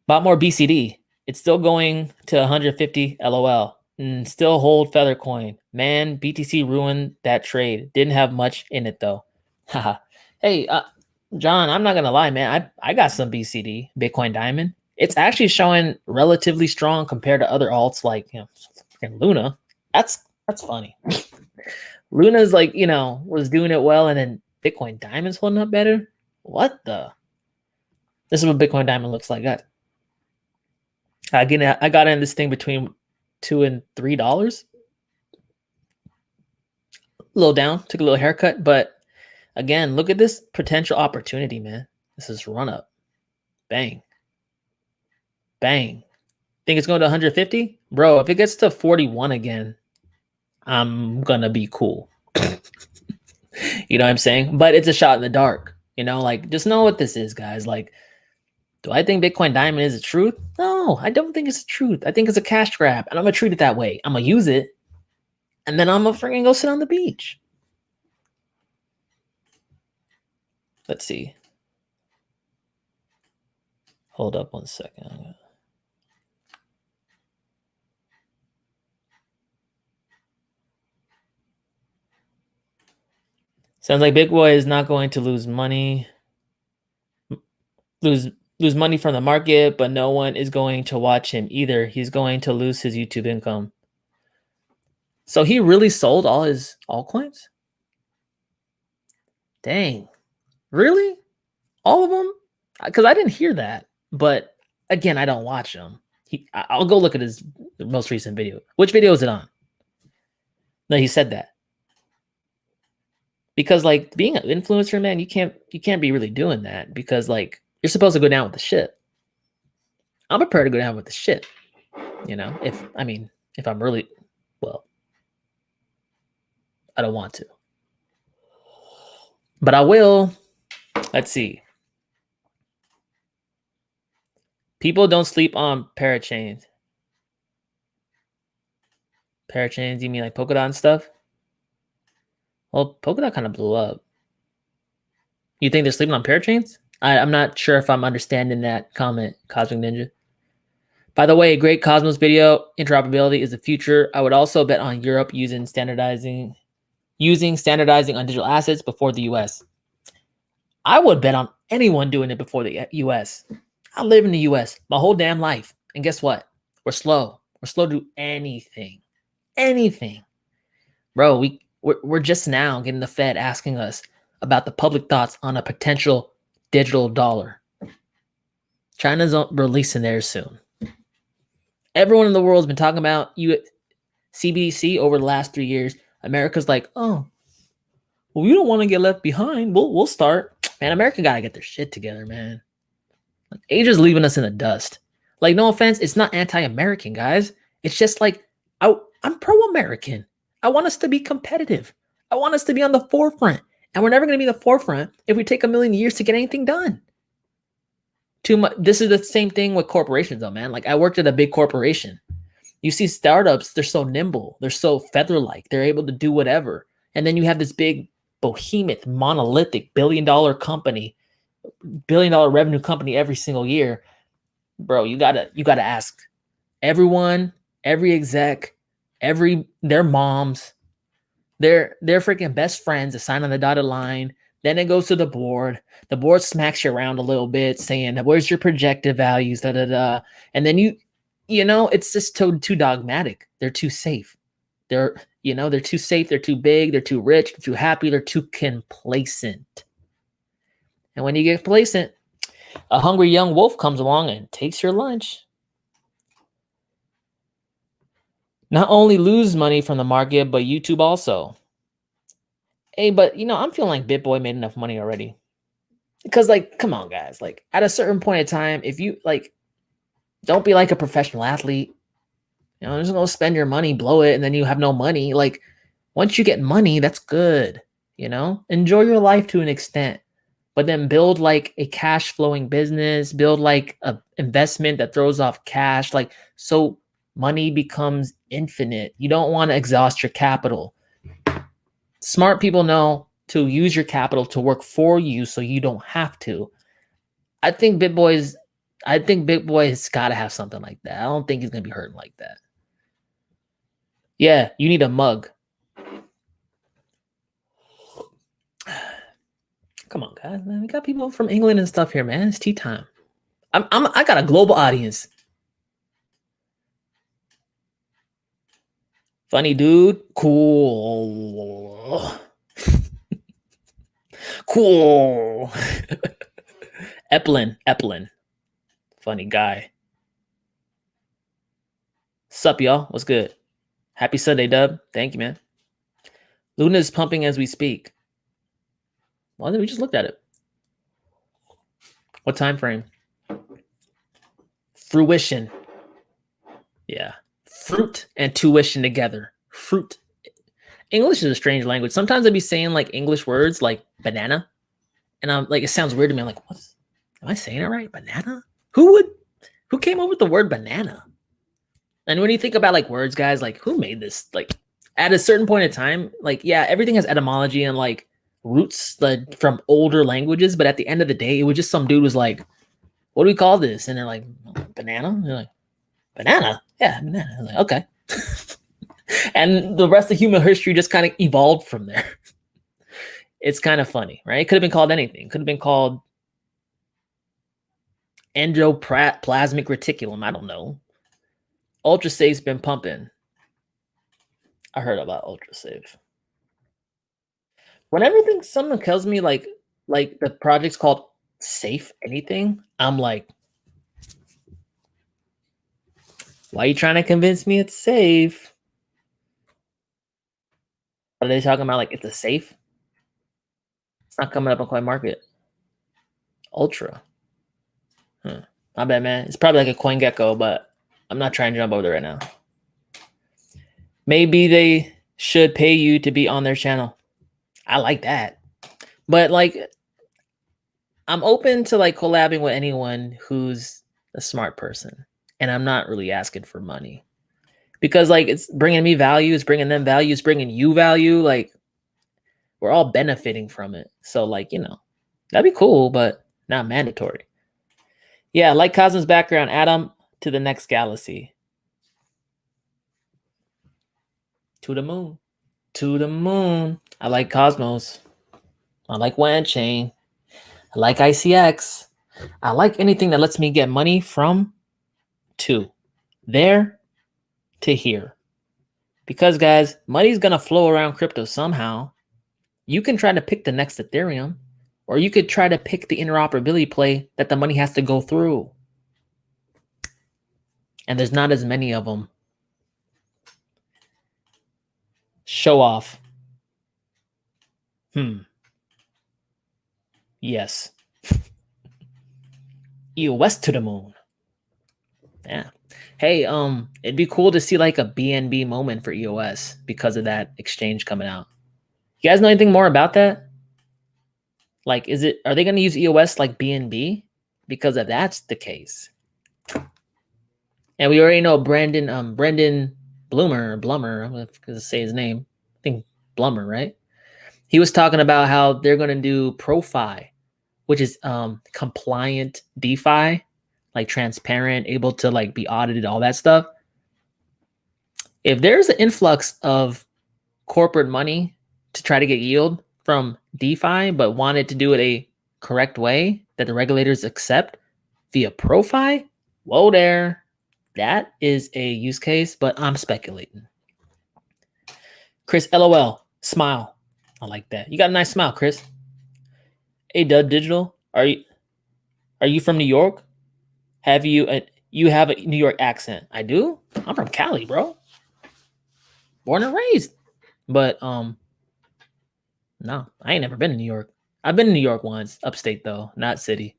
Bought more BCD. It's still going to 150 LOL. Still hold Feathercoin. Man, BTC ruined that trade. Didn't have much in it though. Haha. Hey, John, I'm not gonna lie, man. I got some BCD, Bitcoin Diamond. It's actually showing relatively strong compared to other alts like Luna. That's funny. Luna's like, was doing it well, and then Bitcoin Diamond's holding up better. What the? This is what Bitcoin Diamond looks like. I got in this thing between $2 and $3. A little down, took a little haircut, but again, look at this potential opportunity, man. This is run up. Bang. Bang. Think it's going to 150? Bro, if it gets to 41 again, I'm gonna be cool. You know what I'm saying? But it's a shot in the dark. Like, just know what this is, guys. Like, do I think Bitcoin Diamond is the truth? No, I don't think it's the truth. I think it's a cash grab, and I'm gonna treat it that way. I'm gonna use it, and then I'm gonna freaking go sit on the beach. Let's see. Hold up one second. Sounds like Big Boy is not going to lose money. Lose money from the market, but no one is going to watch him either. He's going to lose his YouTube income. So he really sold all his altcoins? Dang. Really? All of them? Because I didn't hear that. But again, I don't watch him. I'll go look at his most recent video. Which video is it on? No, he said that. Because like being an influencer, man, you can't be really doing that because like you're supposed to go down with the shit. I'm prepared to go down with the shit. If I'm really, well, I don't want to. But I will. Let's see. People don't sleep on parachains. Parachains, you mean like Polkadot and stuff? Well, Polkadot kind of blew up. You think they're sleeping on parachains? I'm not sure if I'm understanding that comment, Cosmic Ninja. By the way, a great Cosmos video. Interoperability is the future. I would also bet on Europe using standardizing on digital assets before the US. I would bet on anyone doing it before the US. I live in the US my whole damn life. And guess what? We're slow. We're slow to do anything. Anything. Bro, we're just now getting the Fed asking us about the public thoughts on a potential digital dollar. China's releasing theirs soon. Everyone in the world has been talking about CBDC over the last 3 years. America's like, oh, well, we don't want to get left behind. We'll start. Man, America gotta get their shit together, man. Like, Asia's leaving us in the dust. Like, no offense, it's not anti-American, guys. It's just like, I'm pro-American. I want us to be competitive. I want us to be on the forefront. And we're never going to be the forefront if we take a million years to get anything done. Too much. This is the same thing with corporations, though, man. Like, I worked at a big corporation. You see startups, they're so nimble. They're so feather-like. They're able to do whatever. And then you have this big behemoth, monolithic, billion-dollar revenue company every single year. Bro, you gotta ask everyone, every exec, their moms, their freaking best friends to sign on the dotted line. Then it goes to the board. The board smacks you around a little bit, saying, "Where's your projected values?" Da da da. And then you know, it's just too dogmatic. They're too safe. They're too safe. They're too big. They're too rich. They're too happy. They're too complacent. And when you get complacent, a hungry young wolf comes along and takes your lunch. Not only lose money from the market, but YouTube also. Hey, but I'm feeling like BitBoy made enough money already. Because, like, come on, guys. Like, at a certain point in time, if you, like, don't be like a professional athlete. Just go spend your money, blow it, and then you have no money. Like, once you get money, that's good. Enjoy your life to an extent. But then build, like, a cash flowing business. Build, like, a investment that throws off cash. Like, so money becomes infinite. You don't want to exhaust your capital. Smart people know to use your capital to work for you so you don't have to. I think BitBoy's got to have something like that. I don't think he's going to be hurting like that. Yeah, you need a mug. Come on, guys, man. We got people from England and stuff here, man. It's tea time. I got a global audience. Funny dude. Cool. Cool. Eplin. Funny guy. Sup, y'all? What's good? Happy Sunday, Dub. Thank you, man. Luna is pumping as we speak. Well, we just looked at it. What time frame? Fruition. Yeah. Fruit and tuition together. Fruit. English is a strange language. Sometimes I'd be saying like English words like banana. And I'm like, it sounds weird to me. I'm like, what? Am I saying it right? Banana? Who came up with the word banana? And when you think about like words, guys, like who made this? Like at a certain point in time, like, yeah, everything has etymology and like roots from older languages. But at the end of the day, it was just some dude was like, what do we call this? And they're like, banana? And they're like, banana? Yeah, banana. I'm like, okay. And the rest of human history just kind of evolved from there. It's kind of funny, right? It could have been called anything. Could have been called endoplasmic reticulum. I don't know. UltraSafe's been pumping. I heard about UltraSafe. Whenever someone tells me like the project's called Safe Anything, I'm like, why are you trying to convince me it's safe? Are they talking about like it's a safe? It's not coming up on Coin Market. Ultra. My bad, man. It's probably like a CoinGecko, but I'm not trying to jump over there right now. Maybe should pay you to be on their channel. I like that. But like, I'm open to like collabing with anyone who's a smart person. And I'm not really asking for money. Because like it's bringing me value, it's bringing them value, it's bringing you value. Like we're all benefiting from it. So like, that'd be cool, but not mandatory. Yeah, like Cosmos background, Adam to the next galaxy. To the moon. To the moon. I like Cosmos. I like WAN Chain. I like ICX. I like anything that lets me get money from to there to here. Because guys, money's gonna flow around crypto somehow. You can try to pick the next Ethereum, or you could try to pick the interoperability play that the money has to go through. And there's not as many of them. Show off. Yes. EOS to the moon. Yeah. Hey, it'd be cool to see like a BNB moment for EOS because of that exchange coming out. You guys know anything more about that? Like, are they going to use EOS like BNB? Because if that's the case, and we already know Brendan Blummer, I'm going to say his name. I think Blummer, right? He was talking about how they're going to do ProFi, which is compliant DeFi, like transparent, able to like be audited, all that stuff. If there's an influx of corporate money to try to get yield from DeFi, but wanted to do it a correct way that the regulators accept via ProFi, whoa there. That is a use case, but I'm speculating. Chris, LOL, smile. I like that. You got a nice smile, Chris. Hey, DubDigital, are you from New York? You have a New York accent? I do. I'm from Cali, bro. Born and raised. But no, I ain't never been to New York. I've been to New York once, upstate though, not city.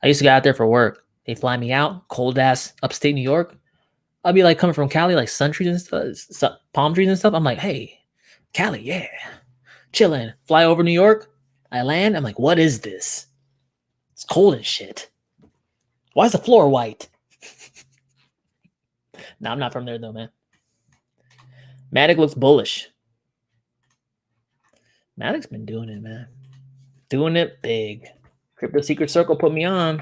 I used to go out there for work. They fly me out, cold ass upstate New York. I'll be like coming from Cali, like sun trees and stuff, palm trees and stuff. I'm like, hey, Cali, yeah, chilling. Fly over New York. I land. I'm like, what is this? It's cold as shit. Why is the floor white? No, I'm not from there though, man. MATIC looks bullish. MATIC's been doing it, man. Doing it big. Crypto Secret Circle put me on.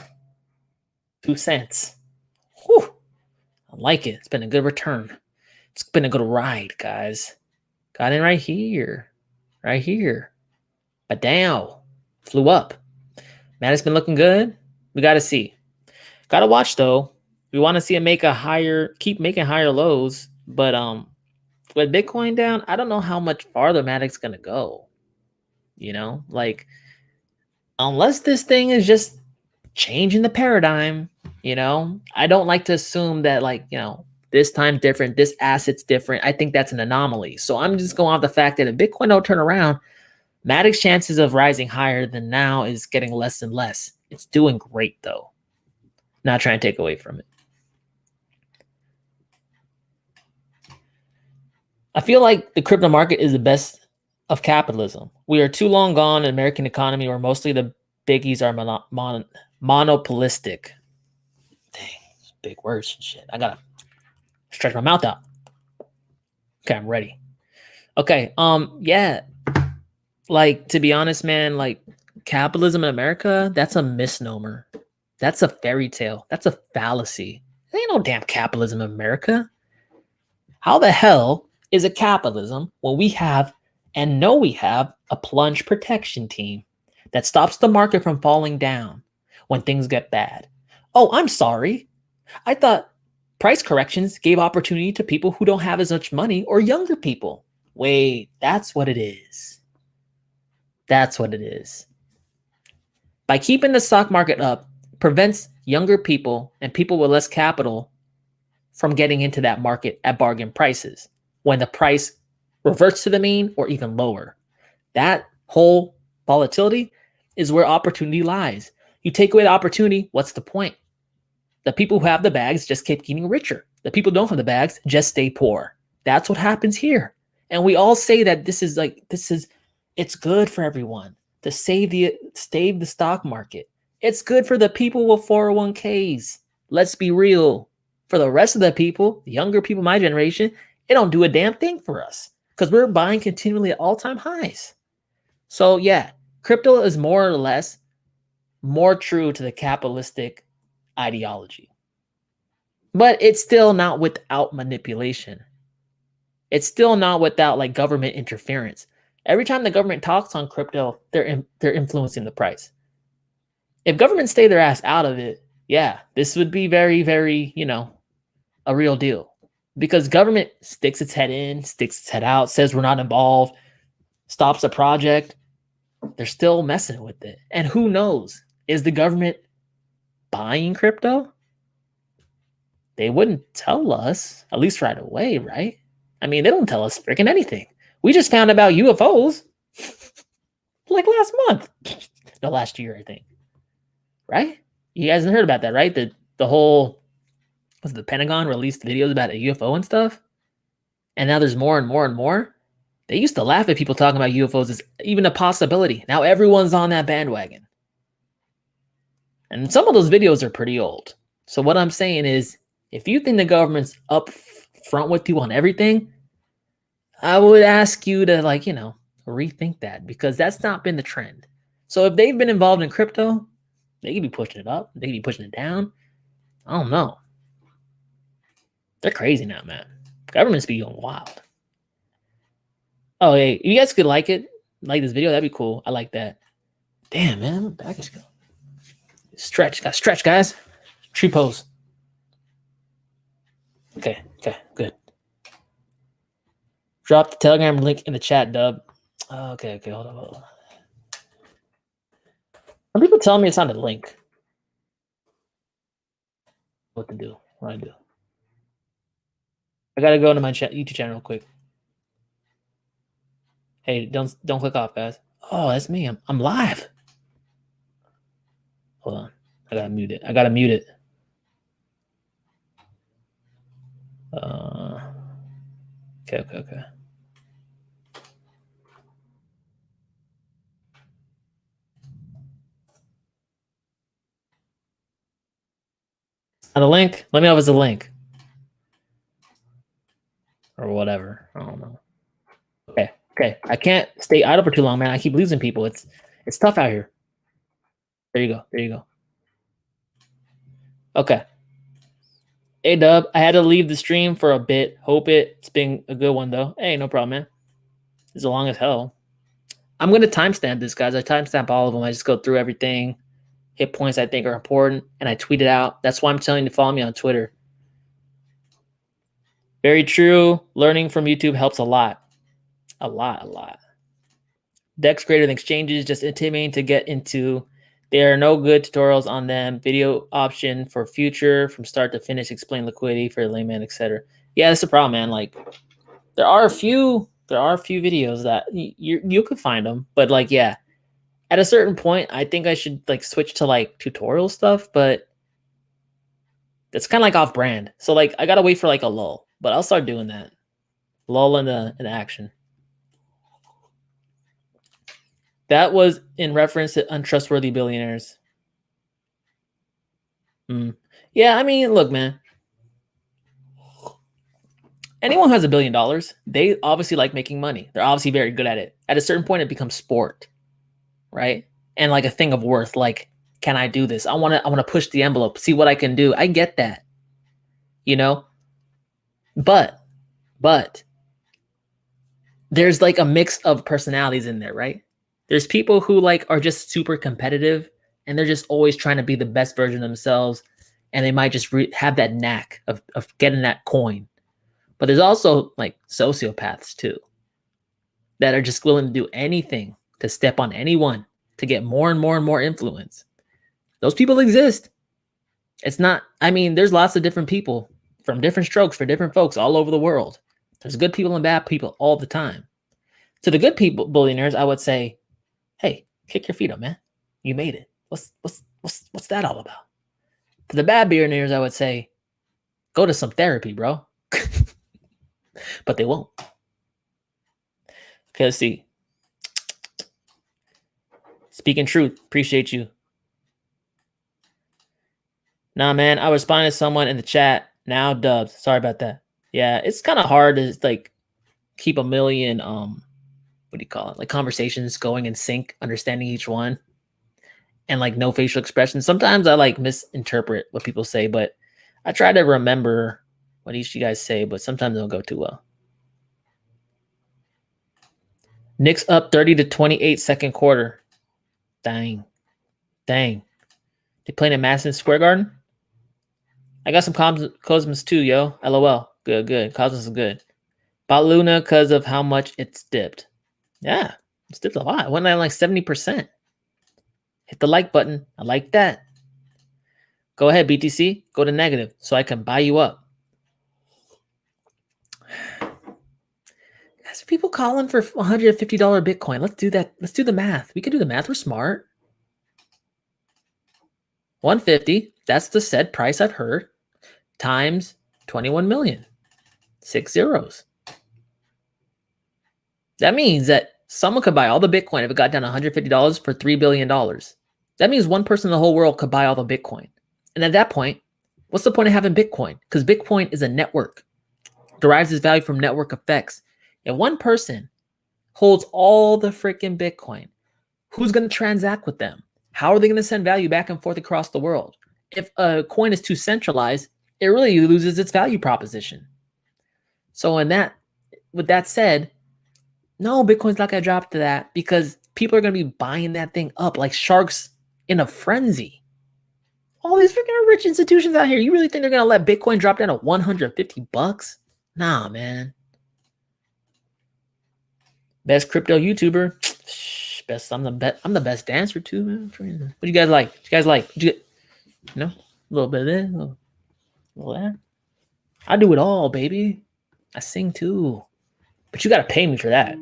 2 cents. Whew. I like it. It's been a good return. It's been a good ride, guys. Got in right here. Right here. But down. Flew up. MATIC's been looking good. We got to see. Got to watch, though. We want to see it keep making higher lows. But with Bitcoin down, I don't know how much farther MATIC's going to go. Like, unless this thing is just changing the paradigm, I don't like to assume that, like, this time's different, this asset's different. I think that's an anomaly. So I'm just going off the fact that if Bitcoin don't turn around, MATIC's chances of rising higher than now is getting less and less. It's doing great, though. Not trying to take away from it. I feel like the crypto market is the best of capitalism. We are too long gone in American economy where mostly the biggies are monopolistic. Dang, big words and shit. I gotta stretch my mouth out. Okay, I'm ready. Okay, yeah. Like, to be honest, man, like capitalism in America, that's a misnomer. That's a fairy tale. That's a fallacy. There ain't no damn capitalism in America. How the hell is it capitalism when we have a plunge protection team that stops the market from falling down when things get bad? Oh, I'm sorry. I thought price corrections gave opportunity to people who don't have as much money or younger people. Wait, that's what it is. That's what it is. By keeping the stock market up, prevents younger people and people with less capital from getting into that market at bargain prices when the price reverts to the mean or even lower. That whole volatility is where opportunity lies. You take away the opportunity, what's the point? The people who have the bags just keep getting richer. The people who don't have the bags just stay poor. That's what happens here. And we all say that it's good for everyone to save the stock market. It's good for the people with 401ks. Let's be real. For the rest of the people, the younger people, my generation, it don't do a damn thing for us because we're buying continually at all-time highs. So yeah, crypto is more or less more true to the capitalistic ideology. But it's still not without manipulation. It's still not without like government interference. Every time the government talks on crypto, they're influencing the price. If government stay their ass out of it, yeah, this would be very, very, a real deal. Because government sticks its head in, sticks its head out, says we're not involved, stops a project. They're still messing with it. And who knows? Is the government buying crypto? They wouldn't tell us, at least right away, right? I mean, they don't tell us freaking anything. We just found about UFOs like last month. No, last year, I think. Right? You guys heard about that, right? The whole, was the Pentagon released videos about a UFO and stuff? And now there's more and more and more. They used to laugh at people talking about UFOs as even a possibility. Now everyone's on that bandwagon. And some of those videos are pretty old. So what I'm saying is, if you think the government's up front with you on everything, I would ask you to rethink that, because that's not been the trend. So if they've been involved in crypto, they could be pushing it up. They could be pushing it down. I don't know. They're crazy now, man. Governments be going wild. Oh, hey, if you guys could like this video, that'd be cool. I like that. Damn, man, my back is going. Stretch, got stretch, guys. Tree pose. Okay, good. Drop the Telegram link in the chat, Dub. Okay, hold on. Some people tell me it's on the link. What to do? What I do? I gotta go into my YouTube channel real quick. Hey, don't click off, guys. Oh, that's me. I'm live. Hold on. I gotta mute it. Okay. On the link? Let me know if it's a link. Or whatever. I don't know. Okay. I can't stay idle for too long, man. I keep losing people. It's tough out here. There you go. Okay. Hey, Dub. I had to leave the stream for a bit. Hope it's been a good one, though. Hey, no problem, man. It's long as hell. I'm going to timestamp this, guys. I timestamp all of them. I just go through everything, hit points I think are important, and I tweet it out. That's why I'm telling you to follow me on Twitter. Very true. Learning from YouTube helps a lot. A lot. DEX greater than exchanges, just intimating to get into. There are no good tutorials on them. Video option for future from start to finish. Explain liquidity for the layman, etc. Yeah, that's the problem, man. Like, there are a few videos that you could find them, but like, yeah, at a certain point, I think I should like switch to like tutorial stuff, but that's kind of like off brand. So like, I gotta wait for like a lull, but I'll start doing that. Lull in the action. That was in reference to untrustworthy billionaires. Yeah, I mean, look, man. Anyone who has $1 billion, they obviously like making money. They're obviously very good at it. At a certain point, it becomes sport, right? And like a thing of worth. Like, can I do this? I want to push the envelope, see what I can do. I get that, But there's like a mix of personalities in there, right? There's people who like are just super competitive and they're just always trying to be the best version of themselves, and they might just have that knack of getting that coin. But there's also like sociopaths too that are just willing to do anything to step on anyone to get more and more and more influence. Those people exist. It's not, I mean, there's lots of different people from different strokes for different folks all over the world. There's good people and bad people all the time. To the good people, billionaires, I would say, hey, kick your feet up, man. You made it. What's that all about? To the bad billionaires, I would say, go to some therapy, bro. But they won't. Okay, let's see. Speaking truth, appreciate you. Nah, man, I responded to someone in the chat. Now dubs. Sorry about that. Yeah, it's kind of hard to like keep a million what do you call it? Like conversations going in sync, understanding each one, and like no facial expression. Sometimes I like misinterpret what people say, but I try to remember what each of you guys say, but sometimes it don't go too well. Knicks up 30 to 28 second quarter. Dang. Dang. They playing at Madison Square Garden? I got some Cosmos too, yo. LOL. Good, good. Cosmos is good. Bought Luna because of how much it's dipped. Yeah, it's dipped a lot. It went down like 70%. Hit the like button. I like that. Go ahead, BTC. Go to negative so I can buy you up. There's people calling for $150 Bitcoin. Let's do that. Let's do the math. We can do the math. We're smart. 150. That's the said price I've heard. Times 21 million. 6 zeros. That means that someone could buy all the Bitcoin if it got down to $150 for $3 billion. That means one person in the whole world could buy all the Bitcoin. And at that point, what's the point of having Bitcoin? Because Bitcoin is a network. It derives its value from network effects. If one person holds all the freaking Bitcoin, who's going to transact with them? How are they going to send value back and forth across the world? If a coin is too centralized, it really loses its value proposition. So with that said, no, Bitcoin's not going to drop to that because people are going to be buying that thing up like sharks in a frenzy. All these freaking rich institutions out here, you really think they're going to let Bitcoin drop down to 150 bucks? Nah, man. Best crypto YouTuber. Best. I'm the best dancer too, man. What do you guys like? What you guys like? What you get? You know, a little bit of this, a little that. I do it all, baby. I sing too. But you got to pay me for that.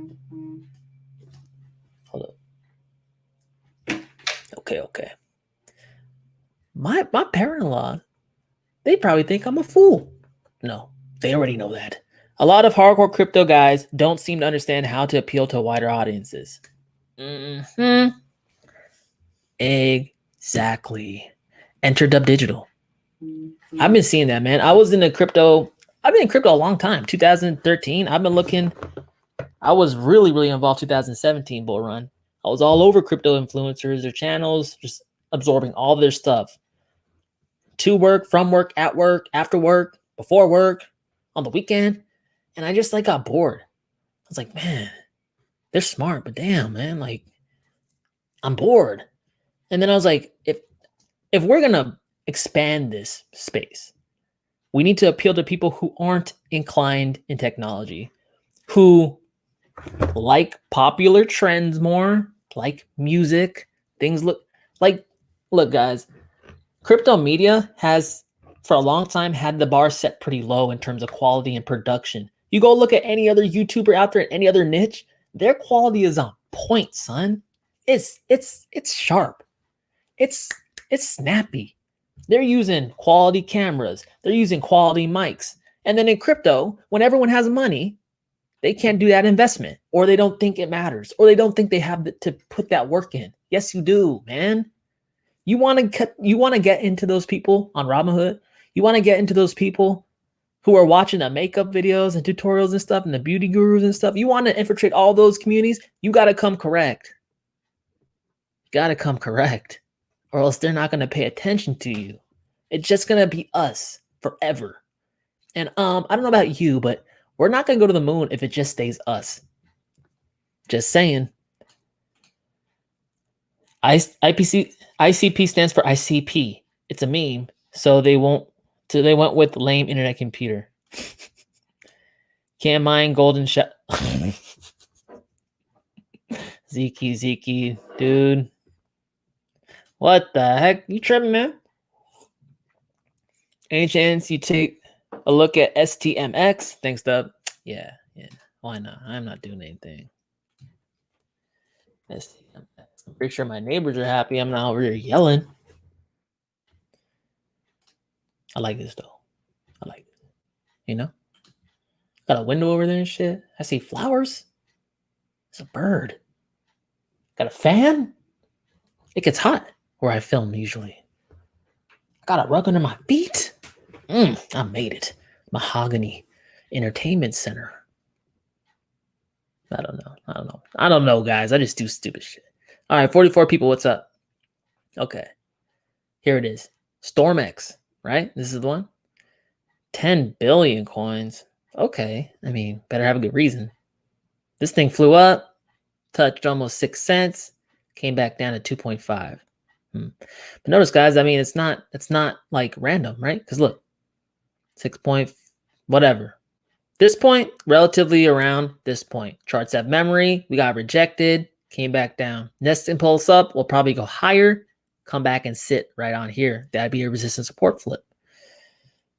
Hold up. Okay. My parent-in-law, they probably think I'm a fool. No, they already know that. A lot of hardcore crypto guys don't seem to understand how to appeal to wider audiences. Exactly. Enter DubDigital. I've been seeing that, man. I've been in crypto a long time. 2013. I was really involved 2017 bull run. I was all over crypto influencers, their channels, just absorbing all their stuff. To work, from work, at work, after work, before work, on the weekend. And I just like got bored. I was like, man, they're smart, but damn, man, like I'm bored. And then I was like, if we're gonna expand this space, we need to appeal to people who aren't inclined in technology, who like popular trends more, like music, things look, guys, crypto media has for a long time had the bar set pretty low in terms of quality and production. You go look at any other YouTuber out there in any other niche, their quality is on point, son. It's sharp. It's snappy. They're using quality cameras. They're using quality mics. And then in crypto, when everyone has money, they can't do that investment, or they don't think it matters, or they don't think they have to put that work in. Yes, you do, man. You want to get into those people on Robinhood. You want to get into those people who are watching the makeup videos and tutorials and stuff and the beauty gurus and stuff. You want to infiltrate all those communities. You got to come correct. Or else they're not going to pay attention to you. It's just going to be us forever. And I don't know about you, but we're not going to go to the moon if it just stays us. Just saying. ICP stands for ICP. It's a meme, so they went with lame internet computer. Can't mine golden shell. Zeke, dude. What the heck? You tripping, man? Any chance you take a look at STMX? Thanks, Dub. Yeah. Why not? I'm not doing anything. STMX. I'm pretty sure my neighbors are happy. I'm not over here yelling. I like this though. I like it. You know? Got a window over there and shit. I see flowers. It's a bird. Got a fan? It gets hot where I film usually. I got a rug under my feet. I made it. Mahogany Entertainment Center. I don't know, guys. I just do stupid shit. All right, 44 people. What's up? Okay. Here it is. StormX, right? This is the one. 10 billion coins. Okay. I mean, better have a good reason. This thing flew up, touched almost 6 cents, came back down to 2.5. But notice, guys, I mean, it's not like random, right? Because look, 6 point, whatever. This point, relatively around this point. Charts have memory. We got rejected, came back down. Next impulse up will probably go higher, come back and sit right on here. That'd be a resistance support flip.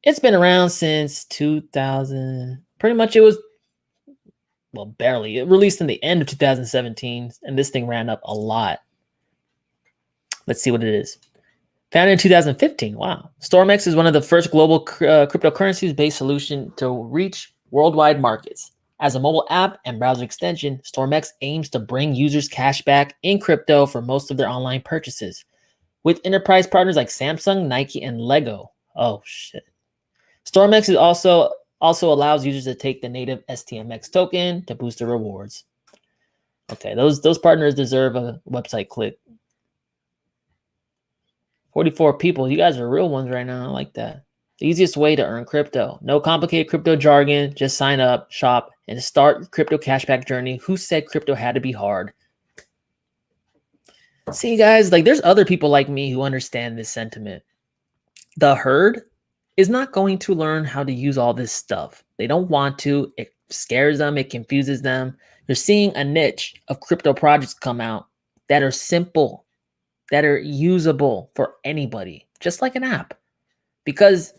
It's been around since 2000. Pretty much it was, well, barely. It released in the end of 2017, and this thing ran up a lot. Let's see what it is. Founded in 2015. Wow. StormX is one of the first global cryptocurrencies-based solution to reach worldwide markets. As a mobile app and browser extension, StormX aims to bring users cash back in crypto for most of their online purchases. With enterprise partners like Samsung, Nike, and Lego. Oh, shit. StormX is also allows users to take the native STMX token to boost their rewards. Okay, those partners deserve a website click. 44 people. You guys are real ones right now. I like that. The easiest way to earn crypto. No complicated crypto jargon. Just sign up, shop, and start your crypto cashback journey. Who said crypto had to be hard? See, guys, like there's other people like me who understand this sentiment. The herd is not going to learn how to use all this stuff. They don't want to. It scares them. It confuses them. You're seeing a niche of crypto projects come out that are simple, that are usable for anybody, just like an app. Because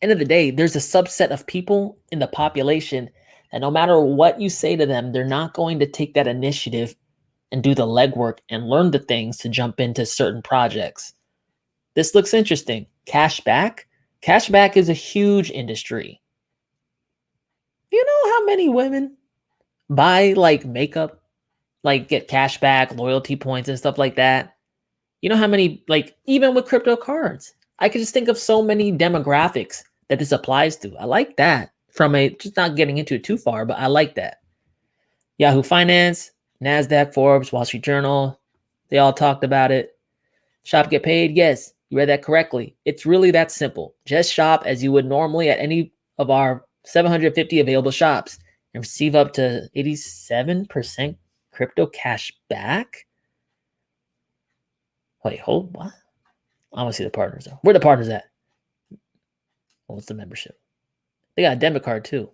end of the day, there's a subset of people in the population that no matter what you say to them, they're not going to take that initiative and do the legwork and learn the things to jump into certain projects. This looks interesting. Cashback. Cashback is a huge industry. You know how many women buy like makeup, like get cashback, loyalty points and stuff like that? You know how many, like even with crypto cards, I could just think of so many demographics that this applies to. I like that from a, just not getting into it too far, but I like that. Yahoo Finance, NASDAQ, Forbes, Wall Street Journal, they all talked about it. Shop, get paid. Yes, you read that correctly. It's really that simple. Just shop as you would normally at any of our 750 available shops and receive up to 87% crypto cash back. Wait, hold what? I want to see the partners though. Where the partners at? What's the membership? They got a debit card too.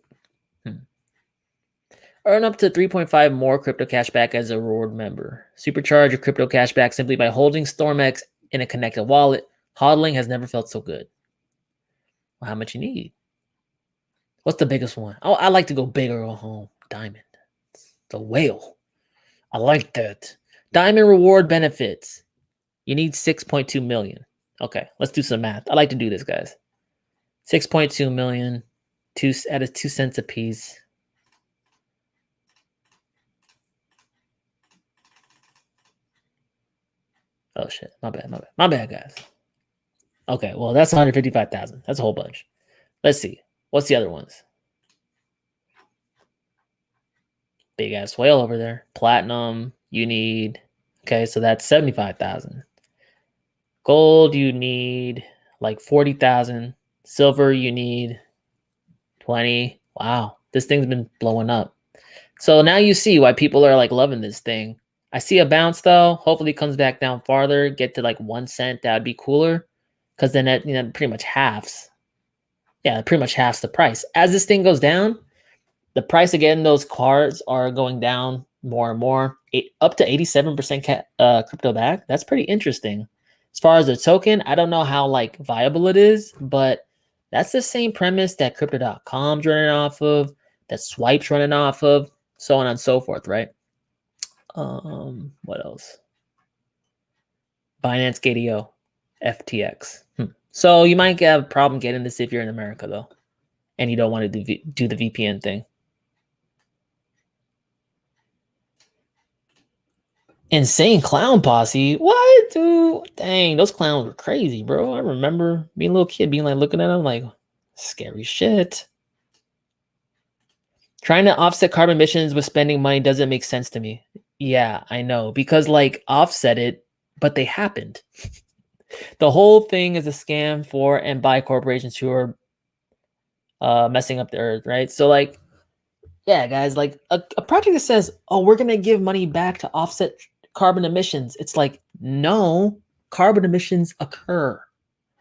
Earn up to 3.5 more crypto cashback as a reward member. Supercharge your crypto cashback simply by holding StormX in a connected wallet. Hodling has never felt so good. Well, how much you need? What's the biggest one? Oh, I like to go big or go home. Diamond. The whale. I like that. Diamond reward benefits. You need 6.2 million. Okay, let's do some math. I like to do this, guys. 6.2 million, at a 2 cents a piece. Oh shit, my bad, guys. Okay, well that's 155,000. That's a whole bunch. Let's see. What's the other ones? Big ass whale over there. Platinum, you need, okay, so that's 75,000. Gold, you need like 40,000. Silver, you need 20. Wow, this thing's been blowing up. So now you see why people are like loving this thing. I see a bounce though. Hopefully it comes back down farther, get to like 1 cent. That would be cooler. Because then that, you know, pretty much halves. Yeah, it pretty much halves the price. As this thing goes down, the price again, those cards are going down more and more. Up to 87% crypto back. That's pretty interesting. As far as the token, I don't know how like viable it is, but that's the same premise that crypto.com's running off of, that Swipe's running off of, so on and so forth, right? What else? Binance KDO, FTX. So you might have a problem getting this if you're in America though, and you don't want to do the VPN thing. Insane clown posse. What, dude? Dang, those clowns were crazy, bro. I remember being a little kid, being like looking at them like scary shit. Trying to offset carbon emissions with spending money doesn't make sense to me. Yeah, I know, because like offset it, but they happened. The whole thing is a scam for and by corporations who are messing up the earth, right? So like, yeah, guys, like a project that says, oh, we're gonna give money back to offset carbon emissions. It's like, no, carbon emissions occur.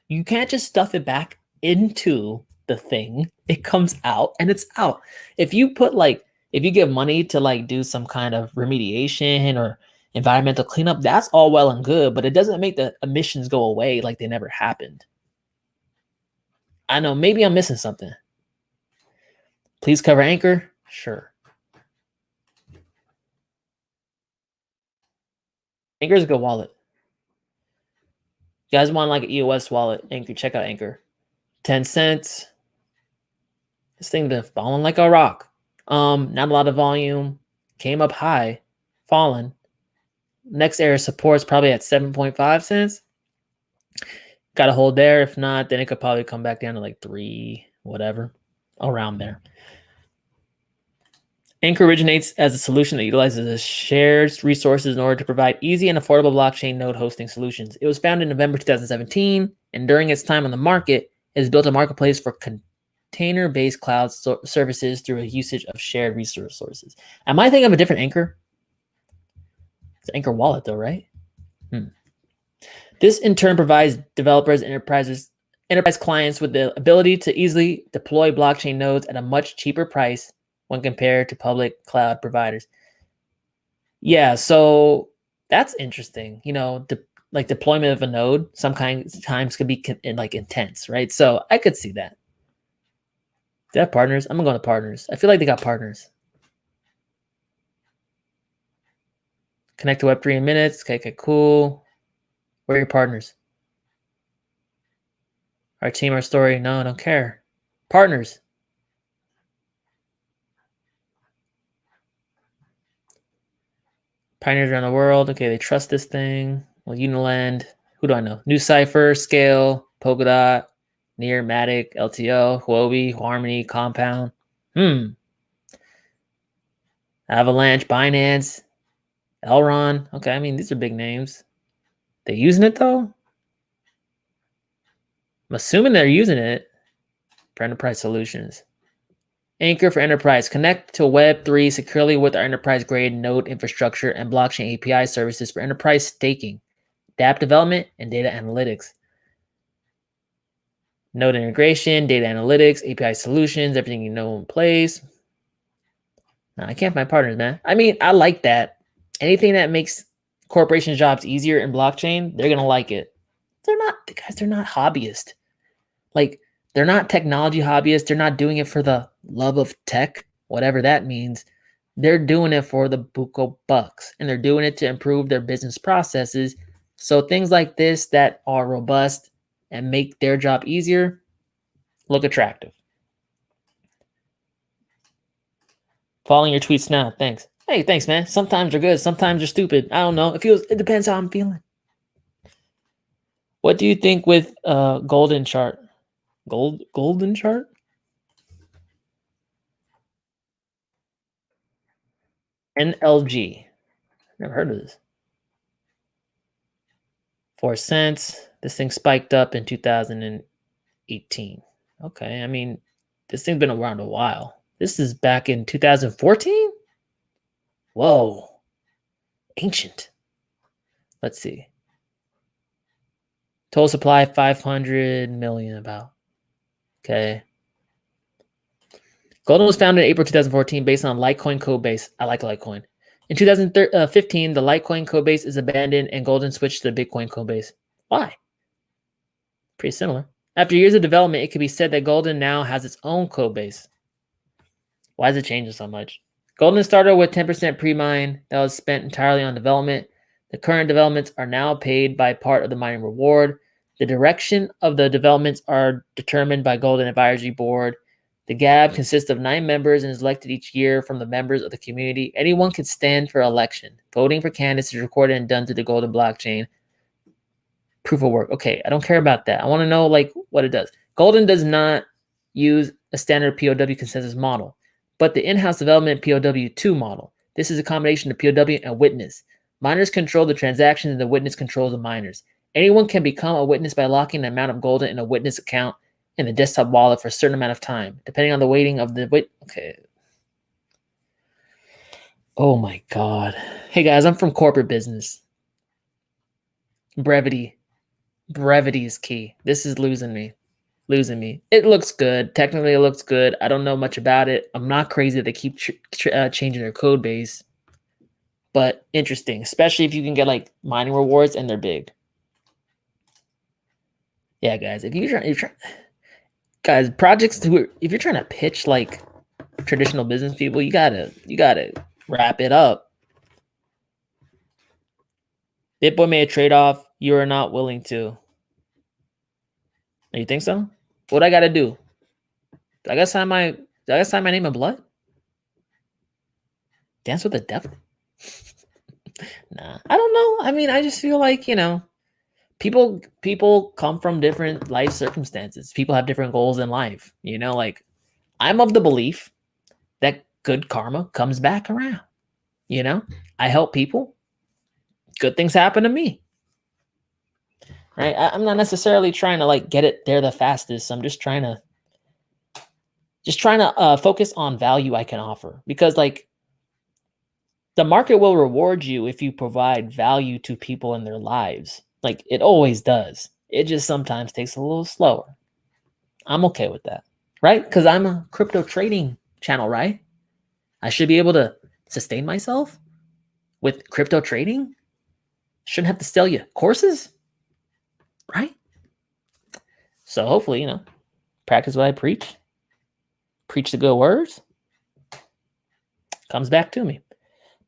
You can't just stuff it back into the thing. It comes out and it's out. If you put like, if you give money to like do some kind of remediation or environmental cleanup, that's all well and good, but it doesn't make the emissions go away like they never happened. I know, maybe I'm missing something. Please cover Anchor. Sure. Anchor is a good wallet. You guys want like an EOS wallet? Anchor, check out Anchor. 10 cents. This thing been falling like a rock. Not a lot of volume. Came up high, fallen. Next area support's probably at 7.5 cents. Got to hold there. If not, then it could probably come back down to like 3, whatever, around there. Anchor originates as a solution that utilizes shared resources in order to provide easy and affordable blockchain node hosting solutions. It was founded in November 2017, and during its time on the market, it has built a marketplace for container-based cloud services through a usage of shared resource sources. Am I thinking of a different Anchor? It's Anchor Wallet, though, right? This in turn provides developers and enterprise clients with the ability to easily deploy blockchain nodes at a much cheaper price when compared to public cloud providers. Yeah, so that's interesting. You know, like deployment of a node sometimes could be like intense, right? So I could see that. They have partners. I'm gonna go to partners. I feel like they got partners. Connect to Web3 in minutes. Okay, cool. Where are your partners? Our team, our story. No, I don't care. Partners. Pioneers around the world. Okay, they trust this thing. Well, Uniland. Who do I know? New Cipher, Scale, Polkadot, Near, MATIC, LTO, Huobi, Harmony, Compound. Avalanche, Binance, Elron. Okay, I mean, these are big names. They using it though? I'm assuming they're using it for enterprise solutions. Anchor for enterprise. Connect to Web3 securely with our enterprise-grade node infrastructure and blockchain API services for enterprise staking, dApp development, and data analytics. Node integration, data analytics, API solutions, everything you know in place. No, I can't find partners, man. I mean, I like that. Anything that makes corporation jobs easier in blockchain, they're gonna like it. They're not, guys, they're not hobbyists. Like, they're not technology hobbyists. They're not doing it for the love of tech, whatever that means. They're doing it for the buco bucks, and they're doing it to improve their business processes. So things like this that are robust and make their job easier look attractive. Following your tweets now. Thanks. Hey, thanks, man. Sometimes they're good. Sometimes they're stupid. I don't know. It depends how I'm feeling. What do you think with golden chart? Golden chart? NLG. Never heard of this. 4 cents. This thing spiked up in 2018. Okay, I mean, this thing's been around a while. This is back in 2014? Whoa. Ancient. Let's see. Total supply 500 million about. Okay. Golden was founded in April 2014 based on Litecoin code base. I like Litecoin. In 2015, the Litecoin code base is abandoned and Golden switched to the Bitcoin code base. Why? Pretty similar. After years of development, it could be said that Golden now has its own code base. Why is it changing so much? Golden started with 10% pre-mine that was spent entirely on development. The current developments are now paid by part of the mining reward. The direction of the developments are determined by Golden Advisory Board. The GAB consists of 9 members and is elected each year from the members of the community. Anyone can stand for election. Voting for candidates is recorded and done through the Golden blockchain. Proof of work. Okay, I don't care about that. I want to know like what it does. Golden does not use a standard POW consensus model, but the in-house development POW2 model. This is a combination of POW and witness. Miners control the transactions and the witness controls the miners. Anyone can become a witness by locking an amount of Golden in a witness account in the desktop wallet for a certain amount of time, depending on the weighting of the okay. Oh my God. Hey guys, I'm from corporate business. Brevity is key. This is losing me. It looks good. Technically, it looks good. I don't know much about it. I'm not crazy that they keep changing their code base, but interesting, especially if you can get like mining rewards and they're big. Yeah, guys, if you're trying, guys, projects if you're trying to pitch like traditional business people, you gotta wrap it up. Bitboy made a trade-off you are not willing to. You think so? What I gotta do? I gotta sign my name in blood? Dance with the devil? Nah, I don't know. I mean, I just feel like, you know, people come from different life circumstances. People have different goals in life. You know, like I'm of the belief that good karma comes back around. You know, I help people. Good things happen to me. Right? I'm not necessarily trying to like get it there the fastest. I'm just trying to focus on value I can offer, because like the market will reward you if you provide value to people in their lives. Like it always does. It just sometimes takes a little slower. I'm okay with that, right? Because I'm a crypto trading channel, right? I should be able to sustain myself with crypto trading. Shouldn't have to sell you courses, right? So hopefully, you know, practice what I preach. Preach the good words. Comes back to me.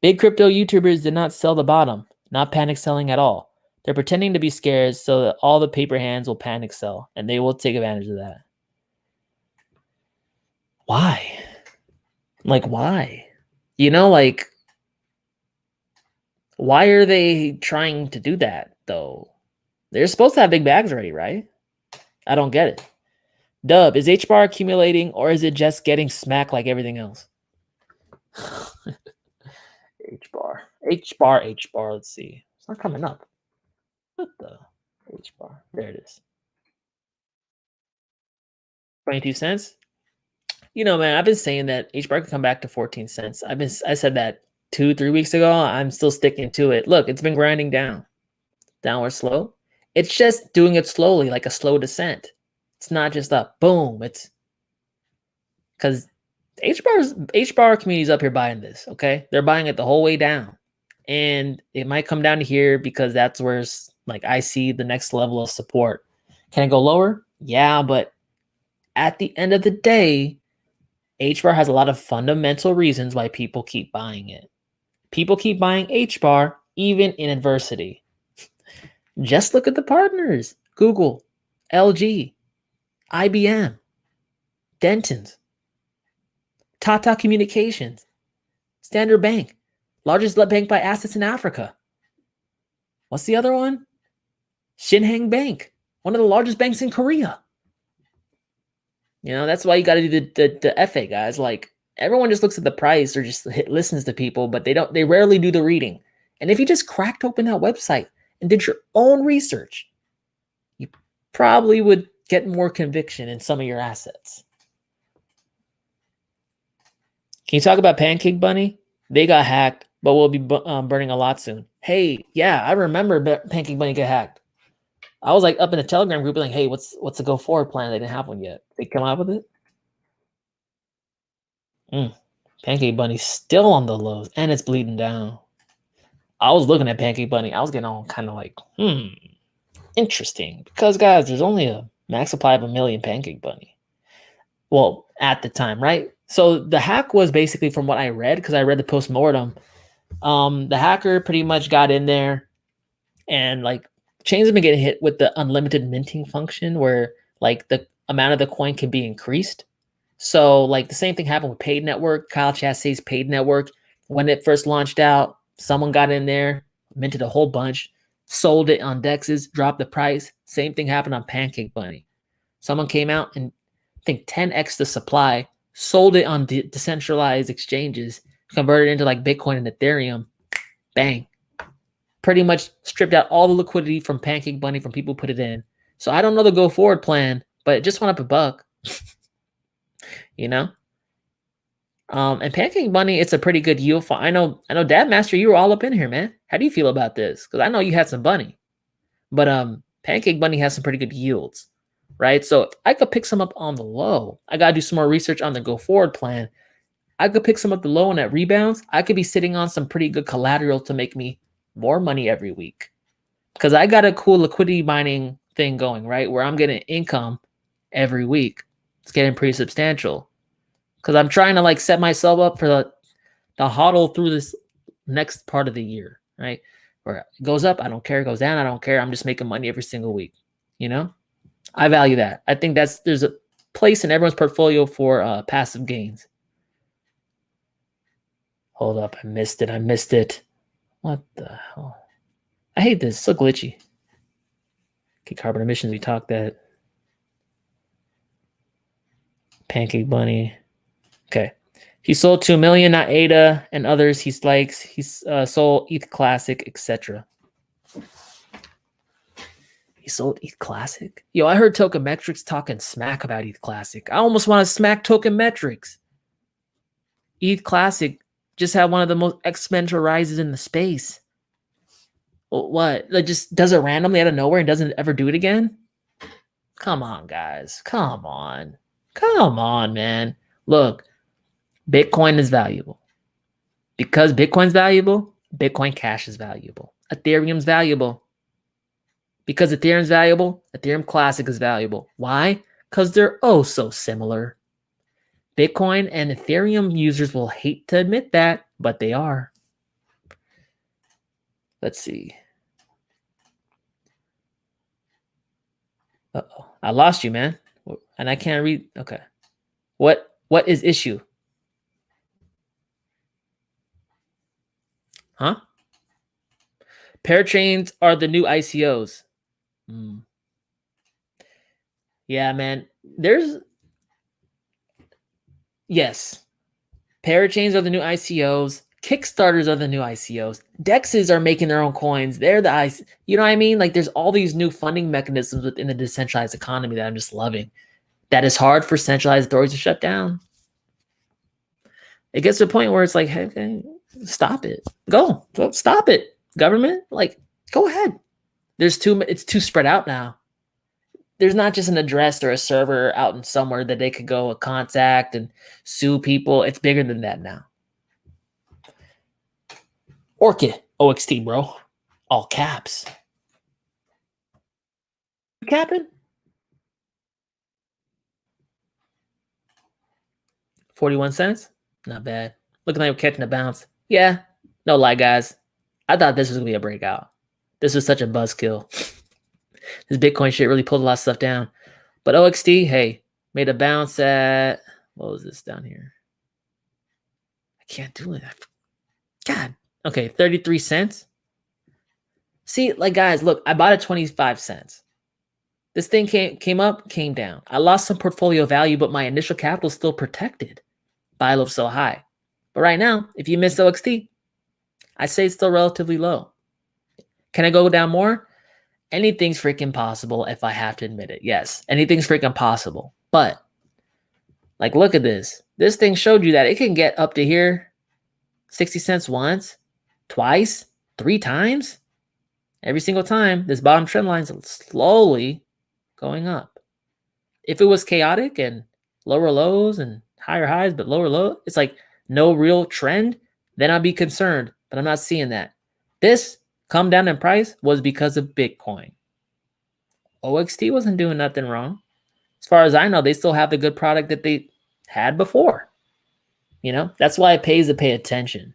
Big crypto YouTubers did not sell the bottom, not panic selling at all. They're pretending to be scared so that all the paper hands will panic sell, and they will take advantage of that. Why? Like, why? You know, like, why are they trying to do that, though? They're supposed to have big bags already, right? I don't get it. Dub, is HBAR accumulating, or is it just getting smacked like everything else? HBAR. Let's see. It's not coming up. What the HBAR? There it is. 22 cents. You know, man, I've been saying that HBAR can come back to 14 cents. I said that 2-3 weeks ago. I'm still sticking to it. Look, it's been grinding down. Downward slope. It's just doing it slowly, like a slow descent. It's not just a boom. It's because HBAR community's up here buying this. Okay, they're buying it the whole way down, and it might come down to here because that's where like I see the next level of support. Can it go lower? Yeah, but at the end of the day, HBAR has a lot of fundamental reasons why people keep buying it. People keep buying HBAR even in adversity. Just look at the partners: Google, LG, IBM, Denton's, Tata Communications, Standard Bank, largest bank by assets in Africa. What's the other one? Shinhang Bank, one of the largest banks in Korea. You know, that's why you got to do the FA, guys. Like, everyone just looks at the price or just listens to people, but they rarely do the reading. And if you just cracked open that website and did your own research, you probably would get more conviction in some of your assets. Can you talk about Pancake Bunny? They got hacked, but we'll be burning a lot soon. Hey, yeah, I remember Pancake Bunny got hacked. I was like up in a Telegram group like, hey, what's the go forward plan? They didn't have one yet. They come out with it? Pancake Bunny's still on the lows and it's bleeding down. I was looking at Pancake Bunny. I was getting all kind of like, interesting. Because, guys, there's only a max supply of 1 million Pancake Bunny. Well, at the time, right? So the hack was basically, from what I read, because I read the postmortem, the hacker pretty much got in there and like chains have been getting hit with the unlimited minting function where like the amount of the coin can be increased. So like the same thing happened with Paid Network, Kyle Chassey's Paid Network. When it first launched out, someone got in there, minted a whole bunch, sold it on DEXs, dropped the price. Same thing happened on Pancake Bunny. Someone came out and I think 10x the supply, sold it on decentralized exchanges, converted into like Bitcoin and Ethereum. Bang. Pretty much stripped out all the liquidity from Pancake Bunny from people who put it in. So I don't know the go forward plan, but it just went up $1. You know? And Pancake Bunny, it's a pretty good yield. I know, Dad Master, you were all up in here, man. How do you feel about this? Because I know you had some bunny, but Pancake Bunny has some pretty good yields, right? So I could pick some up on the low. I gotta do some more research on the go forward plan. I could pick some up the low and at rebounds. I could be sitting on some pretty good collateral to make me more money every week, because I got a cool liquidity mining thing going, right? Where I'm getting income every week. It's getting pretty substantial. Because I'm trying to like set myself up for the hodl through this next part of the year, right? Where it goes up, I don't care. It goes down, I don't care. I'm just making money every single week. You know, I value that. I think there's a place in everyone's portfolio for passive gains. Hold up, I missed it. What the hell? I hate this. It's so glitchy. Okay, carbon emissions. We talked that. Pancake Bunny. Okay. He sold 2 million, not ADA and others he likes. He's sold ETH Classic, etc. He sold ETH Classic? Yo, I heard Tokenmetrics talking smack about ETH Classic. I almost want to smack Tokenmetrics. ETH Classic just had one of the most exponential rises in the space. What? It just does it randomly out of nowhere and doesn't ever do it again? Come on, guys. Come on. Come on, man. Look. Bitcoin is valuable. Because Bitcoin's valuable, Bitcoin Cash is valuable. Ethereum's valuable. Because Ethereum's valuable, Ethereum Classic is valuable. Why? Because they're oh so similar. Bitcoin and Ethereum users will hate to admit that, but they are. Let's see. Uh-oh. I lost you, man. And I can't read. Okay. What is issue? Huh? Parachains are the new ICOs. Yeah, man. Yes. Parachains are the new ICOs. Kickstarters are the new ICOs. DEXs are making their own coins. They're the IC. You know what I mean? Like there's all these new funding mechanisms within the decentralized economy that I'm just loving. That is hard for centralized authorities to shut down. It gets to a point where it's like, hey, stop it. Go stop it. Government, like, go ahead. It's too spread out now. There's not just an address or a server out in somewhere that they could go contact and sue people. It's bigger than that now. Orchid, OXT, bro. All caps. Capping? 41 cents? Not bad. Looking like we're catching a bounce. Yeah, no lie, guys. I thought this was going to be a breakout. This was such a buzzkill. This Bitcoin shit really pulled a lot of stuff down. But OXT, hey, made a bounce at, what was this down here? I can't do it. God. Okay, 33 cents. See, like, guys, look, I bought it 25 cents. This thing came up, came down. I lost some portfolio value, but my initial capital is still protected. Buy low, sell high. But right now, if you missed OXT, I say it's still relatively low. Can I go down more? Anything's freaking possible if I have to admit it. Yes, anything's freaking possible. But, like, look at this. This thing showed you that it can get up to here 60 cents once, twice, 3 times. Every single time, this bottom trend line is slowly going up. If it was chaotic and lower lows and higher highs, but lower low, it's like no real trend, then I'd be concerned. But I'm not seeing that. This come down in price was because of Bitcoin. OXT wasn't doing nothing wrong. As far as I know, they still have the good product that they had before. You know, that's why it pays to pay attention.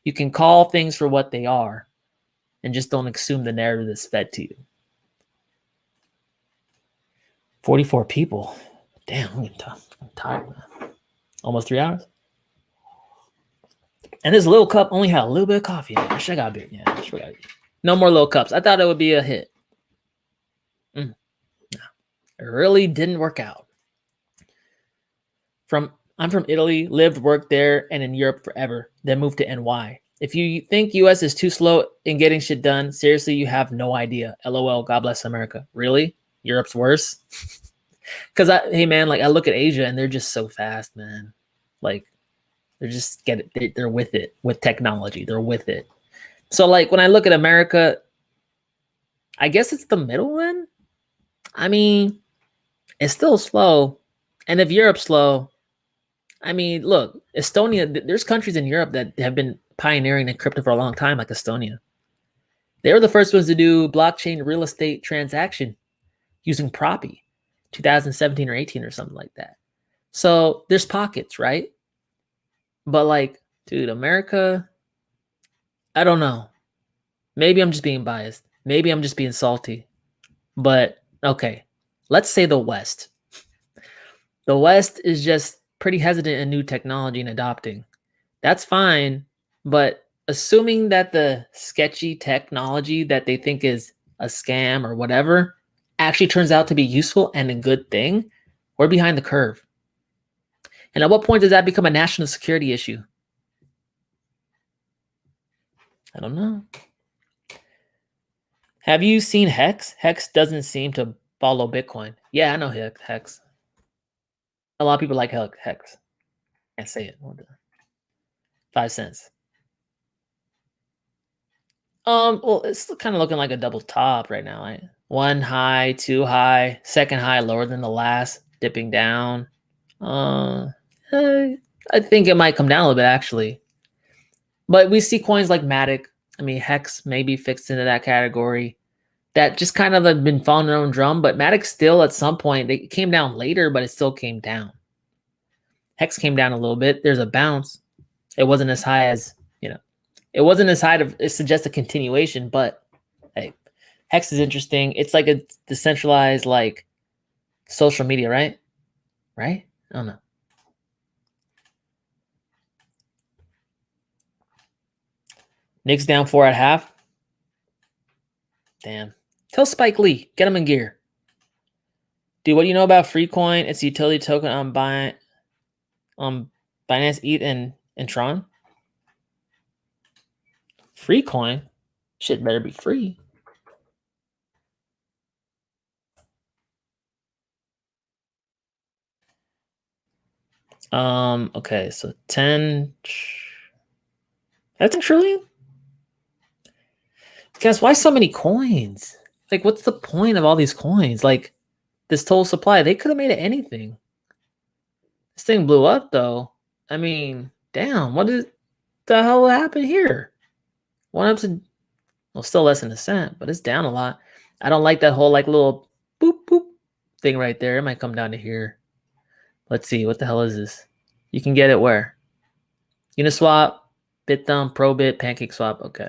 You can call things for what they are and just don't assume the narrative is fed to you. 44 people. Damn, I'm tired, man. Almost 3 hours. And this little cup only had a little bit of coffee in it. I should have got a bit. Yeah, I should have got no more little cups. I thought it would be a hit. No, it really didn't work out. I'm from Italy, lived, worked there, and in Europe forever, then moved to NY. If you think US is too slow in getting shit done, seriously, you have no idea. LOL, God bless America. Really? Europe's worse? Because hey man, like I look at Asia and they're just so fast, man. Like they're just they're with it, with technology. They're with it. So like when I look at America, I guess it's the middle then. I mean, it's still slow. And if Europe's slow, I mean, look, Estonia, there's countries in Europe that have been pioneering in crypto for a long time, like Estonia. They were the first ones to do blockchain real estate transaction using Proppy, 2017 or 18 or something like that. So there's pockets, right? But like, dude, America, I don't know. Maybe I'm just being biased. Maybe I'm just being salty. But okay, let's say the West. The West is just pretty hesitant in new technology and adopting. That's fine, but assuming that the sketchy technology that they think is a scam or whatever actually turns out to be useful and a good thing, we're behind the curve. And at what point does that become a national security issue? I don't know. Have you seen Hex? Hex doesn't seem to follow Bitcoin. Yeah, I know Hex. A lot of people like Hex. Can't say it. 5 cents. Well, it's kind of looking like a double top right now. Right? One high, two high, second high lower than the last, dipping down. I think it might come down a little bit actually. But we see coins like MATIC. I mean, Hex maybe fixed into that category. That just kind of have been following their own drum. But MATIC still at some point, it came down later, but it still came down. Hex came down a little bit. There's a bounce. It wasn't as high as, it wasn't as high to suggest a continuation, but hey, Hex is interesting. It's like a decentralized, like social media, right? Right? I don't know. Knicks down 4.5. Damn. Tell Spike Lee, get him in gear. Dude, what do you know about Freecoin? It's a utility token on Binance, ETH, and Tron. Freecoin? Shit better be free. Okay, so 10. That's a trillion? Guys, why so many coins? Like, what's the point of all these coins? Like, this total supply, they could have made it anything. This thing blew up, though. I mean, damn, what the hell happened here? One up to, well, still less than a cent, but it's down a lot. I don't like that whole, like, little boop, boop thing right there. It might come down to here. Let's see, what the hell is this? You can get it where? Uniswap, BitThumb, Probit, Pancake Swap. Okay.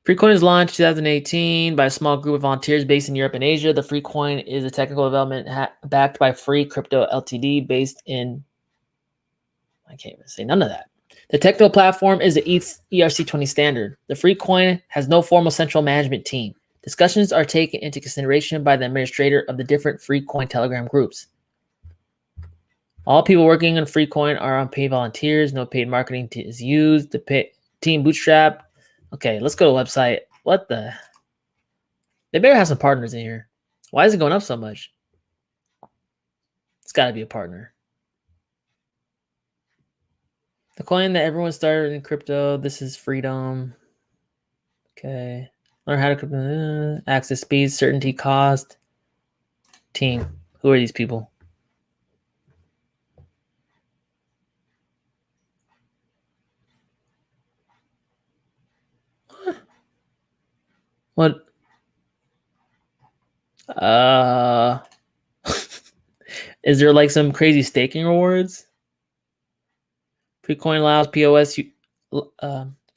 Freecoin was launched 2018 by a small group of volunteers based in Europe and Asia. The Freecoin is a technical development backed by Free Crypto Ltd. based in, I can't even say none of that. The technical platform is the ERC20 standard. The Freecoin has no formal central management team. Discussions are taken into consideration by the administrator of the different Freecoin Telegram groups. All people working on Freecoin are unpaid volunteers. No paid marketing is used. The team bootstrap. Okay, let's go to the website. What the? They better have some partners in here. Why is it going up so much? It's got to be a partner. The coin that everyone started in crypto. This is freedom. Okay. Learn how to access speed, certainty, cost. Team. Who are these people? What? Is there like some crazy staking rewards? Freecoin allows POS.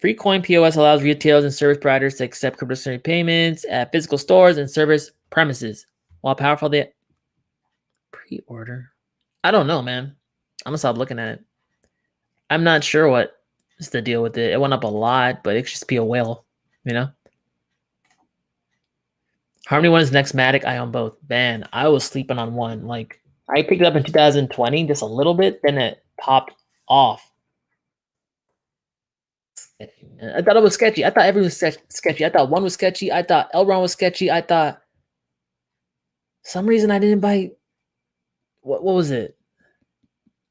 Freecoin POS allows retailers and service providers to accept cryptocurrency payments at physical stores and service premises. While powerful, Pre-order. I don't know, man. I'm gonna stop looking at it. I'm not sure what is the deal with it. It went up a lot, but it could just be a whale, you know? Harmony One is next MATIC. I own both. Man, I was sleeping on one. Like, I picked it up in 2020 just a little bit, then it popped off. I thought it was sketchy. I thought everything was sketchy. I thought one was sketchy. I thought Elrond was sketchy. I thought some reason I didn't buy. What was it?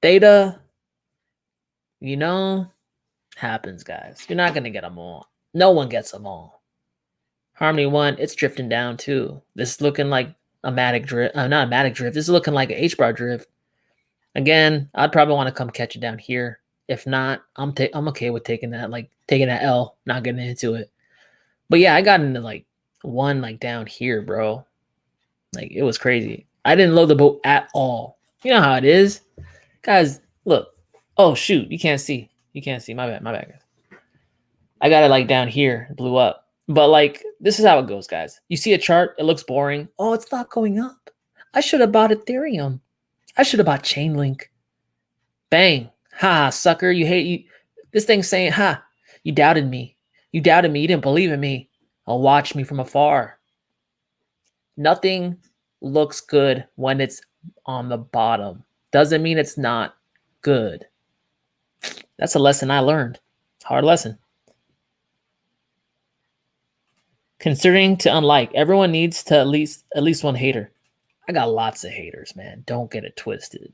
THETA. You know, happens, guys. You're not gonna get them all. No one gets them all. Harmony One, it's drifting down too. This is looking like a MATIC drift. Not a MATIC drift. This is looking like an HBAR drift. Again, I'd probably want to come catch it down here. If not, I'm okay with taking that L, not getting into it. But yeah, I got into like one like down here, bro. Like it was crazy. I didn't load the boat at all. You know how it is, guys. Look. Oh shoot, you can't see. You can't see. My bad. I got it like down here. It blew up. But like this is how it goes, guys. You see a chart. It looks boring. Oh, it's not going up. I should have bought Ethereum. I should have bought Chainlink. Bang. Ha, sucker. You hate you. This thing's saying, ha, you doubted me. You doubted me. You didn't believe in me. Oh, watch me from afar. Nothing looks good when it's on the bottom. Doesn't mean it's not good. That's a lesson I learned. Hard lesson. Considering to unlike, everyone needs to at least one hater. I got lots of haters, man. Don't get it twisted.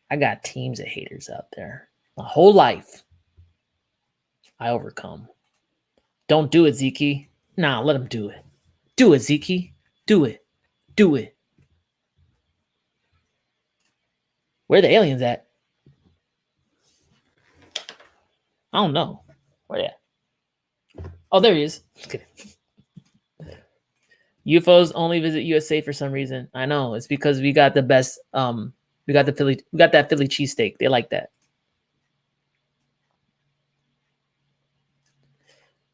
I got teams of haters out there. My whole life, I overcome. Don't do it, Zeke. Nah, let him do it. Do it, Zeke. Do it. Do it. Where the aliens at? I don't know. Where they at? Oh, there he is. Just kidding. UFOs only visit USA for some reason. I know. It's because we got the best. We got that Philly cheesesteak. They like that.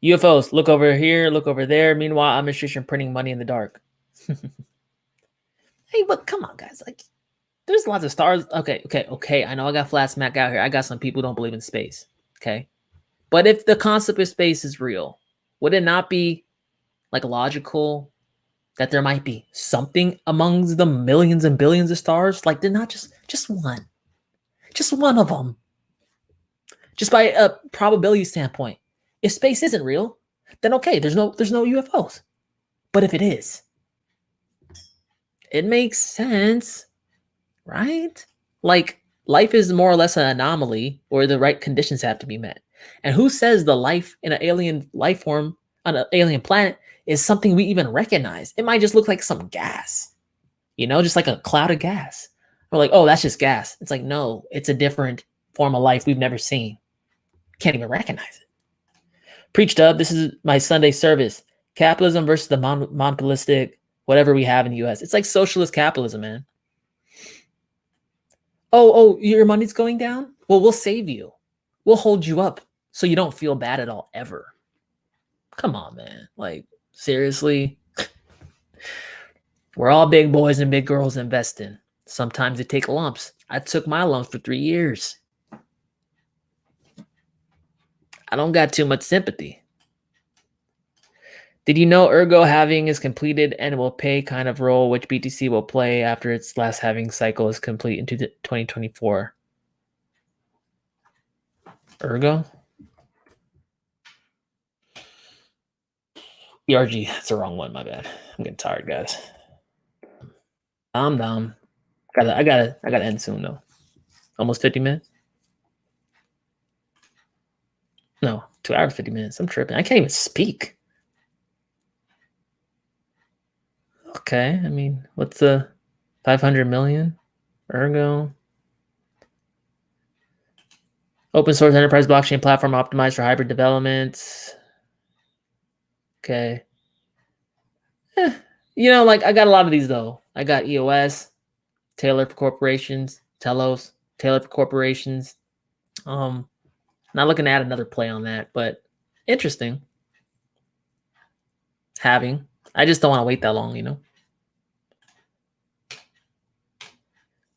UFOs, look over here, look over there. Meanwhile, administration printing money in the dark. Hey, but come on, guys. Like, there's lots of stars. Okay. I know I got flat smack out here. I got some people who don't believe in space. Okay. But if the concept of space is real, would it not be like logical that there might be something amongst the millions and billions of stars? Like they're not just one. Just one of them. Just by a probability standpoint. If space isn't real, then okay, there's no UFOs. But if it is, it makes sense, right? Like life is more or less an anomaly where the right conditions have to be met. And who says the life in an alien life form on an alien planet is something we even recognize? It might just look like some gas, just like a cloud of gas. We're like, oh, that's just gas. It's like, no, it's a different form of life we've never seen. Can't even recognize it. Preach, Dub. This is my Sunday service. Capitalism versus the monopolistic whatever we have in the U.S. It's like socialist capitalism, man. Oh, your money's going down? Well, we'll save you. We'll hold you up so you don't feel bad at all, ever. Come on, man. Like, seriously? We're all big boys and big girls investing. Sometimes they take lumps. I took my lumps for 3 years. I don't got too much sympathy. Did you know ERGO halving is completed and will pay kind of role which BTC will play after its last halving cycle is complete into 2024? ERGO? ERG. That's the wrong one. My bad. I'm getting tired, guys. I'm down. I gotta end soon though. Almost 50 minutes. No, 2 hours 50 minutes. I'm tripping. I can't even speak. Okay, I mean, what's the 500 million? ERGO. Open source enterprise blockchain platform optimized for hybrid development. Okay. Like I got a lot of these though. I got EOS, tailored for corporations, Telos, tailored for corporations. Not looking to add another play on that, but interesting. I just don't want to wait that long,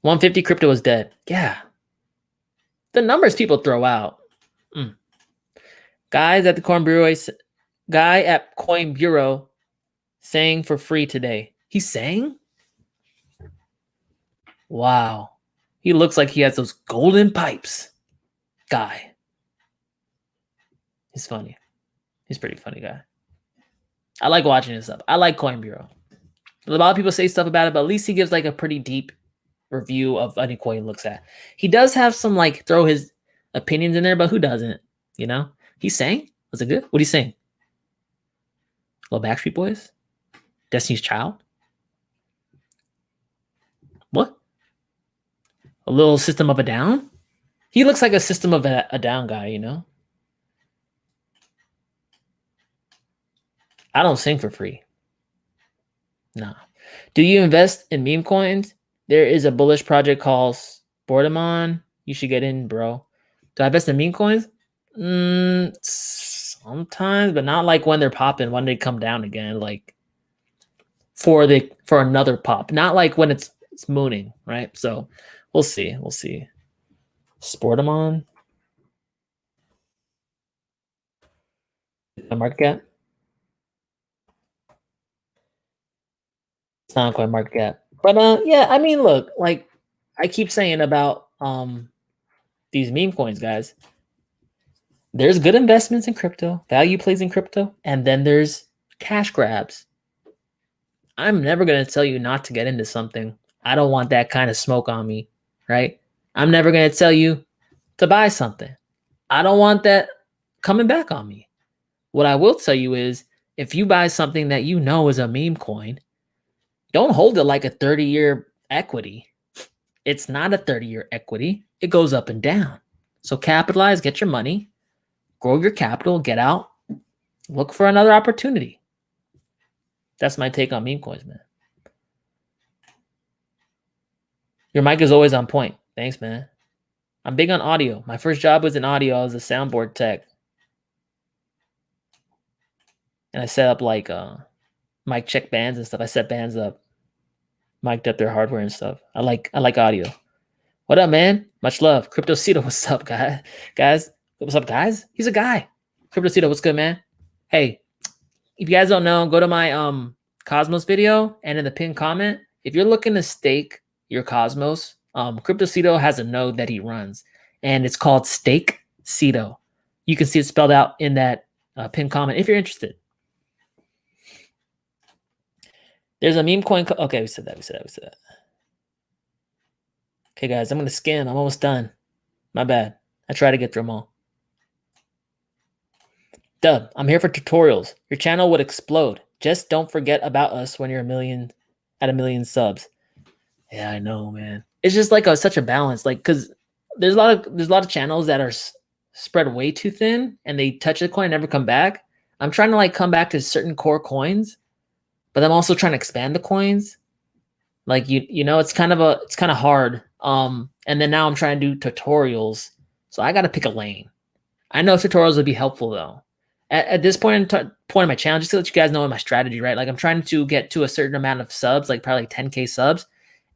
150 crypto is dead. Yeah. The numbers people throw out. Guys at the Coin Bureau, guy at Coin Bureau sang for free today. He sang? Wow. He looks like he has those golden pipes. Guy. He's funny. He's a pretty funny guy. I like watching his stuff. I like Coin Bureau. A lot of people say stuff about it, but at least he gives like a pretty deep review of any coin he looks at. He does have some like throw his opinions in there, but who doesn't? You know? He sang? Was it good? What did he sing? Little Backstreet Boys? Destiny's Child? What? A little System of a Down? He looks like a System of a Down guy, you know? I don't sing for free. No. Do you invest in meme coins? There is a bullish project called Sportamon. You should get in, bro. Do I invest in meme coins? Sometimes, but not like when they're popping, when they come down again, like for another pop. Not like when it's mooning, right? So we'll see. We'll see. Sportamon. Market cap. It's not quite market cap. But yeah, I mean, look, like I keep saying about these meme coins, guys. There's good investments in crypto, value plays in crypto, and then there's cash grabs. I'm never going to tell you not to get into something. I don't want that kind of smoke on me, right? I'm never going to tell you to buy something. I don't want that coming back on me. What I will tell you is if you buy something that you know is a meme coin, don't hold it like a 30-year equity. It's not a 30-year equity. It goes up and down. So capitalize, get your money, grow your capital, get out, look for another opportunity. That's my take on meme coins, man. Your mic is always on point. Thanks, man. I'm big on audio. My first job was in audio. I was a soundboard tech. And I set up like mic check bands and stuff. I set bands up, mic'd up their hardware and stuff. I like audio. What up, man? Much love. CryptoCito, what's up, guys? What's up, guys? He's a guy. CryptoCito, what's good, man? Hey, if you guys don't know, go to my Cosmos video and in the pinned comment, if you're looking to stake your Cosmos, CryptoCito has a node that he runs, and it's called Stake Cito. You can see it spelled out in that pinned comment if you're interested. There's a meme coin. Okay, we said that. Okay, guys, I'm going to skim. I'm almost done. My bad. I try to get through them all. Dub, I'm here for tutorials. Your channel would explode. Just don't forget about us when you're at a million subs. Yeah, I know, man. It's just like such a balance, like because there's a lot of channels that are spread way too thin, and they touch the coin and never come back. I'm trying to like come back to certain core coins, but I'm also trying to expand the coins. Like you know, it's kind of hard. And then now I'm trying to do tutorials, so I got to pick a lane. I know tutorials would be helpful though. At this point in my channel, just to let you guys know my strategy, right? Like I'm trying to get to a certain amount of subs, like probably like 10K subs.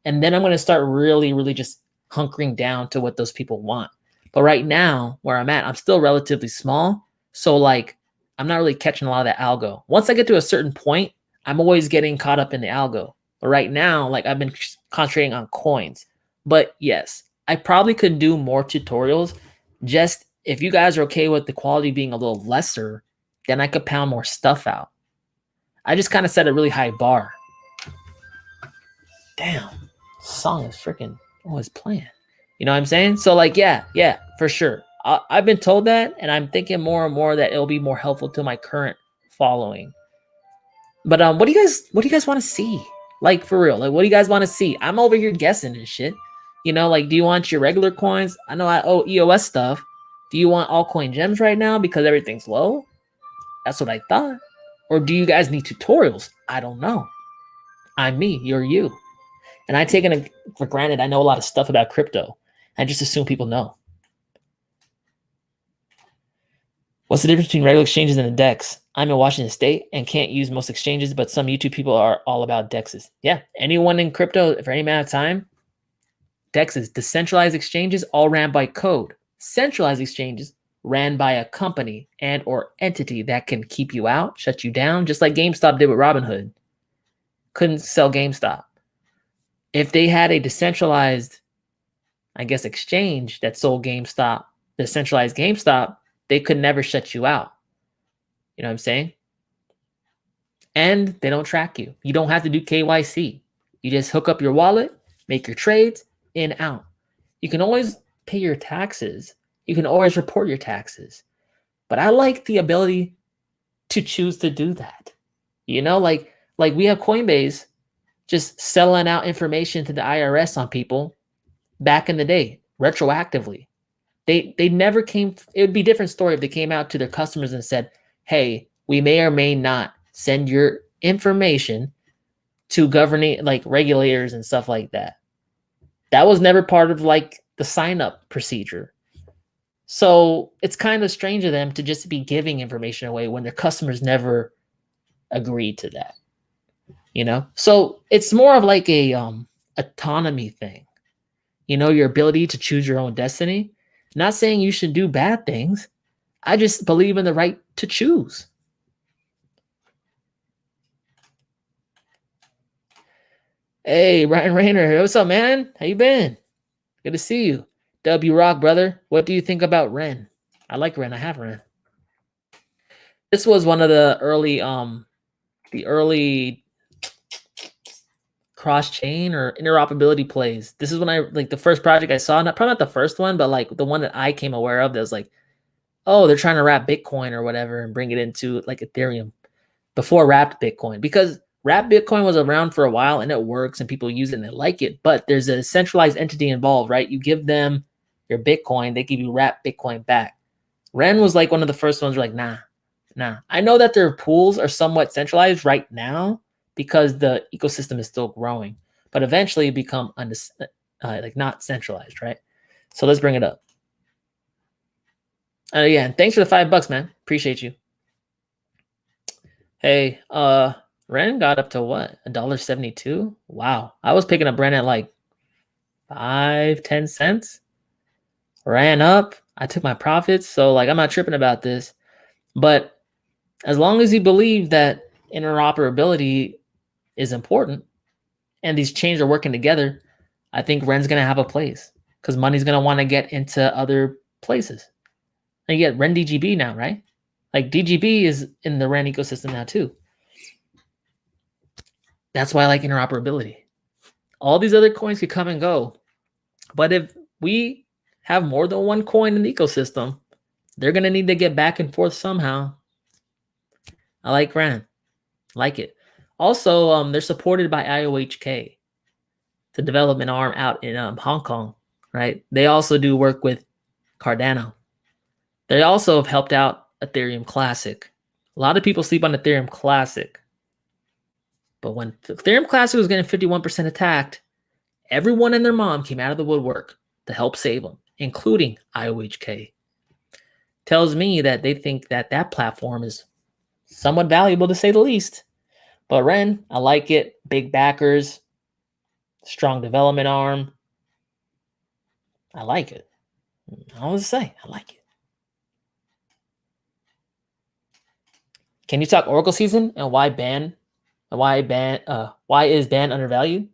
And then I'm going to start really, really just hunkering down to what those people want. But right now, where I'm at, I'm still relatively small. So like, I'm not really catching a lot of that algo. Once I get to a certain point, I'm always getting caught up in the algo. But right now, like I've been concentrating on coins. But yes, I probably could do more tutorials. Just if you guys are okay with the quality being a little lesser, then I could pound more stuff out. I just kind of set a really high bar. Damn, song is freaking always playing. You know what I'm saying? So like, yeah, for sure. I've been told that, and I'm thinking more and more that it'll be more helpful to my current following. But what do you guys want to see? Like for real, like what do you guys want to see? I'm over here guessing and shit. You know, like do you want your regular coins? I know I owe EOS stuff. Do you want altcoin gems right now because everything's low? That's what I thought. Or do you guys need tutorials? I don't know. I'm me, you're you. And I taken it for granted I know a lot of stuff about crypto. I just assume people know. What's the difference between regular exchanges and a DEX? I'm in Washington State and can't use most exchanges, but some YouTube people are all about DEXs. Yeah, anyone in crypto for any amount of time, DEXs, decentralized exchanges, all ran by code. Centralized exchanges ran by a company and or entity that can keep you out, shut you down, just like GameStop did with Robinhood. Couldn't sell GameStop. If they had a decentralized, I guess, exchange that sold GameStop, the centralized GameStop, they could never shut you out. You know what I'm saying? And they don't track you. You don't have to do KYC. You just hook up your wallet, make your trades, in, out. You can always pay your taxes. You can always report your taxes. But I like the ability to choose to do that. You know, like we have Coinbase just selling out information to the IRS on people back in the day, retroactively. They never came, it would be a different story if they came out to their customers and said, hey, we may or may not send your information to governing, like regulators and stuff like that. That was never part of like the sign-up procedure. So it's kind of strange of them to just be giving information away when their customers never agreed to that. You know? So it's more of like a autonomy thing. You know, your ability to choose your own destiny. Not saying you should do bad things. I just believe in the right to choose. Hey, Ryan Rayner. What's up, man? How you been? Good to see you. W Rock, brother. What do you think about Ren? I like Ren. I have Ren. This was one of the early cross-chain or interoperability plays. This is when I, like, the first project I saw, probably not the first one, but like the one that I came aware of that was like, oh, they're trying to wrap Bitcoin or whatever and bring it into like Ethereum before wrapped Bitcoin, because wrapped Bitcoin was around for a while and it works and people use it and they like it, but there's a centralized entity involved, right? You give them your Bitcoin, they give you wrapped Bitcoin back. Ren was like one of the first ones like, nah. I know that their pools are somewhat centralized right now because the ecosystem is still growing, but eventually become like not centralized, right? So let's bring it up. Yeah, and thanks for the $5, man. Appreciate you. Hey, Ren got up to what? $1.72? Wow. I was picking up Ren at like 5-10 cents. Ran up. I took my profits. So like I'm not tripping about this. But as long as you believe that interoperability is important and these chains are working together, I think Ren's gonna have a place because money's gonna want to get into other places. And you get Ren DGB now, right? Like DGB is in the Ren ecosystem now too. That's why I like interoperability. All these other coins could come and go. But if we have more than one coin in the ecosystem, they're going to need to get back and forth somehow. I like Ren. Like it. Also, they're supported by IOHK, the development arm out in Hong Kong, right? They also do work with Cardano. They also have helped out Ethereum Classic. A lot of people sleep on Ethereum Classic. But when Ethereum Classic was getting 51% attacked, everyone and their mom came out of the woodwork to help save them, including IOHK. Tells me that they think that that platform is somewhat valuable to say the least. But Ren, I like it. Big backers, strong development arm. I like it. I don't know what to say. I like it. Can you talk Oracle season and why is ban undervalued?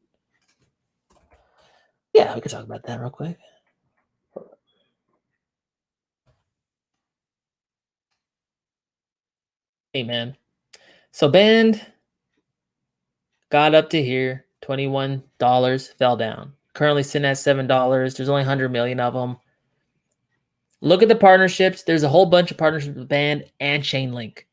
Yeah, we can talk about that real quick. Hey man. So band got up to here, $21, fell down. Currently sitting at $7. There's only 100 million of them. Look at the partnerships. There's a whole bunch of partnerships with Band and Chainlink.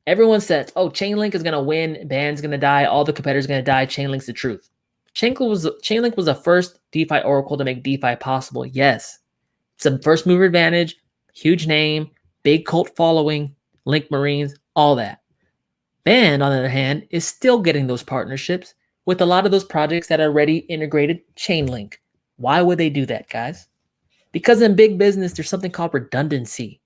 Everyone says, oh, Chainlink is going to win. Band's going to die. All the competitors are going to die. Chainlink's the truth. Chainlink was the first DeFi oracle to make DeFi possible. Yes. It's a first mover advantage, huge name, big cult following, Link Marines, all that. Band, on the other hand, is still getting those partnerships with a lot of those projects that are already integrated Chainlink. Why would they do that, guys? Because in big business, there's something called redundancy.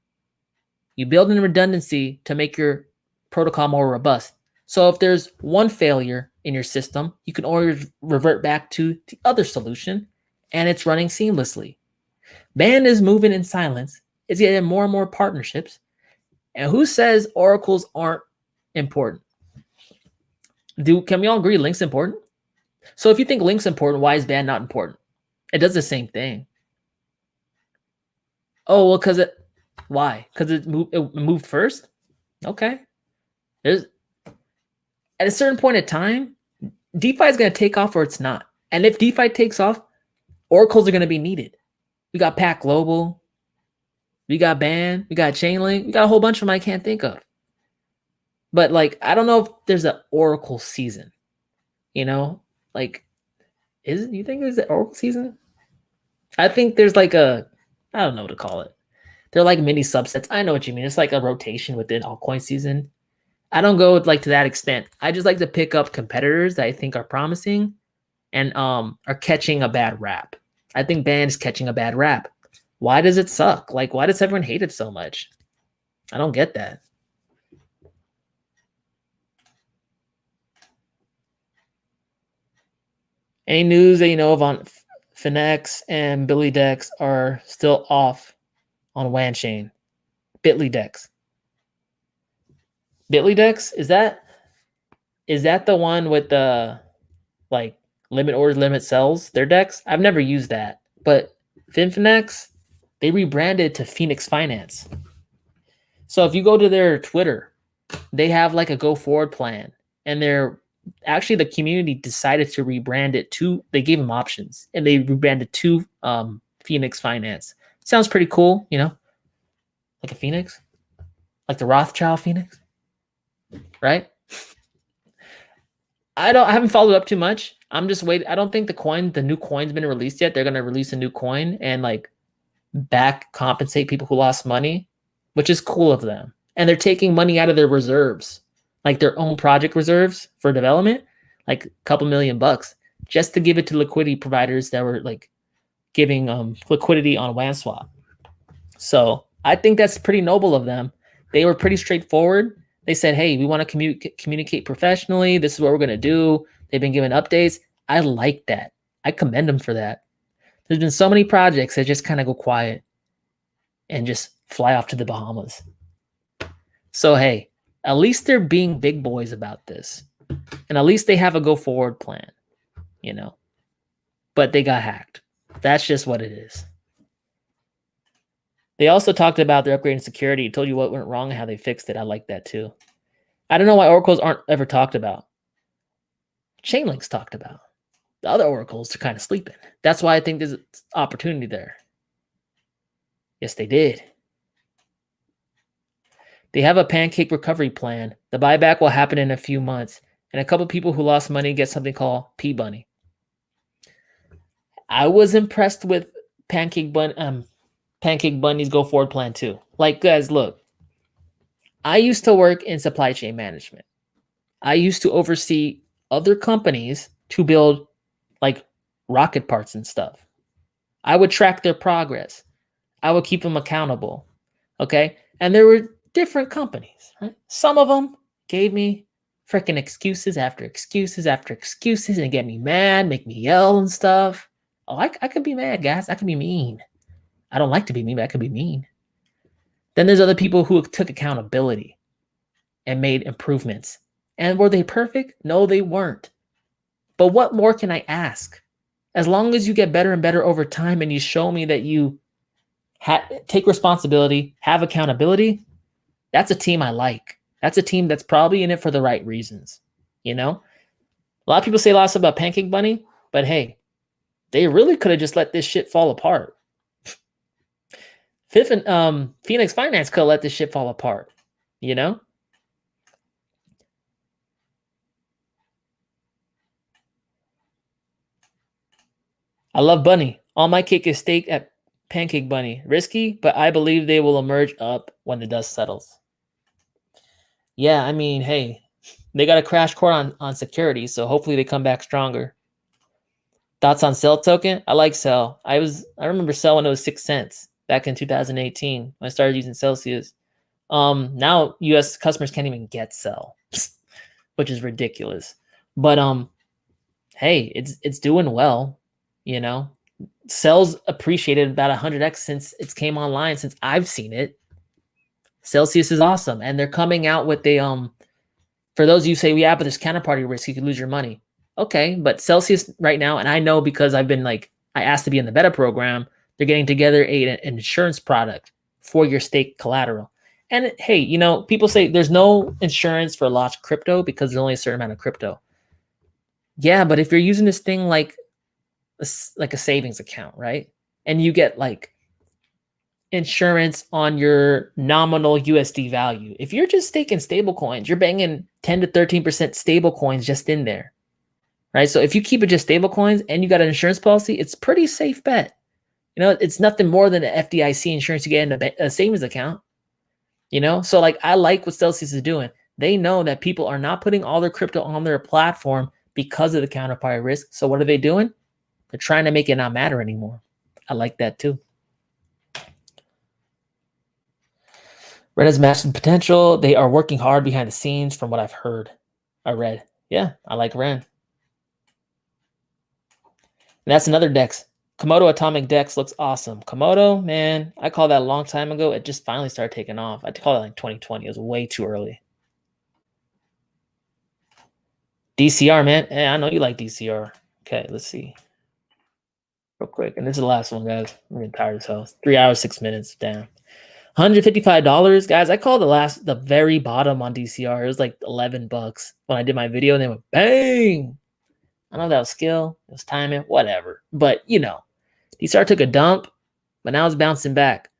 You build in redundancy to make your protocol more robust. So if there's one failure in your system, you can always revert back to the other solution, and it's running seamlessly. Band is moving in silence. It's getting more and more partnerships. And who says oracles aren't important? Can we all agree Link's important? So if you think Link's important, why is Band not important? It does the same thing. Oh, well, why? Because it moved first? Okay. At a certain point in time, DeFi is going to take off or it's not. And if DeFi takes off, oracles are going to be needed. We got Pack Global. We got Band. We got Chainlink. We got a whole bunch of them I can't think of. But like, I don't know if there's an oracle season. You think there's an oracle season? I think there's like I don't know what to call it. They're like mini subsets. I know what you mean. It's like a rotation within altcoin season. I don't go to that extent. I just like to pick up competitors that I think are promising and are catching a bad rap. I think Band is catching a bad rap. Why does it suck? Like, why does everyone hate it so much? I don't get that. Any news that you know of on FinNexus and Billy DEX are still off on WAN chain? Bitly DEX. Bitly DEX, is that the one with the like limit orders, limit sells, their DEX? I've never used that. But FinNexus, they rebranded to Phoenix Finance. So if you go to their Twitter, they have like a go forward plan, and actually the community decided to rebrand it to, they gave them options and they rebranded to Phoenix Finance. Sounds pretty cool, like a Phoenix, like the Rothschild Phoenix, right? I haven't followed up too much. I'm just waiting. I don't think the new coin's been released yet. They're going to release a new coin and like back compensate people who lost money, which is cool of them. And they're taking money out of their reserves, like their own project reserves for development, like a couple $1,000,000, just to give it to liquidity providers that were like giving liquidity on WANSwap. So I think that's pretty noble of them. They were pretty straightforward. They said, hey, we want to communicate professionally. This is what we're going to do. They've been giving updates. I like that. I commend them for that. There's been so many projects that just kind of go quiet and just fly off to the Bahamas. So, hey, at least they're being big boys about this. And at least they have a go forward plan, But they got hacked. That's just what it is. They also talked about their upgrading security, told you what went wrong and how they fixed it. I like that too. I don't know why oracles aren't ever talked about. Chainlink's talked about. The other oracles are kind of sleeping. That's why I think there's an opportunity there. Yes, they did. They have a Pancake recovery plan. The buyback will happen in a few months, and a couple people who lost money get something called P-Bunny. I was impressed with Pancake Bunny's go forward plan too. Like, guys, look, I used to work in supply chain management. I used to oversee other companies to build like rocket parts and stuff. I would track their progress. I would keep them accountable. Okay. And there were different companies, right? Some of them gave me freaking excuses after excuses after excuses and get me mad, make me yell and stuff. Oh, I could be mad, guys. I could be mean. I don't like to be mean, but I could be mean. Then there's other people who took accountability and made improvements. And were they perfect? No, they weren't. But what more can I ask? As long as you get better and better over time and you show me that you take responsibility, have accountability, that's a team I like. That's a team that's probably in it for the right reasons. A lot of people say a lot of stuff about Pancake Bunny, but hey, they really could have just let this shit fall apart. Phoenix Finance could have let this shit fall apart, I love Bunny. All my cake is staked at Pancake Bunny. Risky, but I believe they will emerge up when the dust settles. Yeah, I mean, hey, they got a crash course on security, so hopefully they come back stronger. Thoughts on Cell token? I like Cell. I remember Cell when it was 6 cents back in 2018 when I started using Celsius. Now US customers can't even get Cell, which is ridiculous. But hey, it's doing well, you know. Cells appreciated about 100x since it's came online, since I've seen it. Celsius is awesome, and they're coming out with a for those of you who say, yeah, but there's counterparty risk, you could lose your money. Okay, but Celsius right now, and I know because I've been like, I asked to be in the beta program, they're getting together an insurance product for your stake collateral. And hey, you know, people say there's no insurance for lost crypto because there's only a certain amount of crypto. Yeah, but if you're using this thing like a savings account, right? And you get like insurance on your nominal USD value. If you're just staking stable coins, you're banging 10 to 13% stable coins just in there, right? So if you keep it just stable coins and you got an insurance policy, it's pretty safe bet. You know, it's nothing more than an FDIC insurance you get in a savings account, you know? So like, I like what Celsius is doing. They know that people are not putting all their crypto on their platform because of the counterparty risk. So what are they doing? They're trying to make it not matter anymore. I like that too. Ren has massive potential. They are working hard behind the scenes from what I've heard. I read. Yeah, I like Ren. And that's another DEX. Komodo Atomic DEX looks awesome. Komodo, man, I called that a long time ago. It just finally started taking off. I called it like 2020. It was way too early. DCR, man. Hey, I know you like DCR. Okay, let's see. Real quick. And this is the last one, guys. I'm getting tired as hell. 3 hours, 6 minutes. Damn. $155, guys. I called the very bottom on DCR. It was like $11 when I did my video, and they went bang. I know that was skill, it was timing, whatever. But you know, DCR took a dump, but now it's bouncing back.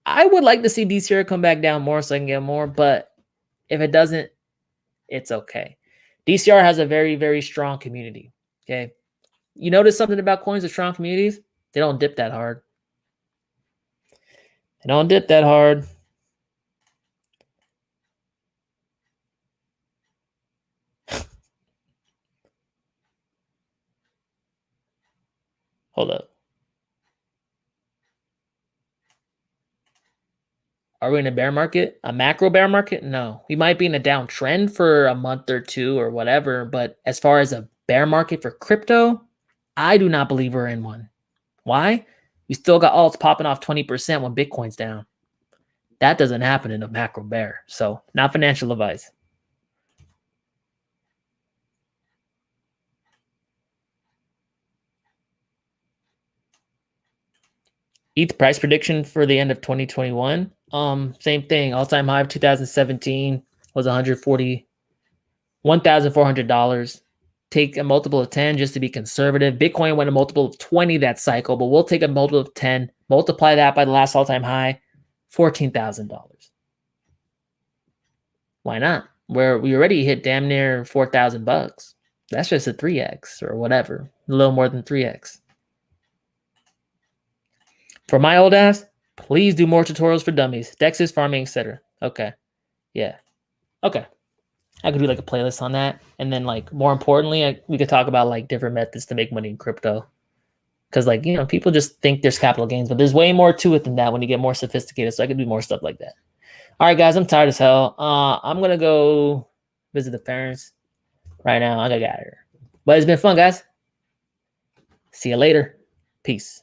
I would like to see DCR come back down more so I can get more, but if it doesn't, it's okay. DCR has a very, very strong community. Okay. You notice something about coins with strong communities? They don't dip that hard. They don't dip that hard. Hold up. Are we in a bear market? A macro bear market? No. We might be in a downtrend for a month or two or whatever, but as far as a bear market for crypto, I do not believe we're in one. Why? We still got alts popping off 20% when Bitcoin's down. That doesn't happen in a macro bear. So, not financial advice. ETH price prediction for the end of 2021. Same thing. All-time high of 2017 was $1,400. Take a multiple of 10 just to be conservative. Bitcoin went a multiple of 20 that cycle, but we'll take a multiple of 10, multiply that by the last all-time high, $14,000. Why not? Where we already hit damn near $4,000. That's just a 3x or whatever, a little more than 3x. For my old ass, please do more tutorials for dummies, DEXs, farming, etc. Okay. Yeah. Okay. I could do like a playlist on that. And then like more importantly, we could talk about like different methods to make money in crypto. Because like, you know, people just think there's capital gains, but there's way more to it than that when you get more sophisticated. So I could do more stuff like that. All right, guys, I'm tired as hell. I'm going to go visit the parents right now. I got to get out of here. But it's been fun, guys. See you later. Peace.